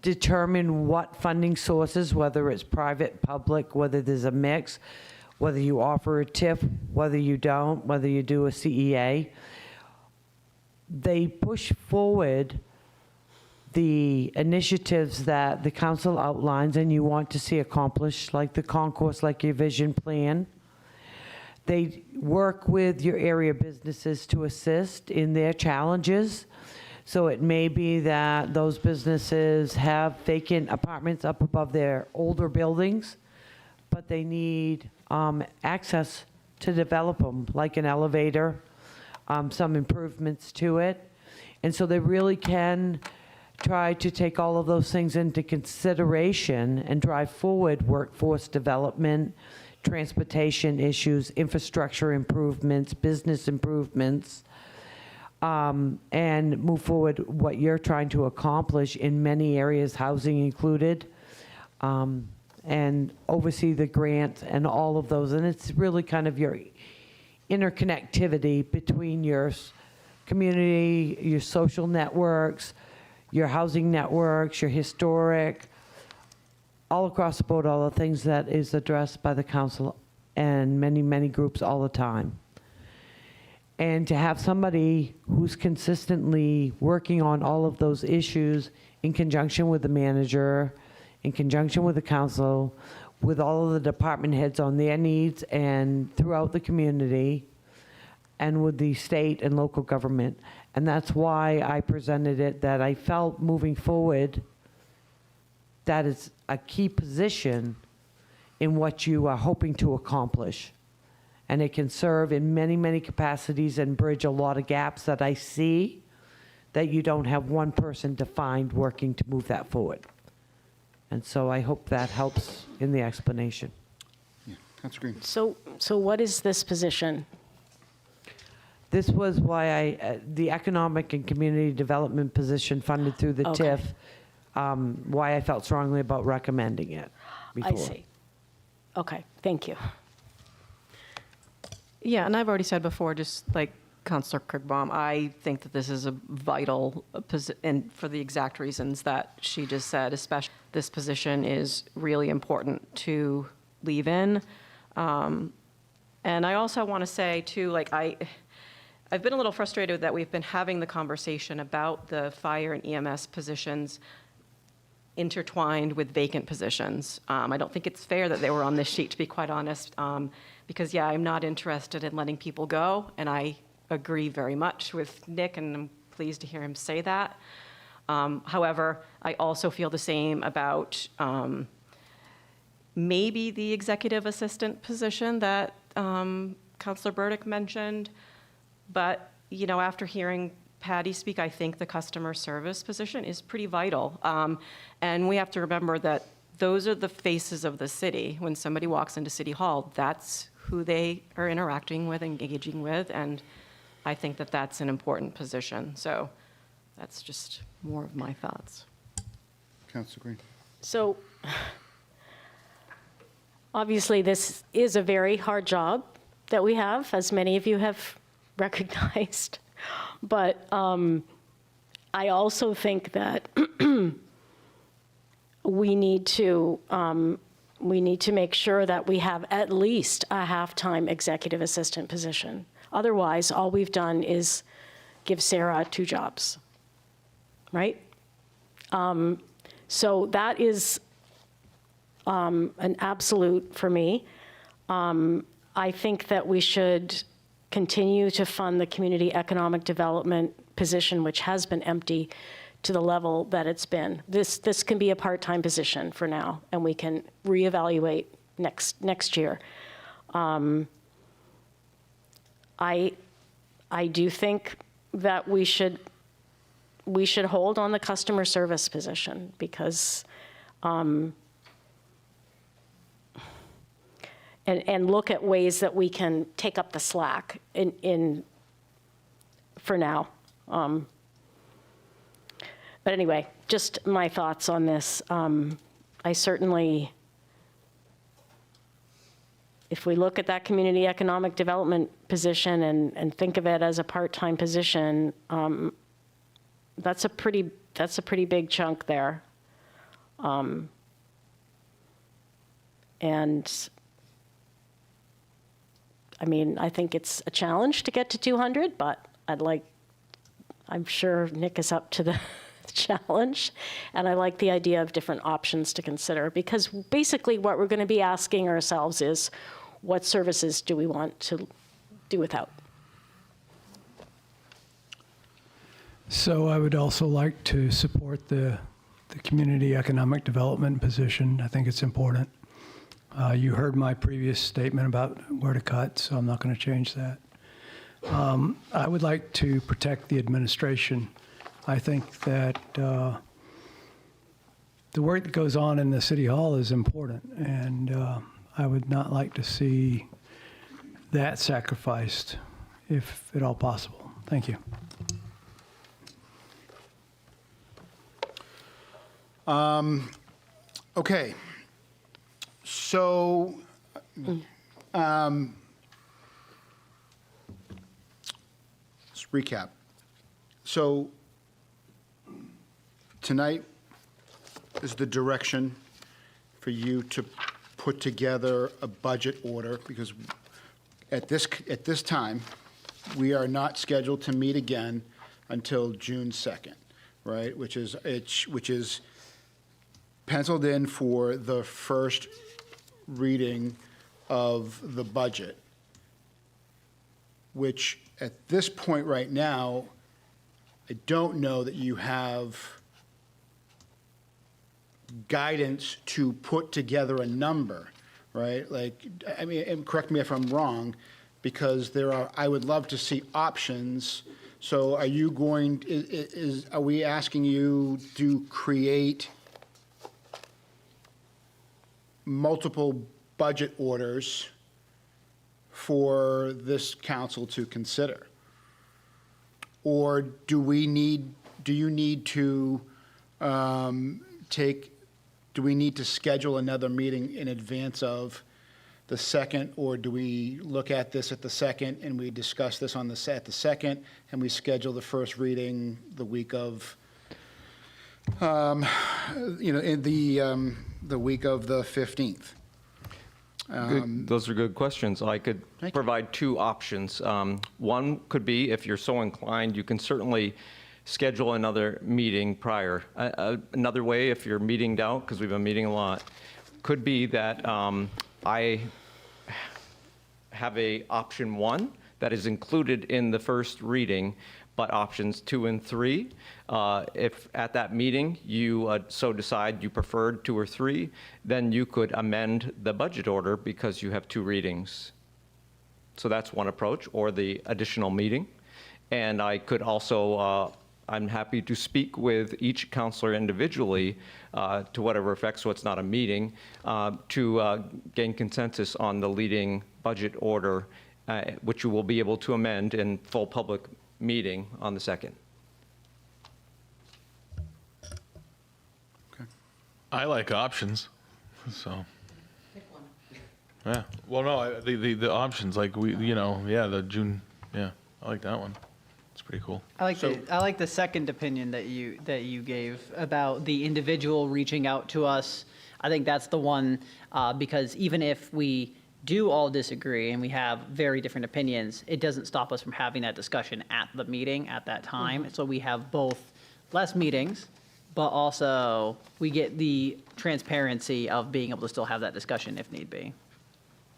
determine what funding sources, whether it's private, public, whether there's a mix, whether you offer a TIF, whether you don't, whether you do a CEA. they push forward the initiatives that the council outlines and you want to see accomplished, like the concourse, like your vision plan. They work with your area businesses to assist in their challenges. So it may be that those businesses have vacant apartments up above their older buildings, but they need access to develop them, like an elevator, some improvements to it. And so they really can try to take all of those things into consideration and drive forward workforce development, transportation issues, infrastructure improvements, business improvements, and move forward what you're trying to accomplish in many areas, housing included, and oversee the grants and all of those. And it's really kind of your interconnectivity between your community, your social networks, your housing networks, your historic, all across the board, all the things that is addressed by the council and many, many groups all the time. And to have somebody who's consistently working on all of those issues in conjunction with the manager, in conjunction with the council, with all of the department heads on their needs and throughout the community, and with the state and local government. And that's why I presented it, that I felt moving forward, that is a key position in what you are hoping to accomplish. And it can serve in many, many capacities and bridge a lot of gaps that I see that you don't have one person defined working to move that forward. And so I hope that helps in the explanation. Yeah, that's great. So what is this position? This was why the economic and community development position funded through the Okay. TIF, why I felt strongly about recommending it before. I see. Okay, thank you. Yeah, and I've already said before, just like Councillor Kirkbaum, I think that this is a vital position, and for the exact reasons that she just said, especially this position is really important to leave in. And I also want to say too, like I've been a little frustrated that we've been having the conversation about the fire and EMS positions intertwined with vacant positions. I don't think it's fair that they were on this sheet, to be quite honest, because yeah, I'm not interested in letting people go, and I agree very much with Nick, and I'm pleased to hear him say that. However, I also feel the same about maybe the executive assistant position that Councillor Burdick mentioned, but you know, after hearing Patty speak, I think the customer service position is pretty vital. And we have to remember that those are the faces of the city. When somebody walks into City Hall, that's who they are interacting with, engaging with, and I think that that's an important position. So that's just more of my thoughts. Councilor Green. So obviously, this is a very hard job that we have, as many of you have recognized. But I also think that we need to make sure that we have at least a half-time executive assistant position. Otherwise, all we've done is give Sarah 2 jobs, right? So that is an absolute for me. I think that we should continue to fund the community economic development position, which has been empty, to the level that it's been. This can be a part-time position for now, and we can reevaluate next year. I do think that we should hold on the customer service position, because and look at ways that we can take up the slack for now. But anyway, just my thoughts on this. I certainly, if we look at that community economic development position and think of it as a part-time position, that's a pretty big chunk there. And I mean, I think it's a challenge to get to 200, but I'd like I'm sure Nick is up to the challenge, and I like the idea of different options to consider, because basically what we're going to be asking ourselves is, what services do we want to do without? So I would also like to support the community economic development position. I think it's important. You heard my previous statement about where to cut, so I'm not going to change that. I would like to protect the administration. I think that the work that goes on in the City Hall is important, and I would not like to see that sacrificed, if at all possible. Thank you. Okay. So, let's recap. So, tonight is the direction for you to put together a budget order, because at this time, we are not scheduled to meet again until June 2nd, right? Which is penciled in for the first reading of the budget, which at this point right now, I don't know that you have guidance to put together a number, right? Like, I mean, and correct me if I'm wrong, because I would love to see options. So are you going, are we asking you to create multiple budget orders for this council to consider? Or do you need to do we need to schedule another meeting in advance of the 2nd, or do we look at this at the 2nd and we discuss this at the 2nd, and we schedule the first reading the week of, in the week of the 15th? Those are good questions. I could provide two options. One could be, if you're so inclined, you can certainly schedule another meeting prior. Another way, if you're meeting out, because we've been meeting a lot, could be that I have a option 1 that is included in the first reading, but options 2 and 3, if at that meeting you so decide you preferred 2 or 3, then you could amend the budget order because you have 2 readings. So that's one approach, or the additional meeting. And I could also, I'm happy to speak with each counselor individually to whatever effect, so it's not a meeting, to gain consensus on the leading budget order, which you will be able to amend in full public meeting on the 2nd. Okay. I like options, so. Yeah, well, no, the options, like the June, I like that one. It's pretty cool. I like the second opinion that you gave about the individual reaching out to us. I think that's the one, because even if we do all disagree and we have very different opinions, it doesn't stop us from having that discussion at the meeting at that time. So we have both less meetings, but also we get the transparency of being able to still have that discussion if need be.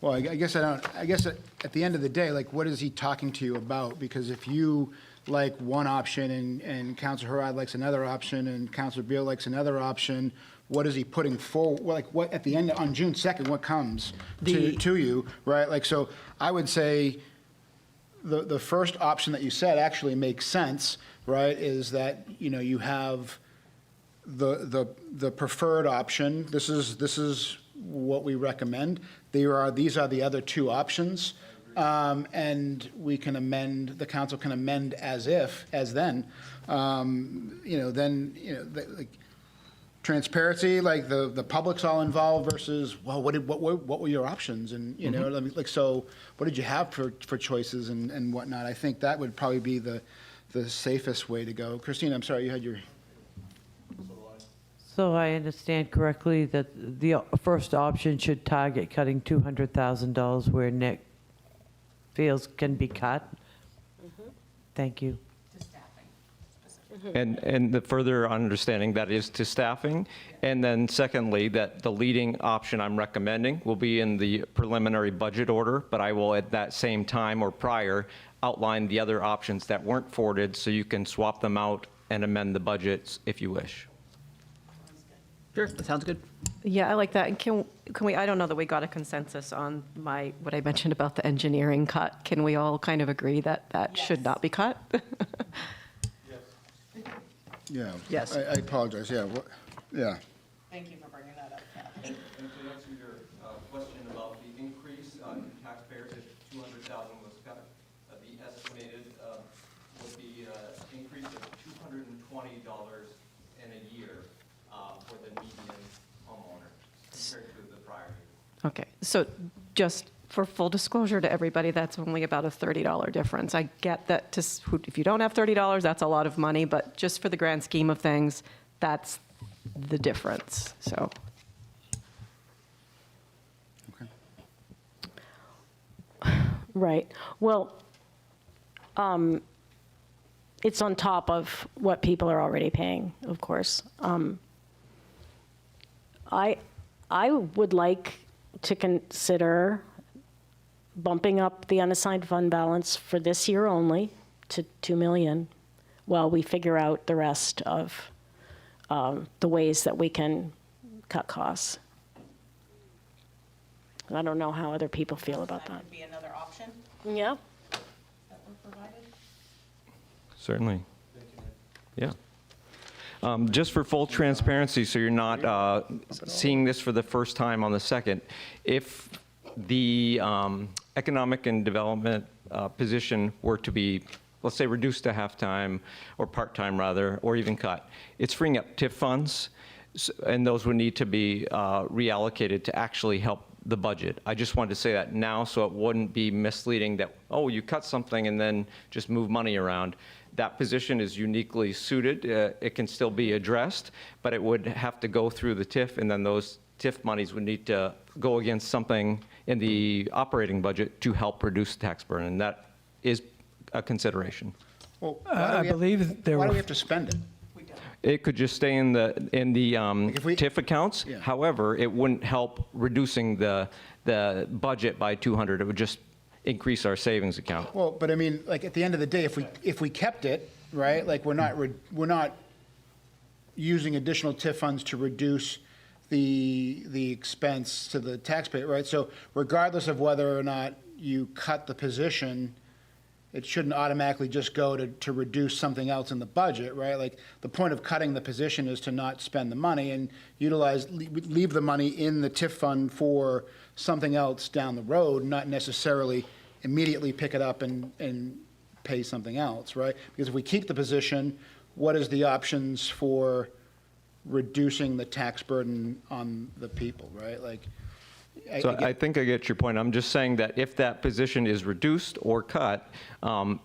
Well, I guess at the end of the day, like, what is he talking to you about? Because if you like one option and Councilor Harrod likes another option and Councilor Beal likes another option, what is he putting forward? Like, what at the end, on June 2nd, what comes to you, right? Like, so I would say the first option that you said actually makes sense, right? Is that, you have the preferred option. This is what we recommend. These are the other 2 options, and we can amend. The council can amend as then. Like transparency, like the public's all involved versus, well, what were your options, and like, so what did you have for choices and whatnot? I think that would probably be the safest way to go. Christine, I'm sorry, you had your. So I understand correctly that the first option should target cutting $200,000 where Nick feels can be cut? Thank you. And the further understanding that is to staffing. And then secondly, that the leading option I'm recommending will be in the preliminary budget order, but I will at that same time or prior outline the other options that weren't forwarded so you can swap them out and amend the budgets if you wish. Sure, that sounds good. Yeah, I like that. And can we, I don't know that we got a consensus on what I mentioned about the engineering cut. Can we all kind of agree that that should not be cut? Yeah. Yes. I apologize, yeah, yeah. Thank you for bringing that up, Kathy. And to answer your question about the increase to taxpayers, if 200,000 was cut, the estimated would be an increase of $220 in a year for the median homeowner compared to the prior year. Okay, so just for full disclosure to everybody, that's only about a $30 difference. I get that if you don't have $30, that's a lot of money, but just for the grand scheme of things, that's the difference, so. Right. Well, it's on top of what people are already paying, of course. I would like to consider bumping up the unassigned fund balance for this year only to 2 million while we figure out the rest of the ways that we can cut costs. I don't know how other people feel about that. Could be another option Yeah. that were provided. Certainly. Yeah. Just for full transparency, so you're not seeing this for the first time on the second, if the economic and development position were to be, let's say, reduced to half-time or part-time rather, or even cut, it's freeing up TIF funds, and those would need to be reallocated to actually help the budget. I just wanted to say that now so it wouldn't be misleading that, oh, you cut something and then just move money around. That position is uniquely suited. It can still be addressed, but it would have to go through the TIF, and then those TIF monies would need to go against something in the operating budget to help reduce the tax burden, and that is a consideration. Well, I believe there why do were. we have to spend it? It could just stay in the TIF accounts. Yeah. However, it wouldn't help reducing the budget by 200. It would just increase our savings account. Well, but I mean, like, at the end of the day, if we kept it, right, like, we're not using additional TIF funds to reduce the expense to the taxpayer, right? So regardless of whether or not you cut the position, it shouldn't automatically just go to reduce something else in the budget, right? Like, the point of cutting the position is to not spend the money and leave the money in the TIF fund for something else down the road, not necessarily immediately pick it up and pay something else, right? Because if we keep the position, what is the options for reducing the tax burden on the people, right? Like, So I think I get your point. I'm just saying that if that position is reduced or cut,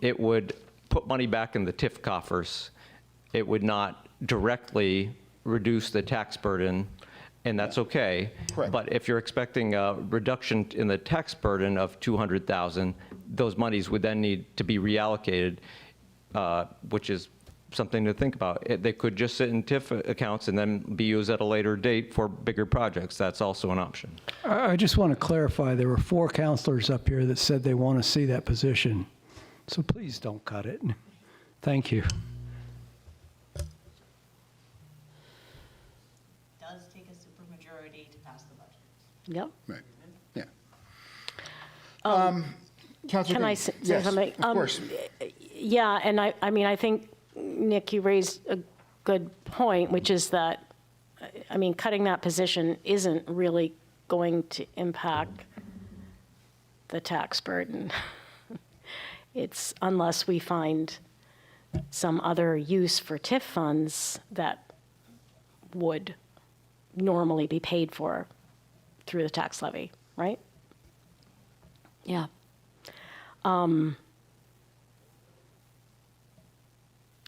it would put money back in the TIF coffers. It would not directly reduce the tax burden, and that's okay. Correct. But if you're expecting a reduction in the tax burden of 200,000, those monies would then need to be reallocated, which is something to think about. They could just sit in TIF accounts and then be used at a later date for bigger projects. That's also an option. I just want to clarify, there were 4 counselors up here that said they want to see that position. So please don't cut it. Thank you. Does take a supermajority to pass the budget. Yep. right, yeah. Can Councilor Green. I say Yes, something? of course. Yeah, and I mean, I think, Nick, you raised a good point, which is that, I mean, cutting that position isn't really going to impact the tax burden. It's unless we find some other use for TIF funds that would normally be paid for through the tax levy, right? Yeah.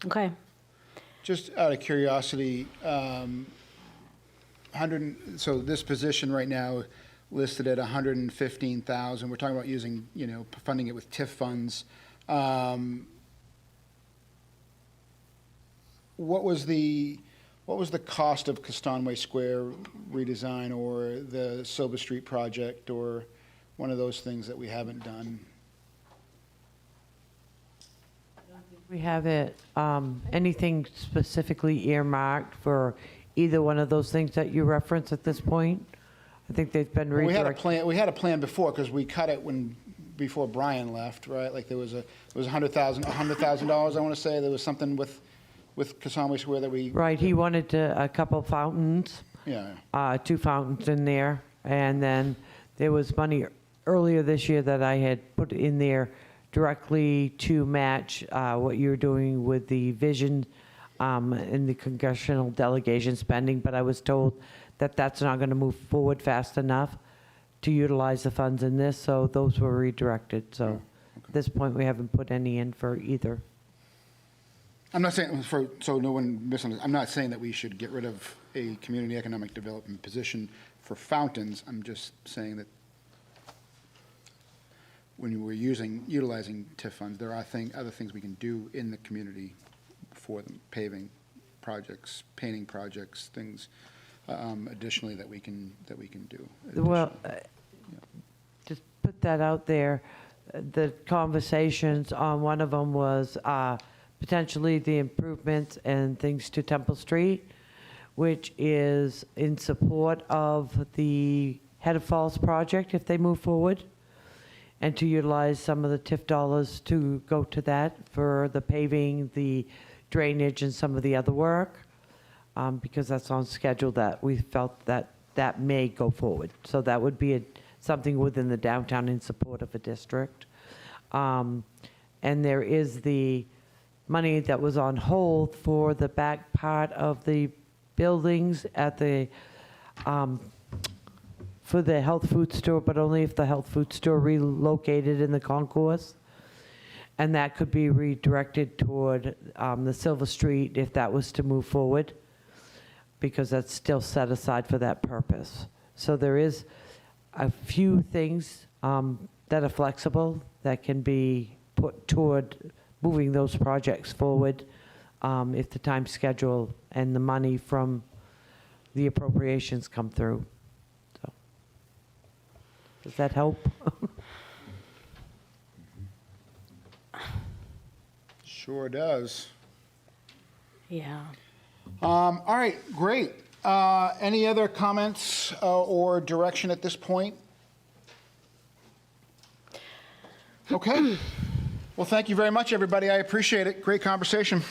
Okay. Just out of curiosity, so this position right now listed at 115,000. We're talking about using, funding it with TIF funds. what was the cost of Castanway Square redesign or the Silver Street project or one of those things that we haven't done? We have it, anything specifically earmarked for either one of those things that you reference at this point? I think they've been Well, redirected. we had a plan before, because we cut it before Brian left, right? Like there was $100,000, I want to say, there was something with Casamway Square that we. Right, he wanted a couple fountains, Yeah, 2 fountains in there. And then there was money earlier this year that I had put in there directly to match what you're doing with the vision in the congressional delegation spending, but I was told that that's not going to move forward fast enough to utilize the funds in this, so those were redirected. So at this point, we haven't put any in for either. I'm not saying, so no one misunderstands, I'm not saying that we should get rid of a community economic development position for fountains. I'm just saying that when we're utilizing TIF funds, there are other things we can do in the community for them, paving projects, painting projects, things additionally that we can do. Well, just put that out there. The conversations on one of them was potentially the improvements and things to Temple Street, which is in support of the Head of Falls project if they move forward, and to utilize some of the TIF dollars to go to that for the paving, the drainage, and some of the other work, because that's on schedule that we felt that may go forward. So that would be something within the downtown in support of a district. And there is the money that was on hold for the back part of the buildings at the, for the health food store, but only if the health food store relocated in the concourse. And that could be redirected toward the Silver Street if that was to move forward, because that's still set aside for that purpose. So there is a few things that are flexible that can be put toward moving those projects forward if the time schedule and the money from the appropriations come through. So, does that help? Sure does. Yeah. All right, great. Any other comments or direction at this point? Okay. Well, thank you very much, everybody. I appreciate it. Great conversation.